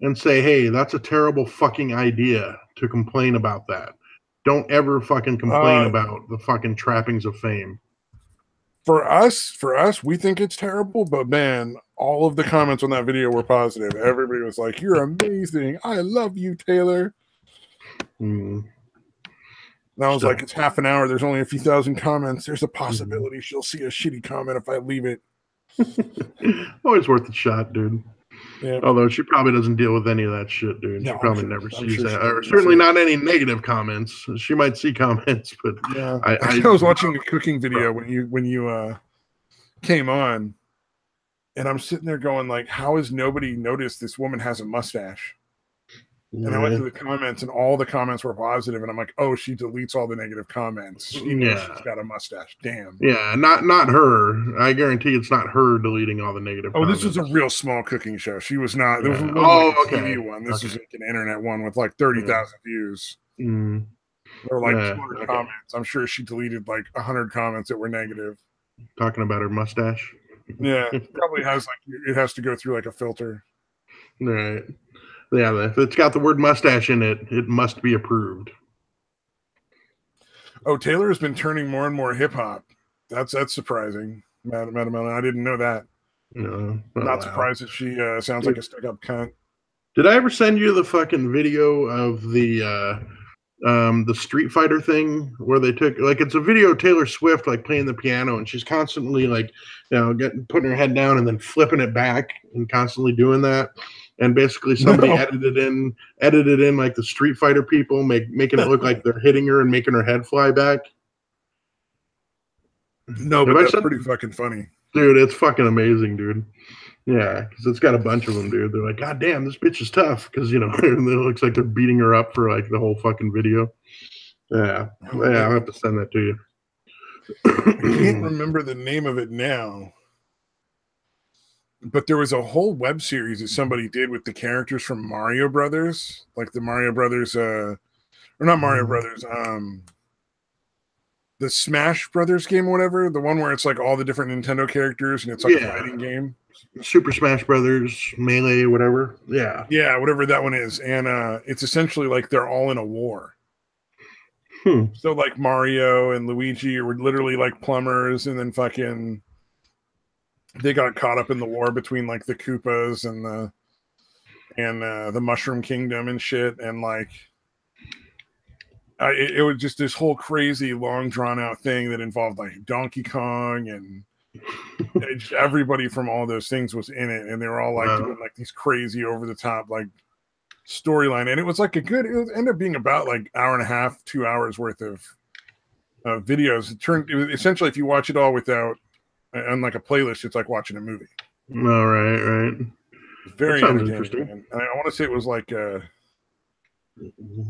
and say, hey, that's a terrible fucking idea to complain about that. Don't ever fucking complain about the fucking trappings of fame. For us, we think it's terrible, but man, all of the comments on that video were positive. Everybody was like, you're amazing. I love you, Taylor. And I was like, it's half an hour. There's only a few thousand comments. There's a possibility she'll see a shitty comment if I leave it. Always worth a shot, dude. Yeah. Although she probably doesn't deal with any of that shit, dude. No, she probably never sees that. Or certainly not any negative comments. She might see comments, but yeah. I was watching a cooking video when you came on, and I'm sitting there going like, how has nobody noticed this woman has a mustache? And I went to the comments, and all the comments were positive. And I'm like, oh, she deletes all the negative comments. She knows she's got a mustache. Damn. Yeah, not her. I guarantee it's not her deleting all the negative comments. This was a real small cooking show. She was not. There was like a TV one. This is like an internet one with like 30,000 views. There were like 200 comments. I'm sure she deleted like 100 comments that were negative. Talking about her mustache? Yeah. Probably has it has to go through like a filter. Right. Yeah, if it's got the word mustache in it, it must be approved. Oh, Taylor has been turning more and more hip hop. That's surprising. I didn't know that. No, not surprised that she sounds like a stuck-up cunt. Did I ever send you the fucking video of the Street Fighter thing where they took it's a video of Taylor Swift like playing the piano and she's constantly putting her head down and then flipping it back and constantly doing that. And basically somebody edited in like the Street Fighter people, making it look like they're hitting her and making her head fly back. No, but that's pretty fucking funny. Dude, it's fucking amazing, dude. Yeah, because it's got a bunch of them, dude. They're like, God damn, this bitch is tough. Because, it looks like they're beating her up for like the whole fucking video. Yeah. I'll have to send that to you. I can't remember the name of it now. But there was a whole web series that somebody did with the characters from Mario Brothers, like the Mario Brothers, or not Mario Brothers, the Smash Brothers game or whatever, the one where it's like all the different Nintendo characters and it's like a fighting game. Super Smash Brothers, Melee, whatever. Yeah. Yeah, whatever that one is. And it's essentially like they're all in a war. So like Mario and Luigi were literally like plumbers, and then fucking they got caught up in the war between like the Koopas and the Mushroom Kingdom and shit, and like it was just this whole crazy long drawn out thing that involved like Donkey Kong and everybody from all those things was in it, and they were all like doing like these crazy over the top like storyline, and it was like it ended up being about like hour and a half, 2 hours worth of videos. It was essentially, if you watch it all without on like a playlist, it's like watching a movie. All right. It's very entertaining. And I want to say it was like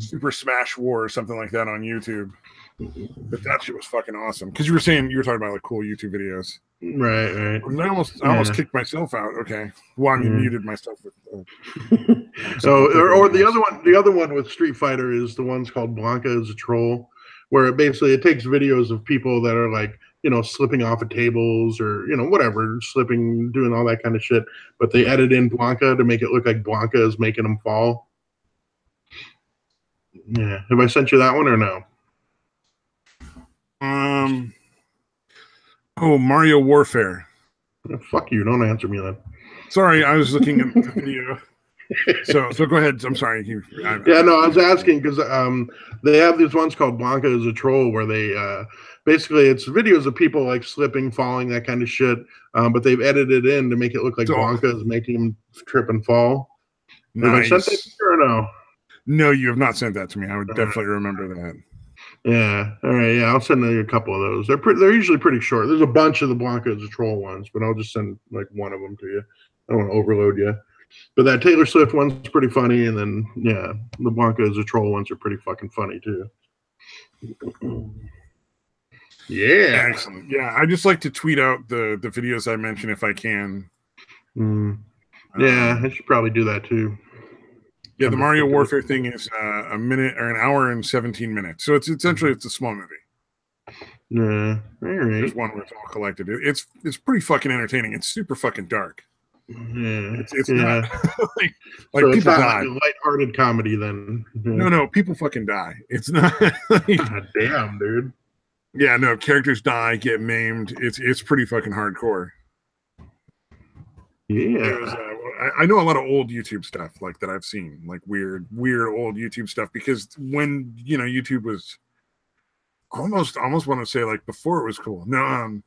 Super Smash War or something like that on YouTube. But that shit was fucking awesome. Because you were talking about like cool YouTube videos. Right. I almost kicked myself out. Okay. Well, I mean, muted myself with. Or the other one with Street Fighter is the one's called Blanca is a Troll, where it takes videos of people that are like, slipping off of tables or, whatever, slipping, doing all that kind of shit. But they edit in Blanca to make it look like Blanca is making them fall. Yeah. Have I sent you that one or no? Mario Warfare. Fuck you. Don't answer me then. Sorry, I was looking at the video. So go ahead. I'm sorry. I was asking because they have these ones called Blanca is a Troll, where they basically it's videos of people like slipping, falling, that kind of shit. But they've edited in to make it look like Blanca is making them trip and fall. Nice. Have I sent that to you or no? No, you have not sent that to me. I would definitely remember that. Yeah. All right. Yeah, I'll send you a couple of those. They're usually pretty short. There's a bunch of the Blanca is a Troll ones, but I'll just send like one of them to you. I don't want to overload you. But that Taylor Swift one's pretty funny, and then the Blanca is a Troll ones are pretty fucking funny too. Yeah. Excellent. Yeah, I just like to tweet out the videos I mention if I can. Yeah, I should probably do that too. Yeah, the Mario Warfare thing is a minute or an hour and 17 minutes. So it's essentially a small movie. Yeah, all right. There's one where it's all collected. It's pretty fucking entertaining. It's super fucking dark. Yeah, it's not like so people die. Like a lighthearted comedy then. Yeah. No, people fucking die. It's not. Like, God damn, dude. Yeah, no, characters die, get maimed. It's pretty fucking hardcore. Yeah, I know a lot of old YouTube stuff like that I've seen, like weird old YouTube stuff, because when YouTube was almost want to say like before it was cool. No,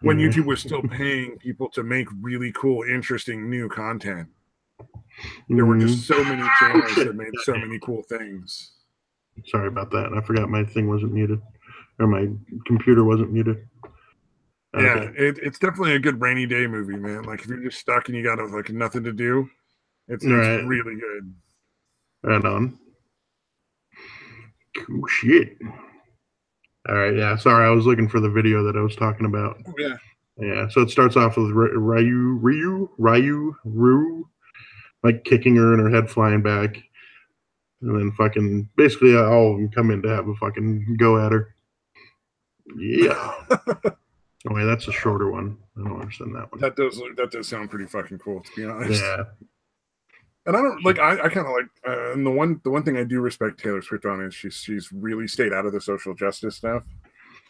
when YouTube was still paying people to make really cool, interesting new content, there were just so many channels that made so many cool things. Sorry about that. I forgot my thing wasn't muted, or my computer wasn't muted. Okay. Yeah, it's definitely a good rainy day movie, man. Like if you're just stuck and you got like nothing to do, it's really good. Right on. Cool shit. All right, yeah. Sorry, I was looking for the video that I was talking about. Oh, yeah. Yeah, so it starts off with Ryu, like kicking her and her head flying back. And then fucking, basically all of them come in to have a fucking go at her. Yeah. Oh, yeah, that's a shorter one. I don't understand that one. That does sound pretty fucking cool, to be honest. Yeah. And I don't like. I kind of like. And the one thing I do respect Taylor Swift on is she's really stayed out of the social justice stuff.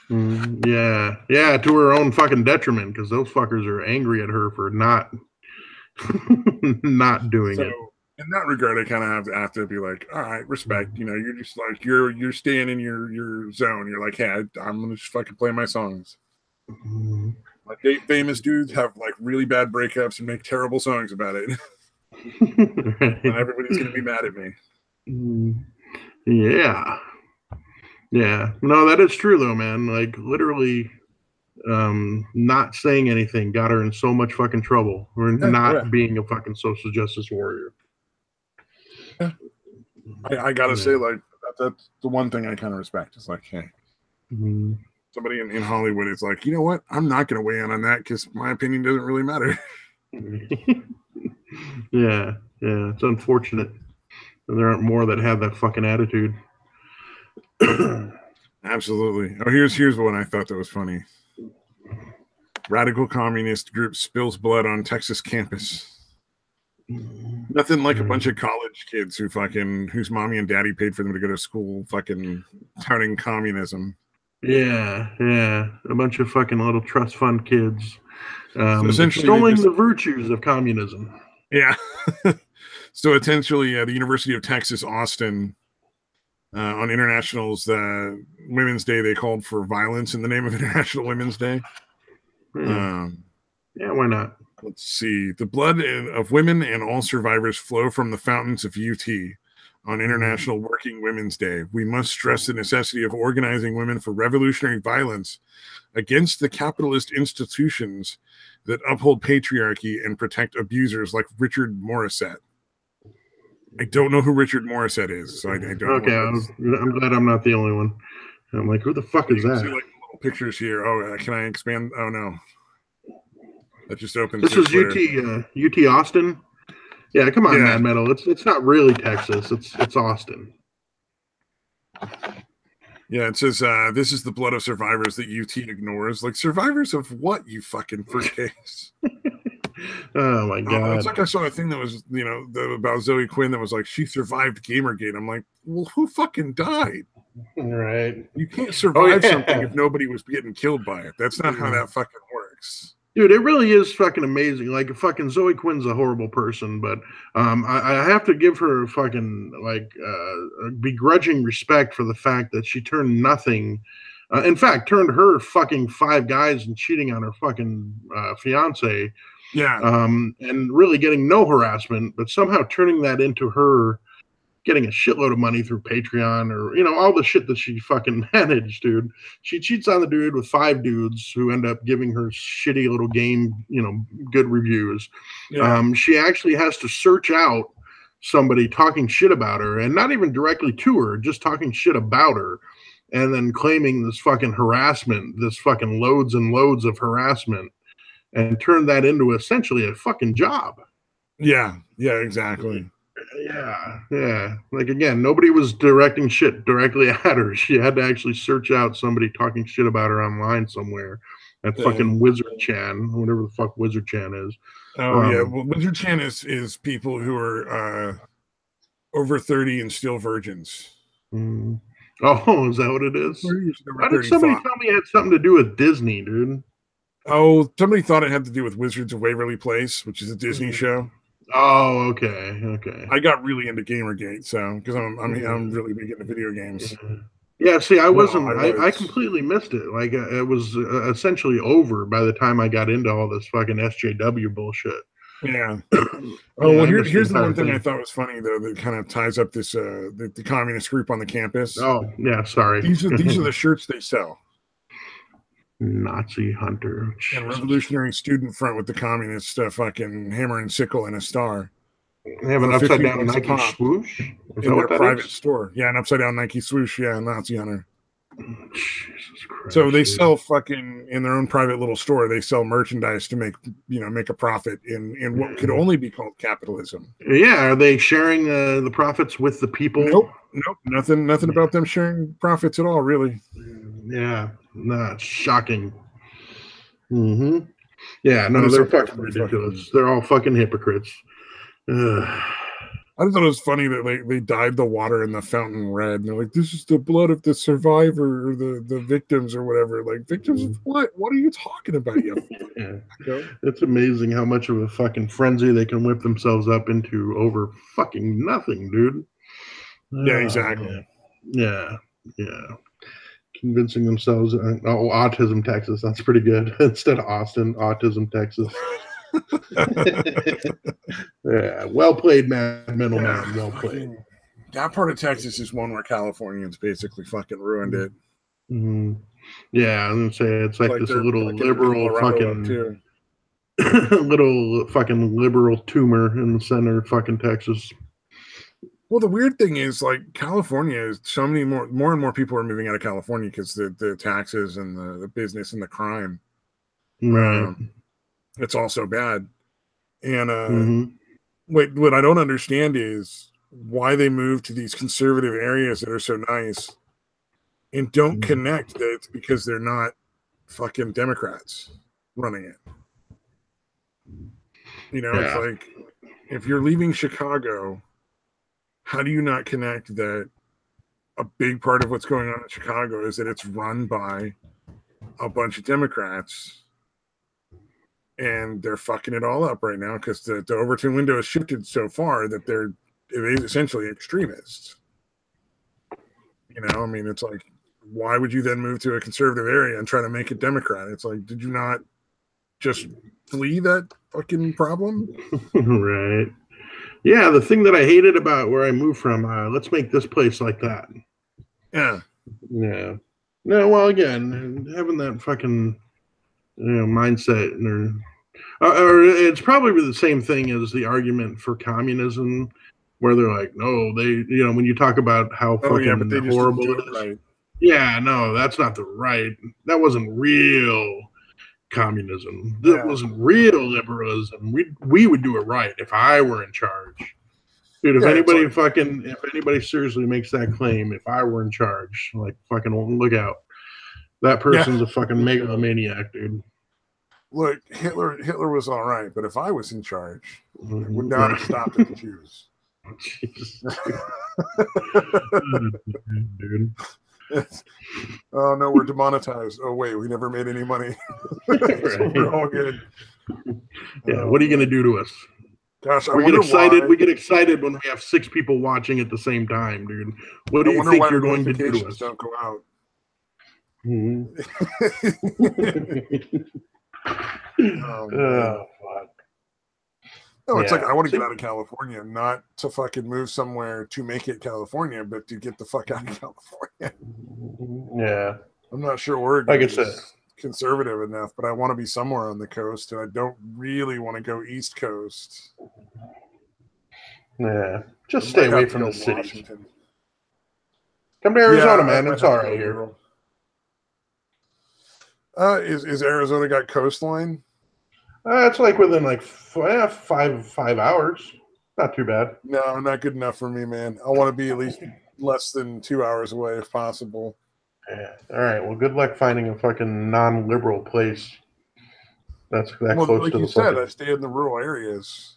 Yeah, to her own fucking detriment, because those fuckers are angry at her for not doing it. In that regard, I kind of have to be like, all right, respect. You're just like you're staying in your zone. You're like, hey, I'm gonna just fucking play my songs. Like famous dudes have like really bad breakups and make terrible songs about it. And everybody's gonna be mad at me. Yeah. No, that is true though, man. Like literally, not saying anything got her in so much fucking trouble for not being a fucking social justice warrior. Yeah. I gotta say, like that's the one thing I kind of respect. It's like, hey, somebody in Hollywood is like, you know what? I'm not gonna weigh in on that because my opinion doesn't really matter. Yeah, it's unfortunate. There aren't more that have that fucking attitude. Absolutely. Oh, here's one I thought that was funny. Radical communist group spills blood on Texas campus. Nothing like a bunch of college kids whose mommy and daddy paid for them to go to school, fucking touting communism. Yeah, a bunch of fucking little trust fund kids, essentially extolling the virtues of communism. Yeah. So essentially, the University of Texas, Austin, on International's Women's Day, they called for violence in the name of International Women's Day. Yeah, why not? Let's see. The blood of women and all survivors flow from the fountains of UT on International Working Women's Day. We must stress the necessity of organizing women for revolutionary violence against the capitalist institutions that uphold patriarchy and protect abusers like Richard Morissette. I don't know who Richard Morissette is, so I don't know. Okay, I'm glad I'm not the only one. I'm like, who the fuck is that? See, like, little pictures here. Oh, can I expand? Oh, no. That just opens. This is UT Austin. Yeah, come on, Mad Metal. It's not really Texas. It's Austin. Yeah, it says this is the blood of survivors that UT ignores. Like, survivors of what, you fucking first case? Oh my god! It's like I saw a thing that was, about Zoe Quinn that was like, she survived Gamergate. I'm like, well, who fucking died? Right. You can't survive something if nobody was getting killed by it. That's not how that fucking works. Dude, it really is fucking amazing. Like, fucking Zoe Quinn's a horrible person, but I have to give her fucking, like, begrudging respect for the fact that she turned nothing. In fact, turned her fucking 5 guys and cheating on her fucking fiance. Yeah. And really getting no harassment, but somehow turning that into her getting a shitload of money through Patreon or, all the shit that she fucking managed, dude. She cheats on the dude with 5 dudes who end up giving her shitty little game, good reviews. Yeah. She actually has to search out somebody talking shit about her, and not even directly to her, just talking shit about her, and then claiming this fucking harassment, this fucking loads and loads of harassment, and turn that into essentially a fucking job. Yeah, exactly. Yeah. Like, again, nobody was directing shit directly at her. She had to actually search out somebody talking shit about her online somewhere. That fucking Wizard Chan, whatever the fuck Wizard Chan is. Oh, yeah. Well, Wizard Chan is people who are over 30 and still virgins. Oh, is that what it is? Why did somebody tell me it had something to do with Disney, dude? Oh, somebody thought it had to do with Wizards of Waverly Place, which is a Disney show. Oh, okay. I got really into Gamergate, so because I'm really big into video games. Yeah, see, I wasn't. I completely missed it. Like, it was essentially over by the time I got into all this fucking SJW bullshit. Yeah. Well, here's the one thing I thought was funny though that kind of ties up this the communist group on the campus. Oh yeah, sorry. These are the shirts they sell. Nazi hunter and Revolutionary Student Front with the communist fucking hammer and sickle and a star. They have an upside down Nike swoosh in their private store. Yeah, an upside down Nike swoosh. Yeah, Nazi hunter. Jesus Christ. So they sell fucking in their own private little store. They sell merchandise to make a profit in what could only be called capitalism. Yeah, are they sharing the profits with the people? Nope. Nothing about them sharing profits at all, really. Yeah, it's shocking. Yeah, no, they're fucking ridiculous. They're all fucking hypocrites. I just thought it was funny that they dyed the water in the fountain red. And they're like, this is the blood of the survivor or the victims or whatever. Like, victims of what? What are you talking about? It's amazing how much of a fucking frenzy they can whip themselves up into over fucking nothing, dude. Yeah, exactly. Yeah. Convincing themselves. Autism, Texas. That's pretty good. Instead of Austin, Autism, Texas. Yeah, well played, man. Well played. That part of Texas is one where Californians basically fucking ruined it. Yeah, I was gonna say it's like this little liberal fucking little fucking liberal tumor in the center of fucking Texas. Well, the weird thing is, like, California is so many more and more people are moving out of California because the taxes and the business and the crime. Right. It's all so bad. And what I don't understand is why they move to these conservative areas that are so nice and don't connect that it's because they're not fucking Democrats running it. You know, it's like, if you're leaving Chicago, how do you not connect that a big part of what's going on in Chicago is that it's run by a bunch of Democrats and they're fucking it all up right now because the Overton window has shifted so far that they're essentially extremists. You know, I mean, it's like, why would you then move to a conservative area and try to make it Democrat? It's like, did you not just flee that fucking problem? Right. Yeah, the thing that I hated about where I moved from, let's make this place like that. Yeah. Yeah. No, well, again, having that fucking mindset, or it's probably the same thing as the argument for communism, where they're like, no, when you talk about how fucking horrible it is. Right. Yeah, no, that's not the right. That wasn't real communism. That wasn't real liberalism. We would do it right if I were in charge. Dude, if anybody seriously makes that claim, if I were in charge, like, fucking look out. That person's a fucking megalomaniac, dude. Look, Hitler was all right, but if I was in charge, it would not have stopped at the Jews. Jesus. Dude. Oh no, we're demonetized. Oh wait, we never made any money. So we're all good. Yeah, what are you gonna do to us? Gosh, we get excited. We get excited when we have 6 people watching at the same time, dude. What do you think you're going to do to us? Don't go out. Oh fuck. No, it's like, I want to get out of California, not to fucking move somewhere to make it California, but to get the fuck out of California. Yeah. I'm not sure Oregon is conservative enough, but I want to be somewhere on the coast, and I don't really want to go East Coast. Yeah. Just stay away from the cities. Come to Arizona, man. It's all right here. Is Arizona got coastline? It's like within like 5 hours. Not too bad. No, not good enough for me, man. I want to be at least less than 2 hours away if possible. Yeah. All right. Well, good luck finding a fucking non-liberal place. That's that close like to you the said, fucking... I stay in the rural areas.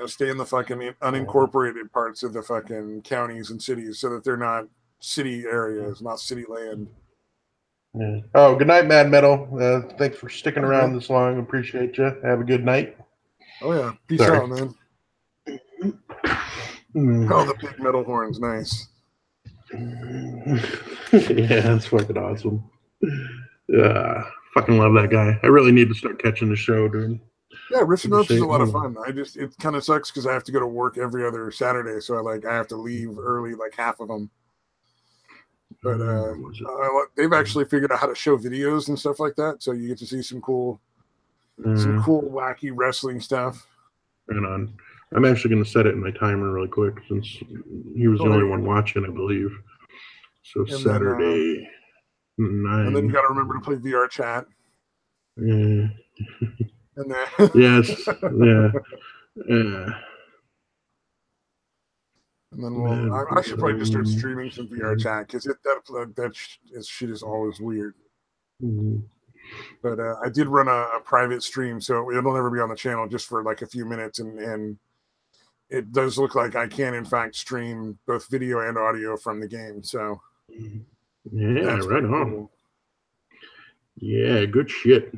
Stay in the fucking unincorporated parts of the fucking counties and cities, so that they're not city areas, not city land. Yeah. Oh, good night, Mad Metal. Thanks for sticking around this long. Appreciate you. Have a good night. Oh yeah, peace out, man. Oh, the big metal horn's nice. Yeah, that's fucking awesome. Fucking love that guy. I really need to start catching the show, dude. Yeah, Riff and Ropes is a lot of fun. It kind of sucks because I have to go to work every other Saturday, so I have to leave early, like half of them. But they've actually figured out how to show videos and stuff like that, so you get to see some cool, wacky wrestling stuff. Right on. I'm actually going to set it in my timer really quick since he was the only one watching, I believe. So and Saturday, 9. And then you got to remember to play VR chat. Yeah. And then yes. Yeah. Yeah. And then I should probably just start streaming some VR chat because that shit is always weird. Mm-hmm. But I did run a private stream, so it'll never be on the channel, just for like a few minutes, and it does look like I can in fact stream both video and audio from the game. So yeah, right on. Cool. Yeah, good shit.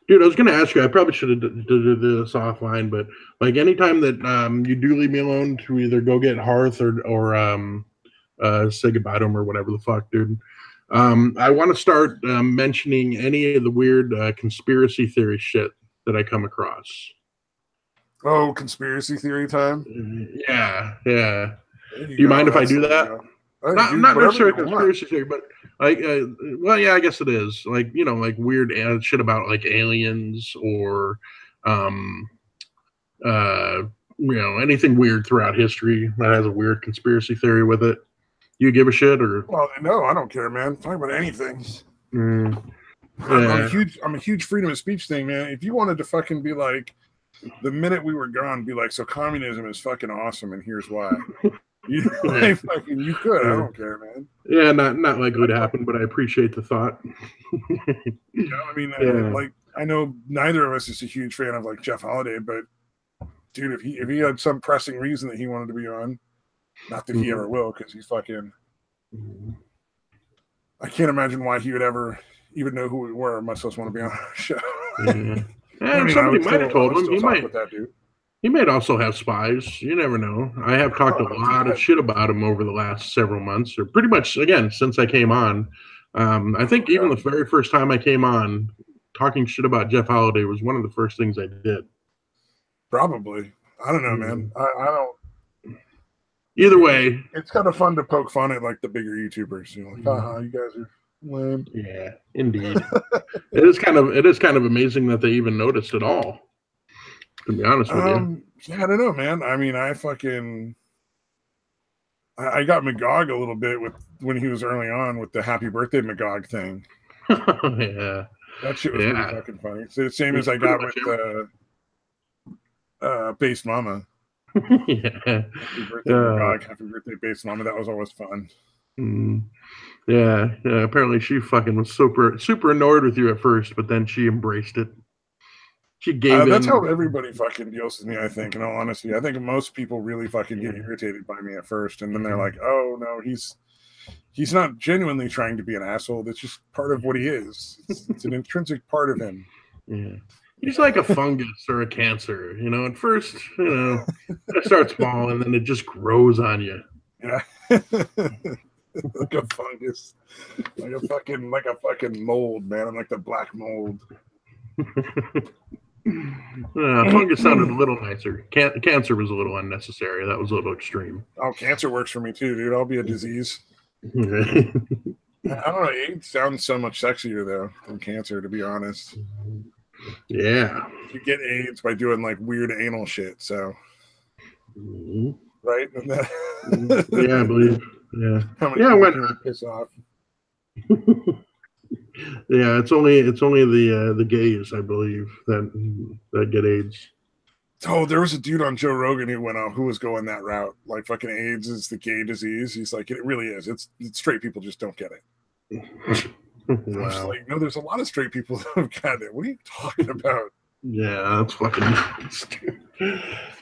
Dude, I was going to ask you, I probably should have did this offline, but like anytime that you do leave me alone to either go get Hearth or say goodbye to him or whatever the fuck, dude, I want to start mentioning any of the weird conspiracy theory shit that I come across. Oh, conspiracy theory time? Yeah. Do you mind if I do that? Not necessarily conspiracy theory, but like, well, yeah, I guess it is. Like, like weird shit about like aliens or, anything weird throughout history that has a weird conspiracy theory with it. You give a shit or? Well, no, I don't care, man. Talk about anything. I'm a huge freedom of speech thing, man. If you wanted to fucking be like, the minute we were gone, be like, so communism is fucking awesome, and here's why. You could. I don't care, man. Yeah, not likely to happen, but I appreciate the thought. I mean, like, I know neither of us is a huge fan of like Jeff Holiday, but dude, if he had some pressing reason that he wanted to be on, not that he ever will, because he's fucking. I can't imagine why he would ever even know who we were, much less want to be on our show. Somebody might have told him. He might also have spies. You never know. I have talked a lot of shit about him over the last several months, or pretty much, again, since I came on. I think even the very first time I came on, talking shit about Jeff Holiday was one of the first things I did. Probably. I don't know, man. I don't. Either way, it's kind of fun to poke fun at like the bigger YouTubers. You know, like, haha, you guys are lame. Yeah, indeed. It is kind of amazing that they even noticed at all. To be honest with you. Yeah, I don't know, man. I mean, I got Magog a little bit when he was early on with the Happy Birthday Magog thing. Yeah, that shit was pretty fucking funny. It's the same as I got with Based Mama. Yeah. Happy birthday, Magog. Happy birthday, Based Mama. That was always fun. Yeah. Apparently, she fucking was super annoyed with you at first, but then she embraced it. She gave in. That's how everybody fucking deals with me, I think, in all honesty. I think most people really fucking get irritated by me at first, and then they're like, oh, no, he's not genuinely trying to be an asshole. That's just part of what he is. It's an intrinsic part of him. Yeah. He's like a fungus or a cancer. You know, at first, it starts small, and then it just grows on you. Yeah. Like a fungus. Like a fucking mold, man. I'm like the black mold. Fungus sounded a little nicer. Cancer was a little unnecessary. That was a little extreme. Oh, cancer works for me too, dude. I'll be a disease. I don't know. AIDS sounds so much sexier though than cancer, to be honest. Yeah. You get AIDS by doing like weird anal shit. So, right? Yeah, I believe. Yeah. How many people can piss off? Yeah, it's only the gays, I believe, that get AIDS. Oh, there was a dude on Joe Rogan who was going that route. Like fucking AIDS is the gay disease. He's like, it really is. It's straight people just don't get it. Wow. I was like, no, there's a lot of straight people that have got it. What are you talking about? Yeah, that's fucking nuts, dude.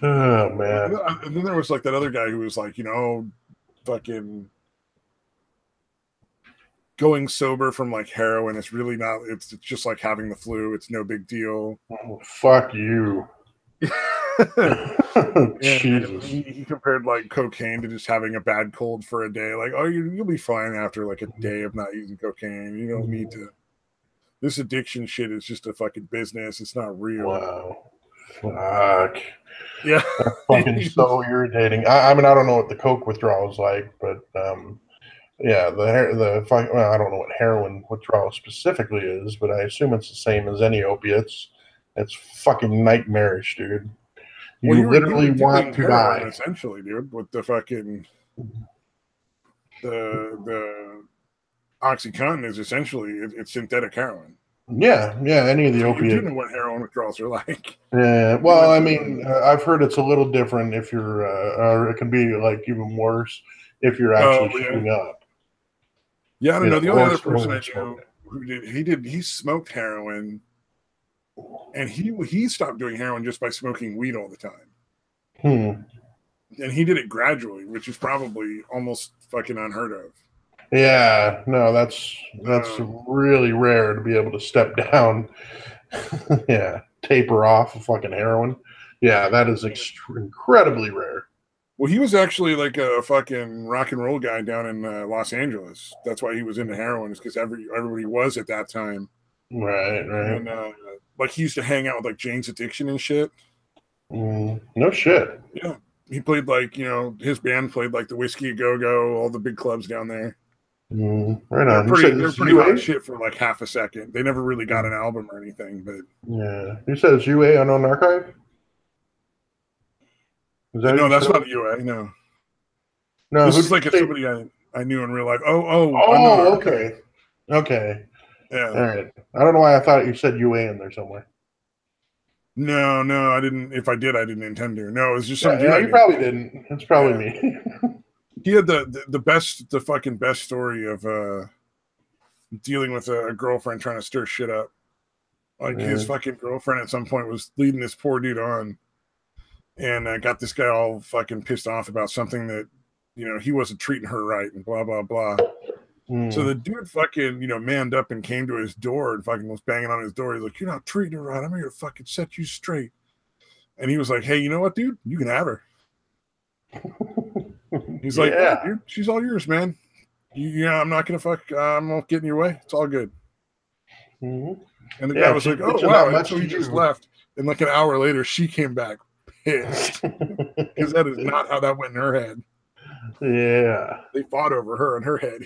Oh man. And then there was like that other guy who was like, fucking going sober from like heroin. It's really not. It's just like having the flu. It's no big deal. Oh, fuck you. Jesus. He compared like cocaine to just having a bad cold for a day. Like, oh, you'll be fine after like a day of not using cocaine. You don't need to. This addiction shit is just a fucking business. It's not real. Wow. Fuck. Yeah. That's fucking so irritating. I mean, I don't know what the coke withdrawal is like, but yeah, I don't know what heroin withdrawal specifically is, but I assume it's the same as any opiates. It's fucking nightmarish, dude. You literally want to die. Essentially, dude, with the fucking the OxyContin is essentially it's synthetic heroin. Yeah, any of the opiates. You do know what heroin withdrawals are like. Yeah, well, I mean, I've heard it's a little different if you're, or it can be like even worse if you're actually shooting up. Yeah, I don't know. The only other person I know he smoked heroin, and he stopped doing heroin just by smoking weed all the time. And he did it gradually, which is probably almost fucking unheard of. Yeah, no, that's really rare to be able to step down. Yeah, taper off of fucking heroin. Yeah, that is incredibly rare. Well, he was actually like a fucking rock and roll guy down in Los Angeles. That's why he was into heroin, is because everybody was at that time. Right. And like he used to hang out with like Jane's Addiction and shit. No shit. Yeah, he played like his band played like the Whiskey A Go Go, all the big clubs down there. Right on. They're pretty hot shit for like half a second. They never really got an album or anything, but yeah. You said it's UA Unknown Archive? No, that's not UA. No, this is like somebody I knew in real life. Oh, okay. Yeah. All right. I don't know why I thought you said UA in there somewhere. No, I didn't. If I did, I didn't intend to. No, it was just some dude Yeah, I you knew. probably didn't. It's probably me. He had the fucking best story of dealing with a girlfriend trying to stir shit up. Like his fucking girlfriend at some point was leading this poor dude on, and got this guy all fucking pissed off about something that, he wasn't treating her right and blah blah blah. So the dude fucking, manned up and came to his door and fucking was banging on his door. He's like, "You're not treating her right. I'm here to fucking set you straight." And he was like, "Hey, you know what, dude? You can have her." He's like, "Yeah, dude, she's all yours, man. I'm not gonna I'm not getting your way. It's all good." Mm-hmm. And the guy was like, "Oh wow!" And so he just left. And like an hour later, she came back pissed because that is not how that went in her head. Yeah, they fought over her in her head.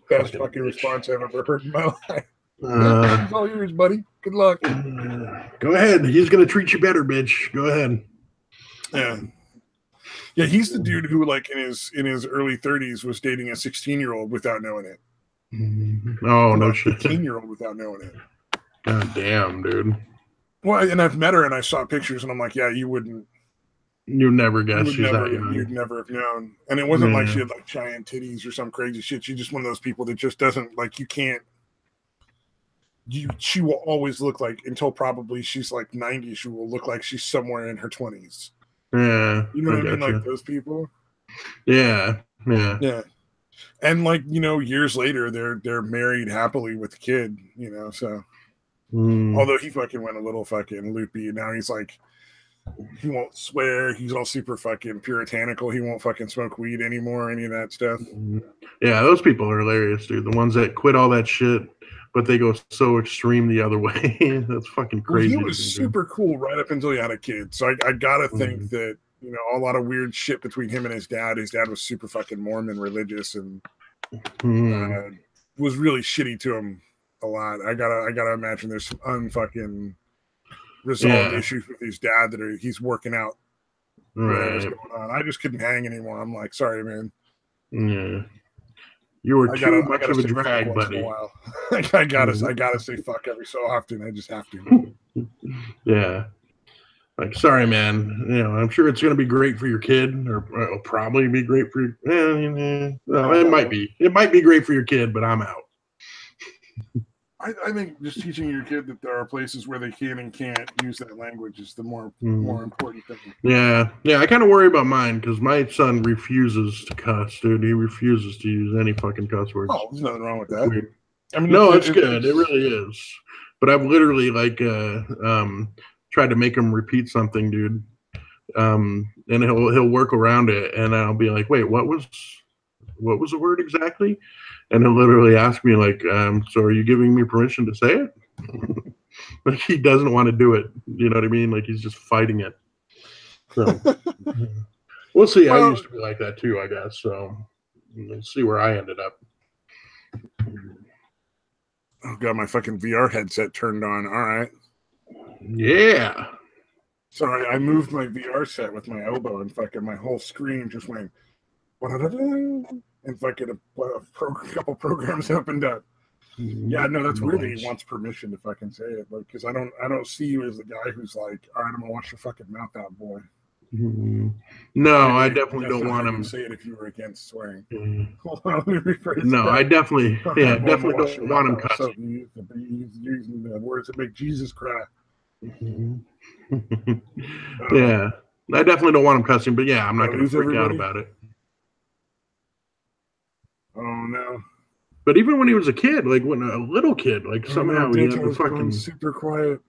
Best fucking response I've ever heard in my life. She's all yours, buddy. Good luck. Go ahead. He's gonna treat you better, bitch. Go ahead. Yeah, he's the dude who, like, in his early 30s, was dating a 16-year-old without knowing it. Oh, no shit. 15-year-old without knowing it. God damn, dude. Well, and I've met her and I saw pictures and I'm like, yeah, you wouldn't. You never guess she's that young. You'd never have known. And it wasn't like she had like giant titties or some crazy shit. She's just one of those people that just doesn't, like, you can't. She will always look like, until probably she's like 90, she will look like she's somewhere in her 20s. Yeah. You know what I mean? Like those people. Yeah. And like, years later, they're married happily with a kid, so. Although he fucking went a little fucking loopy. Now he's like, he won't swear. He's all super fucking puritanical. He won't fucking smoke weed anymore, any of that stuff. Yeah, those people are hilarious, dude. The ones that quit all that shit, but they go so extreme the other way. That's fucking crazy. Well, he was super cool right up until he had a kid. So I gotta think that, a lot of weird shit between him and his dad. His dad was super fucking Mormon religious and was really shitty to him a lot. I gotta imagine there's some unfucking resolved issues with his dad that he's working out. What's going on? I just couldn't hang anymore. I'm like, sorry, man. Yeah. You were too much of a drag, buddy. I gotta say fuck every so often. I just have to. Yeah. Like, sorry, man. I'm sure it's going to be great for your kid, or it'll probably be great for you. No, it might be. It might be great for your kid, but I'm out. I think just teaching your kid that there are places where they can and can't use that language is the more important thing. Yeah. I kind of worry about mine because my son refuses to cuss, dude. He refuses to use any fucking cuss words. Oh, there's nothing wrong with that. I mean, no, it's good. It really is. But I've literally tried to make him repeat something, dude. And he'll work around it, and I'll be like, "Wait, what was the word exactly?" And he'll literally ask me, like, "So are you giving me permission to say it?" Like, he doesn't want to do it. You know what I mean? Like, he's just fighting it. So we'll see. I used to be like that too, I guess. So let's see where I ended up. Oh god, my fucking VR headset turned on. All right. Yeah. Sorry, I moved my VR set with my elbow and fucking my whole screen just went and fucking a couple programs opened up. Yeah, no, that's weird that he wants permission to fucking say it, like, because I don't see you as the guy who's like, all right, I'm gonna wash your fucking mouth out, boy. No, I definitely don't want him to say it if you were against swearing. Hold on, let me rephrase that. I definitely don't want him cussing. Using the words that make Jesus cry. Yeah, I definitely don't want him cussing, but yeah, I'm not going to freak out about it. Oh no! But even when he was a kid, like when a little kid, like somehow he had the fucking super quiet.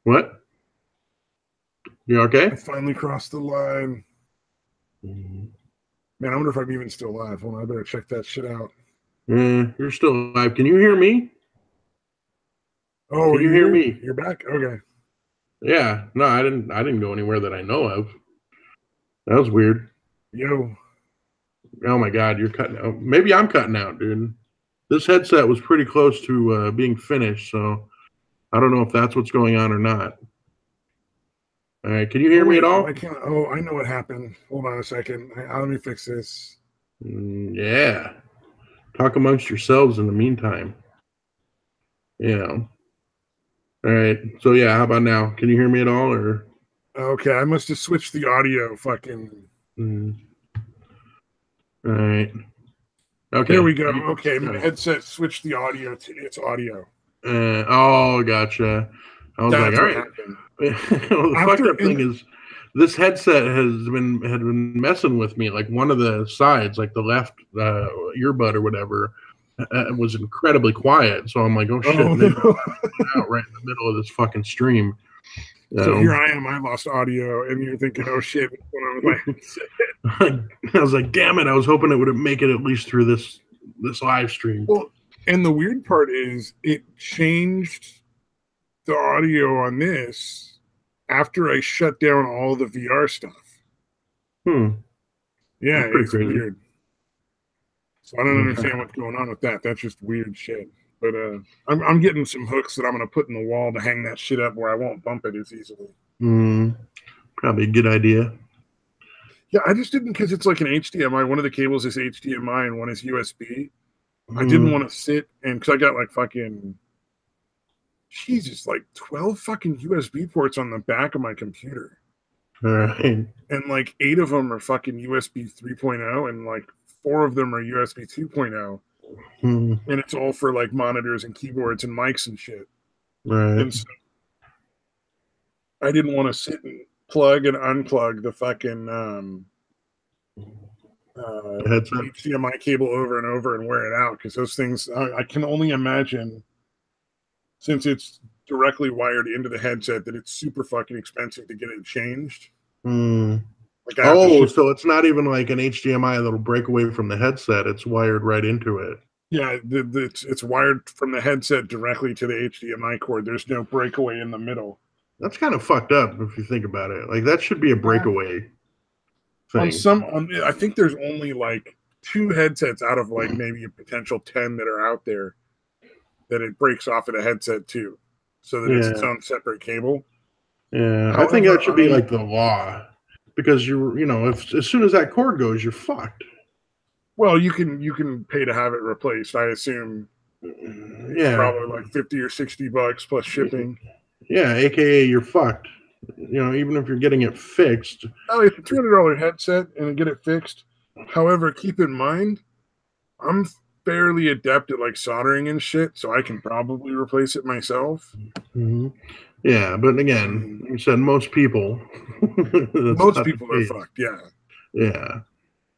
What? You okay? I finally crossed the line. Man, I wonder if I'm even still alive. Well, I better check that shit out. You're still alive. Can you hear me? Oh, can you hear me? You're back? Okay. Yeah. No, I didn't go anywhere that I know of. That was weird. Yo. Oh my God, you're cutting out. Maybe I'm cutting out, dude. This headset was pretty close to being finished, so I don't know if that's what's going on or not. All right, can you hear me at all? I know what happened. Hold on a second. Let me fix this. Yeah. Talk amongst yourselves in the meantime. Yeah. All right. So yeah, how about now? Can you hear me at all, or? Okay, I must have switched the audio. Fucking. All right. Okay. There we go. Okay, my headset switched the audio to its audio. Oh, gotcha. I was That's like, all what right. happened. Well, the fucked up thing is, this headset had been messing with me. Like one of the sides, like the left earbud or whatever, was incredibly quiet. So I'm like, oh shit, maybe out right in the middle of this fucking stream. So here I am. I lost audio, and you're thinking, "Oh shit, what's going on with my headset?" I was like, "Damn it!" I was hoping it would make it at least through this live stream. Well, and the weird part is, it changed the audio on this after I shut down all the VR stuff. Yeah, it's crazy. Weird. So I don't understand what's going on with that. That's just weird shit. But I'm getting some hooks that I'm going to put in the wall to hang that shit up where I won't bump it as easily. Probably a good idea. Yeah, I just didn't, because it's like an HDMI. One of the cables is HDMI and one is USB. I didn't want to sit, and because I got like fucking, Jesus, like 12 fucking USB ports on the back of my computer. All right. And like 8 of them are fucking USB 3.0 and like 4 of them are USB 2.0. And it's all for like monitors and keyboards and mics and shit. Right. And so I didn't want to sit and plug and unplug the fucking HDMI cable over and over and wear it out, because those things, I can only imagine, since it's directly wired into the headset, that it's super fucking expensive to get it changed. Like so it's not even like an HDMI that'll break away from the headset. It's wired right into it. Yeah, it's wired from the headset directly to the HDMI cord. There's no breakaway in the middle. That's kind of fucked up if you think about it. Like that should be a breakaway thing. I think there's only like 2 headsets out of like maybe a potential 10 that are out there that it breaks off of the headset too, so that it's its own separate cable. Yeah, however, I think that should be like the law, because if as soon as that cord goes, you're fucked. Well, you can pay to have it replaced. I assume. Yeah, probably like $50 or $60 plus shipping. Yeah, aka you're fucked. Even if you're getting it fixed. Oh, it's a $200 headset and get it fixed. However, keep in mind, I'm fairly adept at like soldering and shit, so I can probably replace it myself. Yeah, but again, you said most people. Most people are fucked. Yeah. Yeah.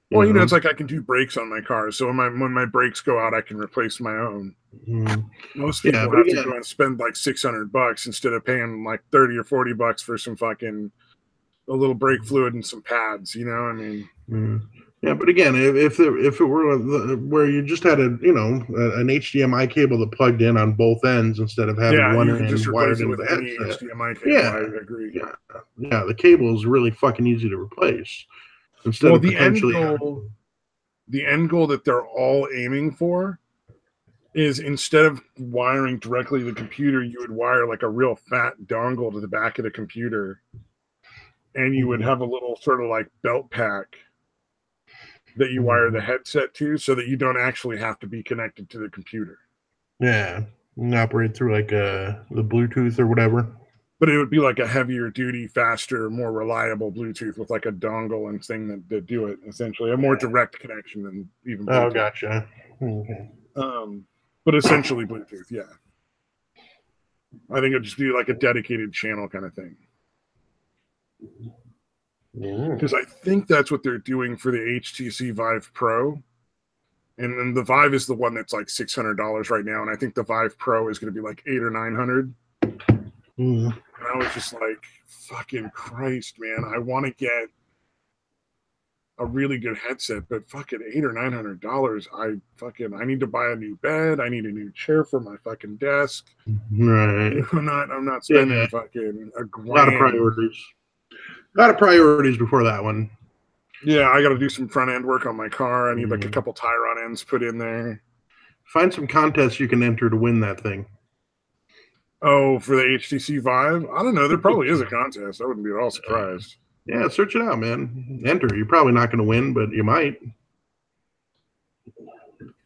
Well, it's like I can do brakes on my car, so when my brakes go out, I can replace my own. Most people have to go and spend like $600 instead of paying like $30 or $40 for some fucking a little brake fluid and some pads. I mean. Yeah, but again, if it were where you just had an HDMI cable that plugged in on both ends instead of having one end just wired into the headset. HDMI cable, I agree. Yeah, the cable is really fucking easy to replace. Instead of the end goal that they're all aiming for is, instead of wiring directly to the computer, you would wire like a real fat dongle to the back of the computer, and you would have a little sort of like belt pack that you wire the headset to, so that you don't actually have to be connected to the computer. Yeah, and operate through like the Bluetooth or whatever. But it would be like a heavier duty, faster, more reliable Bluetooth with like a dongle and thing that do it, essentially. A more direct connection than even Bluetooth. Oh, gotcha. But essentially Bluetooth, yeah. I think it'd just be like a dedicated channel kind of thing. Because I think that's what they're doing for the HTC Vive Pro. And then the Vive is the one that's like $600 right now. And I think the Vive Pro is going to be like $800 or $900. And I was just like, fucking Christ, man. I want to get a really good headset, but fucking $800 or $900. I need to buy a new bed. I need a new chair for my fucking desk. Right. I'm not spending fucking a grand. A lot of priorities. A lot of priorities before that one. Yeah, I got to do some front end work on my car. I need like a couple tie rod ends put in there. Find some contests you can enter to win that thing. Oh, for the HTC Vive? I don't know. There probably is a contest. I wouldn't be at all surprised. Yeah, search it out, man. Enter. You're probably not going to win, but you might.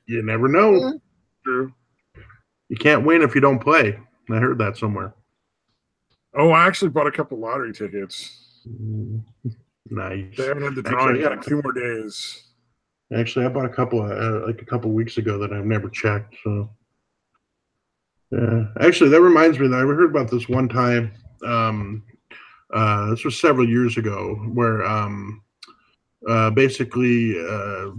You never know. Yeah, true. You can't win if you don't play. I heard that somewhere. Oh, I actually bought a couple lottery tickets. Nice. They haven't had the drawing in like 2 more days. Actually, I bought a couple like a couple weeks ago that I've never checked. So, yeah. Actually, that reminds me that I heard about this one time. This was several years ago, where basically it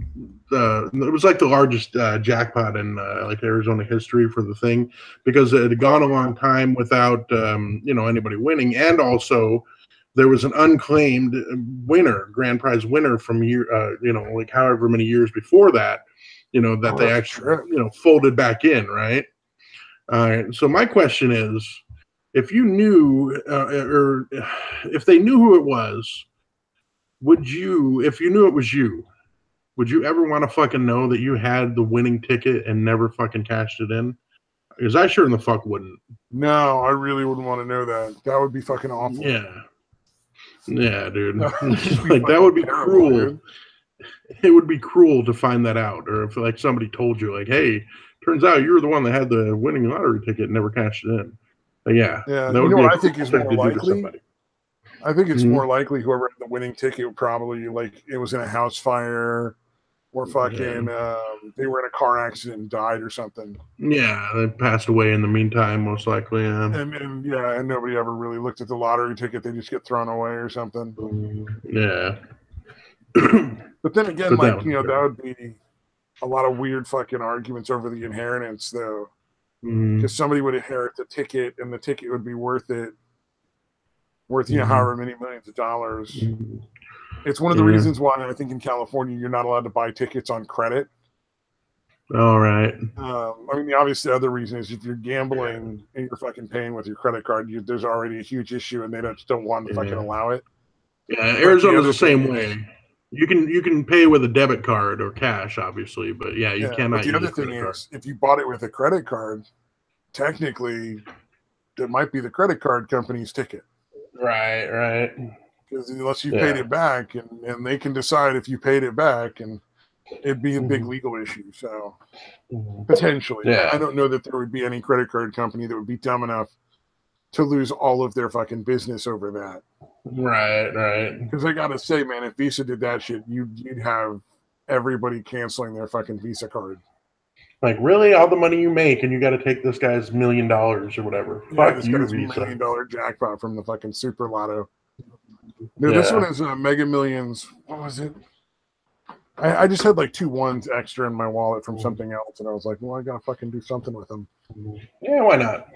was like the largest jackpot in like Arizona history for the thing, because it had gone a long time without anybody winning, and also there was an unclaimed winner, grand prize winner from like however many years before that, that they actually folded back in, right? So my question is, if you knew or if they knew who it was, would you, if you knew it was you, would you ever want to fucking know that you had the winning ticket and never fucking cashed it in? Because I sure in the fuck wouldn't. No, I really wouldn't want to know that. That would be fucking awful. Yeah, dude. Like that would be cruel. Dude. It would be cruel to find that out, or if like somebody told you, like, "Hey, turns out you were the one that had the winning lottery ticket and never cashed it in." But yeah. You know what I think is more likely? I think it's more likely whoever had the winning ticket probably like it was in a house fire, or fucking they were in a car accident and died or something. Yeah, they passed away in the meantime, most likely. Yeah. And nobody ever really looked at the lottery ticket. They just get thrown away or something. Yeah. But then again, like, that would be a lot of weird fucking arguments over the inheritance, though. Because somebody would inherit the ticket, and the ticket would be worth however many millions of dollars. It's one of the reasons why I think in California you're not allowed to buy tickets on credit. All right. I mean, the obvious other reason is if you're gambling and you're fucking paying with your credit card, there's already a huge issue, and they don't want to fucking allow it. Yeah, Arizona's the same way. You can pay with a debit card or cash, obviously, but you cannot. But the other thing is, if you bought it with a credit card, technically, it might be the credit card company's ticket. Right. Because unless you paid it back, and they can decide if you paid it back, and it'd be a big legal issue. So potentially, I don't know that there would be any credit card company that would be dumb enough to lose all of their fucking business over that. Right. Because I gotta say, man, if Visa did that shit, you'd have everybody canceling their fucking Visa card. Like, really, all the money you make, and you got to take this guy's $1 million or whatever. Fuck this guy's $1 million jackpot from the fucking Super Lotto. No, this one is Mega Millions. What was it? I just had like 2 ones extra in my wallet from something else, and I was like, well, I gotta fucking do something with them. Yeah, why not?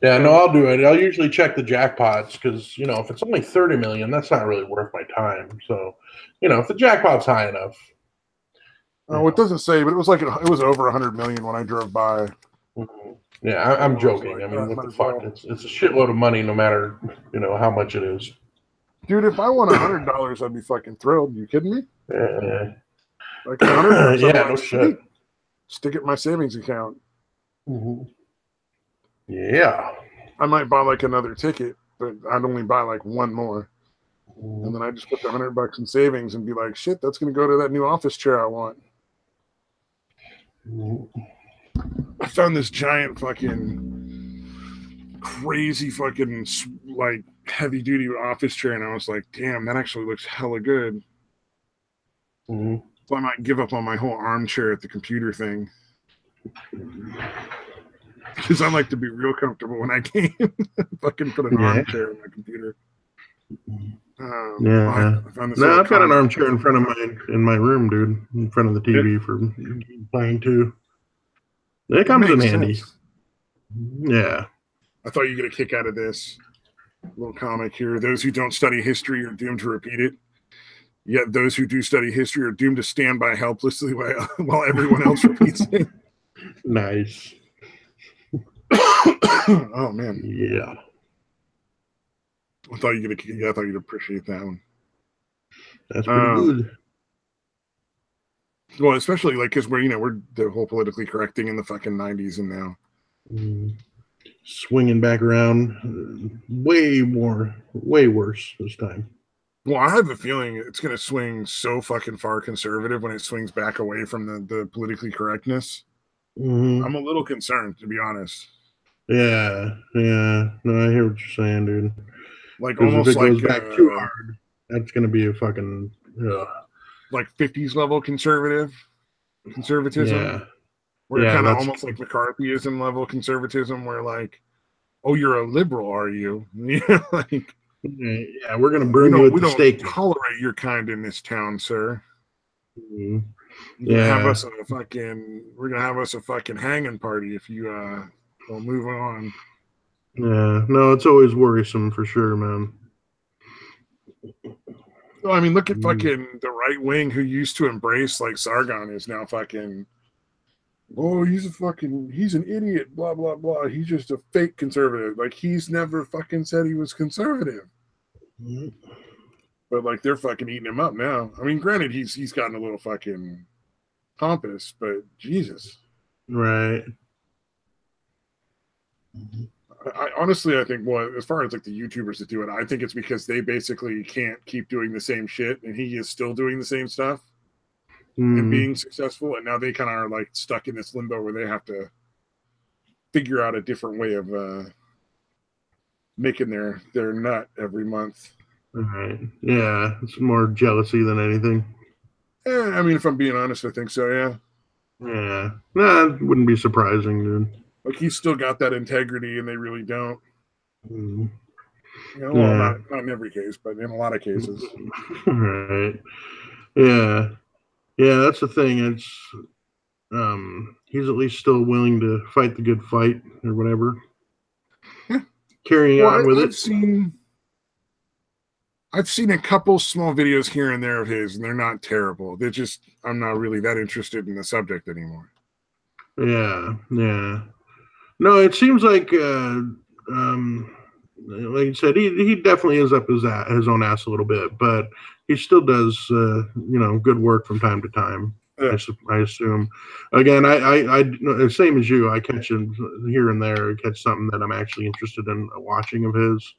Yeah, no, I'll do it. I'll usually check the jackpots because, if it's only 30 million, that's not really worth my time. So, if the jackpot's high enough. Oh, it doesn't say, but it was like it was over 100 million when I drove by. Yeah, I'm joking. I mean, what the fuck? It's a shitload of money, no matter how much it is. Dude, if I won $100, I'd be fucking thrilled. You kidding me? Yeah. Like $100. Yeah, no shit. Stick it in my savings account. Yeah. I might buy like another ticket, but I'd only buy like one more. And then I just put the $100 in savings and be like, shit, that's going to go to that new office chair I want. I found this giant fucking crazy fucking like heavy duty office chair, and I was like, damn, that actually looks hella good. So I might give up on my whole armchair at the computer thing. Because I like to be real comfortable when I can. Fucking put an armchair in my computer. I've got an armchair in front of my room, dude. In front of the TV for playing too. It comes in handy. Yeah. I thought you'd get a kick out of this little comic here. Those who don't study history are doomed to repeat it. Yet those who do study history are doomed to stand by helplessly while everyone else repeats it. Nice. Oh man. Yeah. I thought you'd appreciate that one. That's pretty good. Well, especially like because we're the whole politically correct thing in the fucking 90s and now. Swinging back around, way worse this time. Well, I have a feeling it's going to swing so fucking far conservative when it swings back away from the politically correctness. Mm-hmm. I'm a little concerned, to be honest. Yeah. No, I hear what you're saying, dude. Like Because if almost it goes like back too hard, that's going to be a fucking like 50s level conservatism. Yeah. Where kind of almost like McCarthyism level conservatism, where like, oh, you're a liberal, are you? Like, yeah, we're gonna burn you at the stake. We don't tolerate your kind in this town, sir. Mm-hmm. You're gonna have us we're gonna have us a fucking hanging party if you don't move on. Yeah, no, it's always worrisome for sure, man. Well, I mean, look at fucking the right wing who used to embrace like Sargon is now fucking. Oh, he's an idiot, blah, blah, blah. He's just a fake conservative. Like, he's never fucking said he was conservative. Mm-hmm. But, like, they're fucking eating him up now. I mean, granted, he's gotten a little fucking pompous, but Jesus. Right. I honestly, I think, well, as far as, like, the YouTubers that do it, I think it's because they basically can't keep doing the same shit, and he is still doing the same stuff. And being successful, and now they kind of are like stuck in this limbo where they have to figure out a different way of making their nut every month. Right. Yeah, it's more jealousy than anything. Yeah, I mean, if I'm being honest, I think so. Yeah. Yeah. Nah, it wouldn't be surprising, dude. Like he's still got that integrity, and they really don't. Mm. You know, well, not in every case, but in a lot of cases. Right. Yeah. Yeah, that's the thing. It's he's at least still willing to fight the good fight or whatever. Yeah. Carrying on with it. I've seen a couple small videos here and there of his, and they're not terrible. They're just I'm not really that interested in the subject anymore. Yeah. No, it seems like like you said, he definitely is up his own ass a little bit, but he still does good work from time to time. Yeah. I assume. Again, I same as you. I catch him here and there. I catch something that I'm actually interested in watching of his.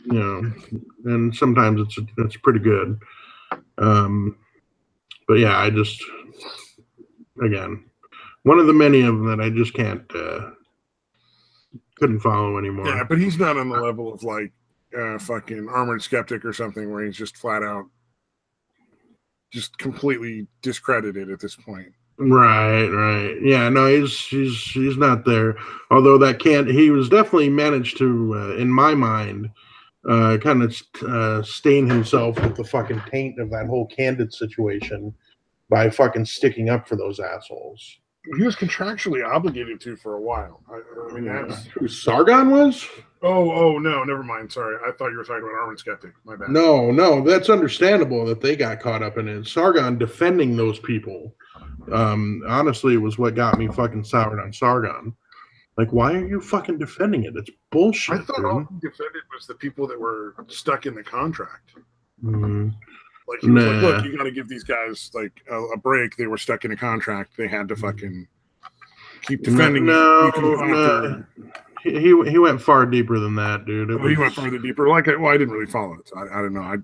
And sometimes it's pretty good. But yeah, I just again one of the many of them that I just couldn't follow anymore. Yeah, but he's not on the level of like fucking Armored Skeptic or something where he's just flat out just completely discredited at this point. Right. Yeah, no, he's not there. Although he was definitely managed to, in my mind, kind of stain himself with the fucking taint of that whole Candid situation by fucking sticking up for those assholes. He was contractually obligated to for a while. I mean, that's who Sargon was. Oh no, never mind. Sorry, I thought you were talking about Armored Skeptic. My bad. No, that's understandable that they got caught up in it. Sargon defending those people, honestly, was what got me fucking soured on Sargon. Like, why are you fucking defending it? It's bullshit. I thought all he defended was the people that were stuck in the contract. Mm-hmm. Like he was like, look, you got to give these guys like a break. They were stuck in a contract. They had to fucking keep defending it. He went far deeper than that, dude. He went farther deeper. Like, I didn't really follow it. I don't know.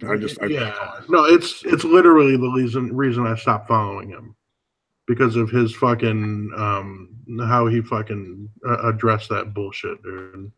No, it's literally the reason I stopped following him because of his fucking how he fucking addressed that bullshit, dude.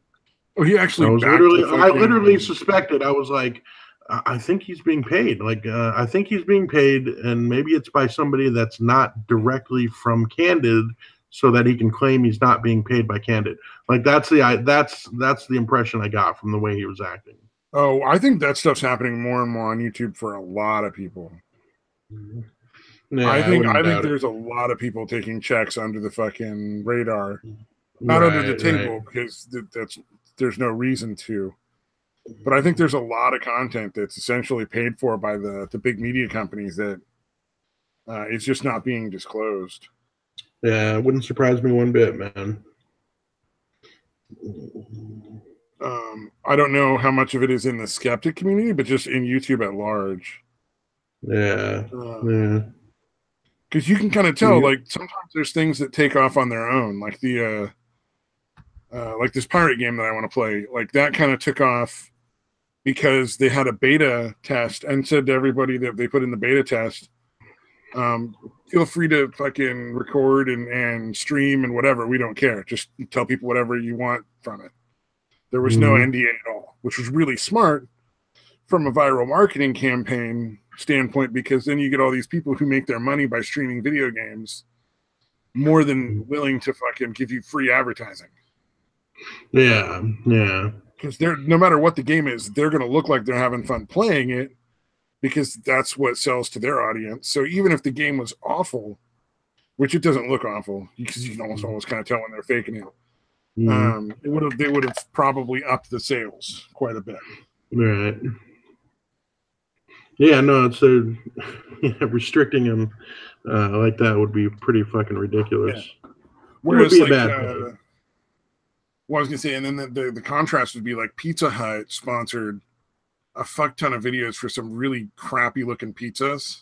Oh, he actually. I literally suspected. I was like, I think he's being paid. Like, I think he's being paid, and maybe it's by somebody that's not directly from Candid, so that he can claim he's not being paid by Candid. Like, that's the impression I got from the way he was acting. Oh, I think that stuff's happening more and more on YouTube for a lot of people. Yeah, I think there's a lot of people taking checks under the fucking radar, not under the table, because there's no reason to. But I think there's a lot of content that's essentially paid for by the big media companies that it's just not being disclosed. Yeah, it wouldn't surprise me one bit, man. I don't know how much of it is in the skeptic community, but just in YouTube at large. Yeah. Because you can kind of tell, like, sometimes there's things that take off on their own, like like this pirate game that I want to play. Like, that kind of took off because they had a beta test and said to everybody that they put in the beta test, feel free to fucking record and stream and whatever. We don't care. Just tell people whatever you want from it. There was no NDA at all, which was really smart from a viral marketing campaign standpoint, because then you get all these people who make their money by streaming video games more than willing to fucking give you free advertising. Yeah. Because they're, no matter what the game is, they're going to look like they're having fun playing it, because that's what sells to their audience. So even if the game was awful, which it doesn't look awful, because you can almost kind of tell when they're faking it, they would have probably upped the sales quite a bit. Right. Yeah, no, it's restricting them like that would be pretty fucking ridiculous. Yeah. Whereas, like, I was gonna say, and then the contrast would be like Pizza Hut sponsored a fuck ton of videos for some really crappy looking pizzas,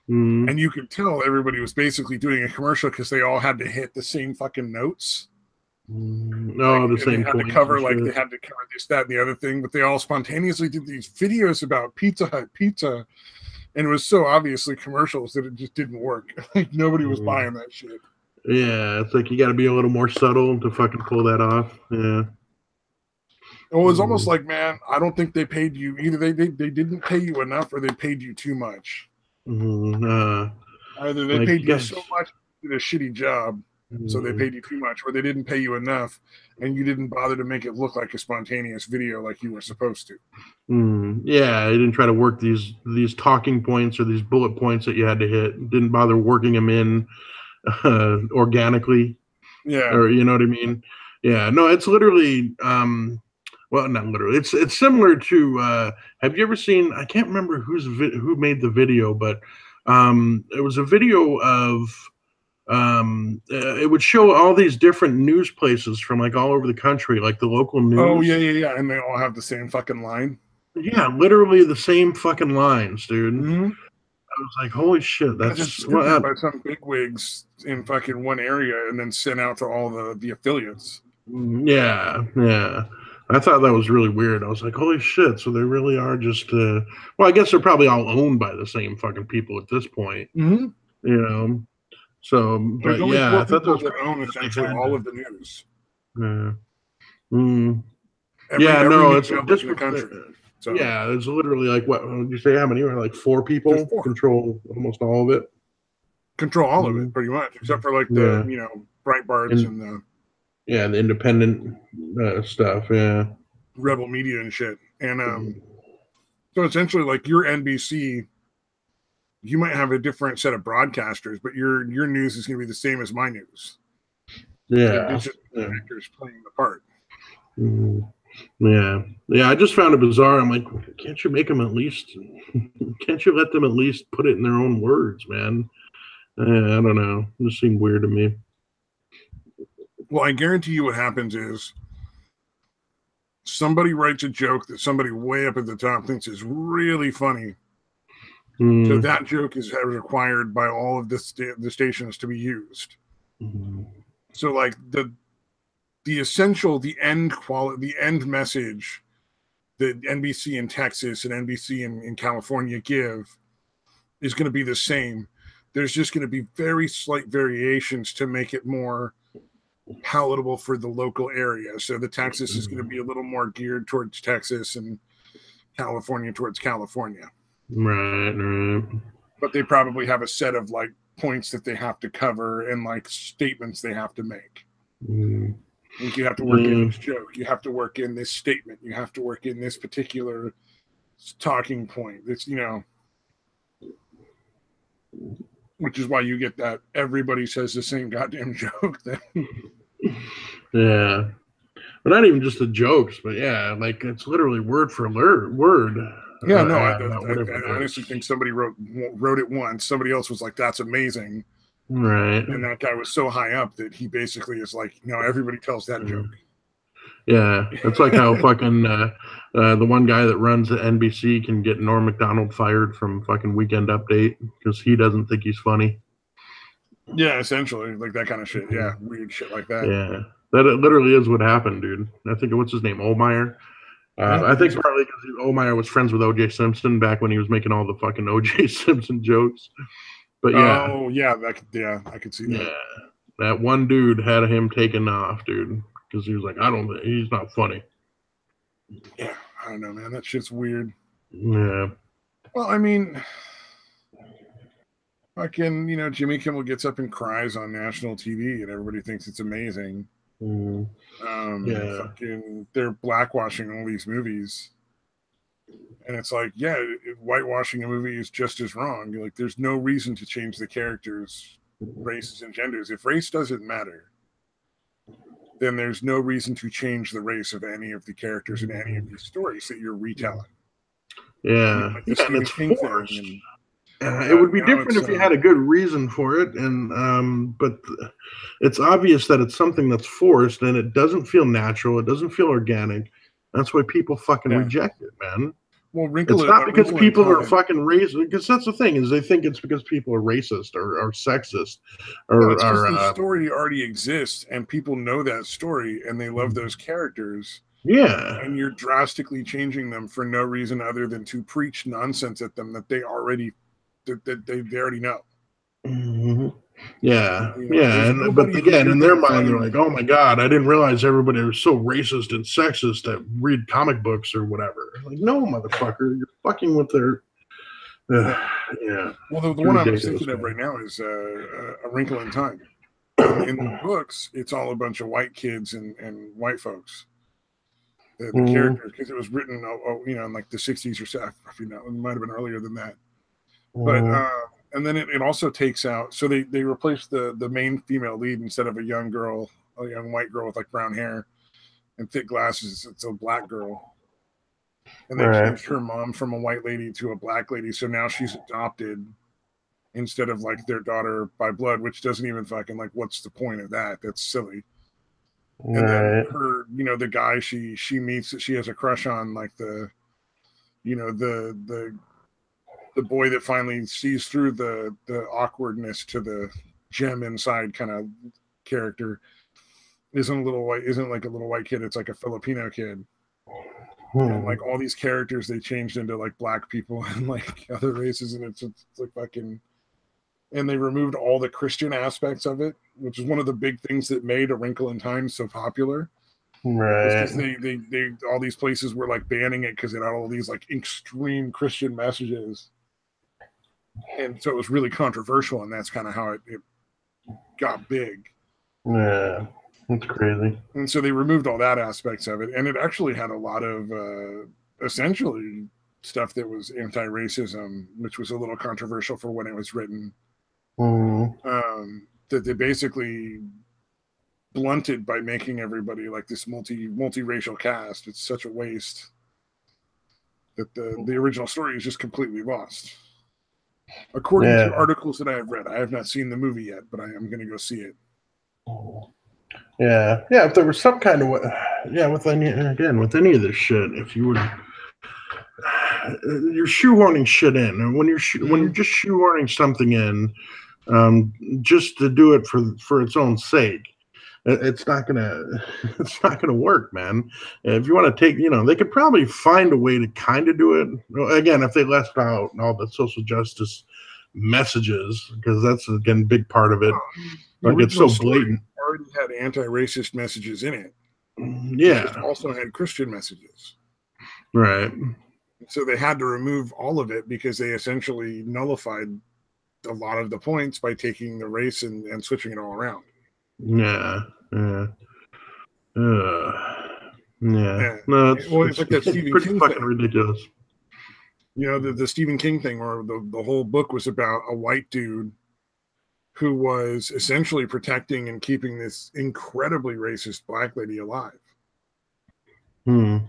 and you could tell everybody was basically doing a commercial because they all had to hit the same fucking notes. The same. They had to cover they had to cover this, that, and the other thing, but they all spontaneously did these videos about Pizza Hut pizza, and it was so obviously commercials that it just didn't work. Like nobody was buying that shit. Yeah, it's like you got to be a little more subtle to fucking pull that off. Yeah. It was almost like, man, I don't think they paid you either. They didn't pay you enough, or they paid you too much. Either they paid you so much, you did a shitty job. So they paid you too much, or they didn't pay you enough, and you didn't bother to make it look like a spontaneous video like you were supposed to. Yeah, I didn't try to work these talking points or these bullet points that you had to hit. Didn't bother working them in organically. Yeah, or you know what I mean. Yeah, no, it's literally. Well, not literally. It's similar to. Have you ever seen? I can't remember who made the video, but it was a video of. It would show all these different news places from like all over the country, like the local news. Oh yeah, and they all have the same fucking line. Yeah, literally the same fucking lines, dude. I was like, holy shit, that's just by some bigwigs in fucking one area and then sent out to all the affiliates. Yeah. I thought that was really weird. I was like, holy shit, so they really are just well, I guess they're probably all owned by the same fucking people at this point. You know. So, but yeah, I thought those that own essentially all of the news. It's just in the country. So. Yeah, it's literally like what would you say? How many are like 4 people control almost all of it? Control all of it, pretty much, except for like the Breitbarts and the the independent stuff. Yeah, Rebel Media and shit. And so essentially, like your NBC. You might have a different set of broadcasters, but your news is going to be the same as my news. Yeah, it's just actors playing the part. Yeah. I just found it bizarre. I'm like, can't you make them at least? Can't you let them at least put it in their own words, man? I don't know. It just seemed weird to me. Well, I guarantee you, what happens is somebody writes a joke that somebody way up at the top thinks is really funny. So that joke is required by all of the stations to be used. So like the essential, the end message that NBC in Texas and NBC in California give is going to be the same. There's just going to be very slight variations to make it more palatable for the local area. So the Texas is going to be a little more geared towards Texas and California towards California. Right. But they probably have a set of like points that they have to cover and like statements they have to make. Like you have to work in this joke, you have to work in this statement, you have to work in this particular talking point. It's which is why you get that everybody says the same goddamn joke thing. Yeah. But not even just the jokes, but yeah, like it's literally word for word. Yeah, no, I honestly think somebody wrote it once. Somebody else was like, "That's amazing," right? And that guy was so high up that he basically is like, "No, everybody tells that joke." Yeah, it's like how fucking the one guy that runs the NBC can get Norm Macdonald fired from fucking Weekend Update because he doesn't think he's funny. Yeah, essentially, like that kind of shit. Yeah, weird shit like that. Yeah, that literally is what happened, dude. I think what's his name, Ohlmeyer. I think partly because Omeyer was friends with O.J. Simpson back when he was making all the fucking O.J. Simpson jokes. But yeah. Oh yeah, I could see that. Yeah, that one dude had him taken off, dude, because he was like, he's not funny. Yeah, I don't know, man. That shit's weird. Yeah. Well, I mean, fucking, Jimmy Kimmel gets up and cries on national TV, and everybody thinks it's amazing. Yeah. Fucking, they're blackwashing all these movies, and it's like, yeah, whitewashing a movie is just as wrong. Like, there's no reason to change the characters' races and genders. If race doesn't matter, then there's no reason to change the race of any of the characters in any of these stories that you're retelling. Yeah, Like the Stephen King thing. And, it would be different if you had a good reason for it, and but it's obvious that it's something that's forced, and it doesn't feel natural. It doesn't feel organic. That's why people fucking reject it, man. Well, it's not because people are fucking racist. Because that's the thing, is they think it's because people are racist or sexist. No, it's because the story already exists, and people know that story, and they love those characters. Yeah. And you're drastically changing them for no reason other than to preach nonsense at them that they already know. Mm-hmm. Yeah, but again, in their mind, they're like, "Oh my god, I didn't realize everybody was so racist and sexist that read comic books or whatever." Like, no, motherfucker, you're fucking with their. Yeah. Well, the one I'm thinking of right now is A Wrinkle in Time. In the books, it's all a bunch of white kids and white folks. The characters, because it was written, in like the 60s or so. It might have been earlier than that. But and then it also takes out. So they replaced the main female lead. Instead of a young white girl with like brown hair and thick glasses, it's a black girl. And they changed her mom from a white lady to a black lady. So now she's adopted instead of like their daughter by blood, which doesn't even fucking, like, what's the point of that? That's silly. And then her, the guy she meets that she has a crush on, like the boy that finally sees through the awkwardness to the gem inside kind of character isn't like a little white kid. It's like a Filipino kid. And like all these characters they changed into like black people and like other races, and it's like fucking. And they removed all the Christian aspects of it, which is one of the big things that made A Wrinkle in Time so popular. Because they all these places were like banning it because it had all these like extreme Christian messages, and so it was really controversial, and that's kind of how it got big. Yeah, that's crazy. And so they removed all that aspects of it, and it actually had a lot of essentially stuff that was anti-racism, which was a little controversial for when it was written. That they basically blunted by making everybody like this multiracial cast. It's such a waste that the original story is just completely lost. According to articles that I have read, I have not seen the movie yet, but I am going to go see it. Yeah. If there was some kind of with any of this shit, if you would. You're shoehorning shit in, and when you're just shoehorning something in, just to do it for its own sake, it's not gonna work, man. If you want to take, they could probably find a way to kind of do it again if they left out all the social justice messages, because that's again a big part of it. Like it's so blatant. Already had anti-racist messages in it. Yeah. It also had Christian messages. Right. So they had to remove all of it because they essentially nullified a lot of the points by taking the race and switching it all around. Yeah. No, it's like that Stephen King fucking thing. Ridiculous. The Stephen King thing, where the whole book was about a white dude who was essentially protecting and keeping this incredibly racist black lady alive. And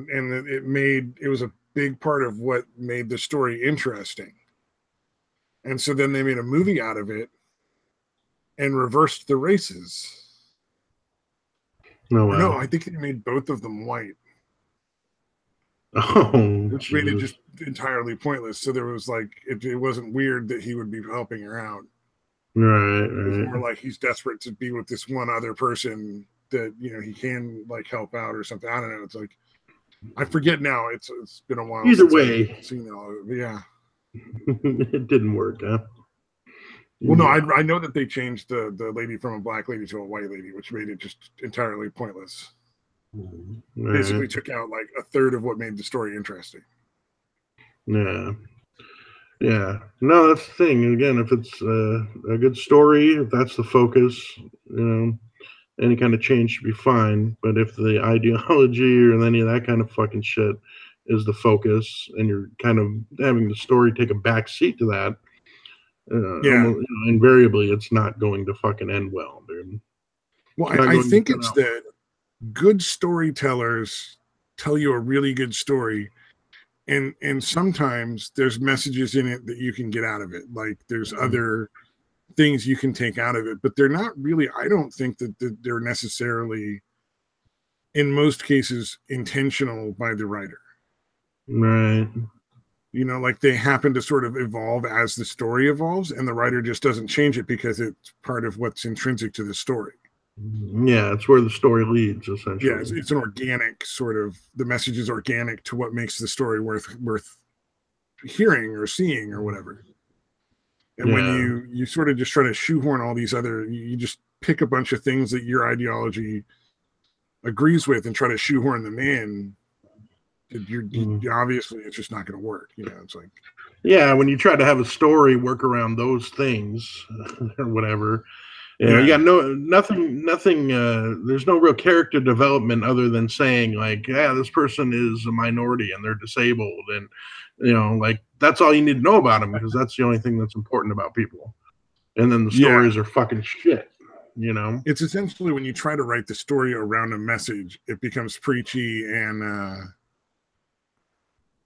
it was a big part of what made the story interesting. And so then they made a movie out of it and reversed the races. No, I think they made both of them white. Which made it just entirely pointless. So there was like, it wasn't weird that he would be helping her out. Right. It was more like he's desperate to be with this one other person that, he can like help out or something. I don't know. It's like, I forget now. It's been a while. Either way, I've seen all of it. Yeah. It didn't work, huh? Well, no, I know that they changed the lady from a black lady to a white lady, which made it just entirely pointless. Basically took out like a third of what made the story interesting. Yeah. Yeah. No, that's the thing. Again, if it's a good story, if that's the focus, any kind of change should be fine. But if the ideology or any of that kind of fucking shit is the focus, and you're kind of having the story take a back seat to that, almost, invariably it's not going to fucking end well, dude. Well, I think it's that good storytellers tell you a really good story, and sometimes there's messages in it that you can get out of it. Like there's other things you can take out of it, but they're not really, I don't think that they're necessarily, in most cases, intentional by the writer. Right. Like they happen to sort of evolve as the story evolves, and the writer just doesn't change it because it's part of what's intrinsic to the story. Yeah, it's where the story leads, essentially. Yeah, it's an organic sort of, the message is organic to what makes the story worth hearing or seeing or whatever. And when you sort of just try to shoehorn all these other, you just pick a bunch of things that your ideology agrees with and try to shoehorn them in, obviously it's just not going to work. It's like, yeah, when you try to have a story work around those things or whatever, you got nothing. There's no real character development other than saying like, yeah, this person is a minority and they're disabled, and like that's all you need to know about them, because that's the only thing that's important about people. And then the stories are fucking shit. It's essentially when you try to write the story around a message, it becomes preachy and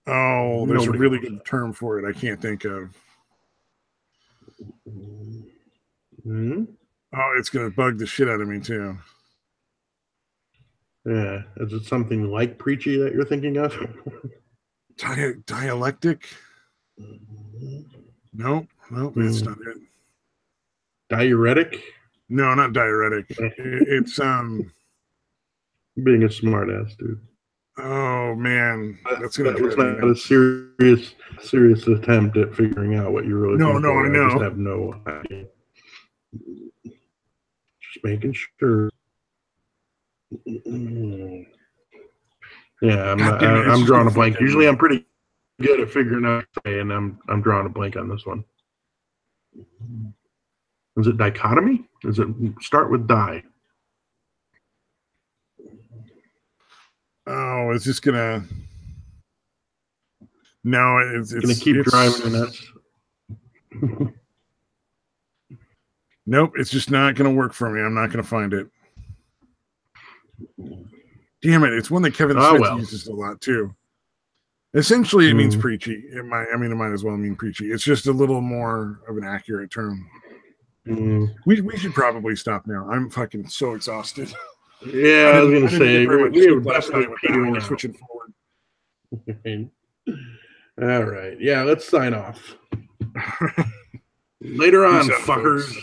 there's a really good term for it I can't think of. Mm-hmm. Oh, it's gonna bug the shit out of me too. Yeah, is it something like preachy that you're thinking of? Dialectic? Nope, it's not it. Diuretic? No, not diuretic. It's being a smartass, dude. Oh man, that was not a serious attempt at figuring out what you're really. No, I know. I just have no idea. Just making sure. Yeah, I'm drawing a blank. Usually, I'm pretty good at figuring out, and I'm drawing a blank on this one. Is it dichotomy? Does it start with die? Oh, it's just gonna. No, it's gonna keep driving nuts. Nope, it's just not gonna work for me. I'm not gonna find it. Damn it! It's one that Kevin Smith uses a lot too. Essentially, it means preachy. It might as well mean preachy. It's just a little more of an accurate term. We should probably stop now. I'm fucking so exhausted. Yeah, I was gonna say we're switching forward. All right, yeah, let's sign off. Later on, fuckers.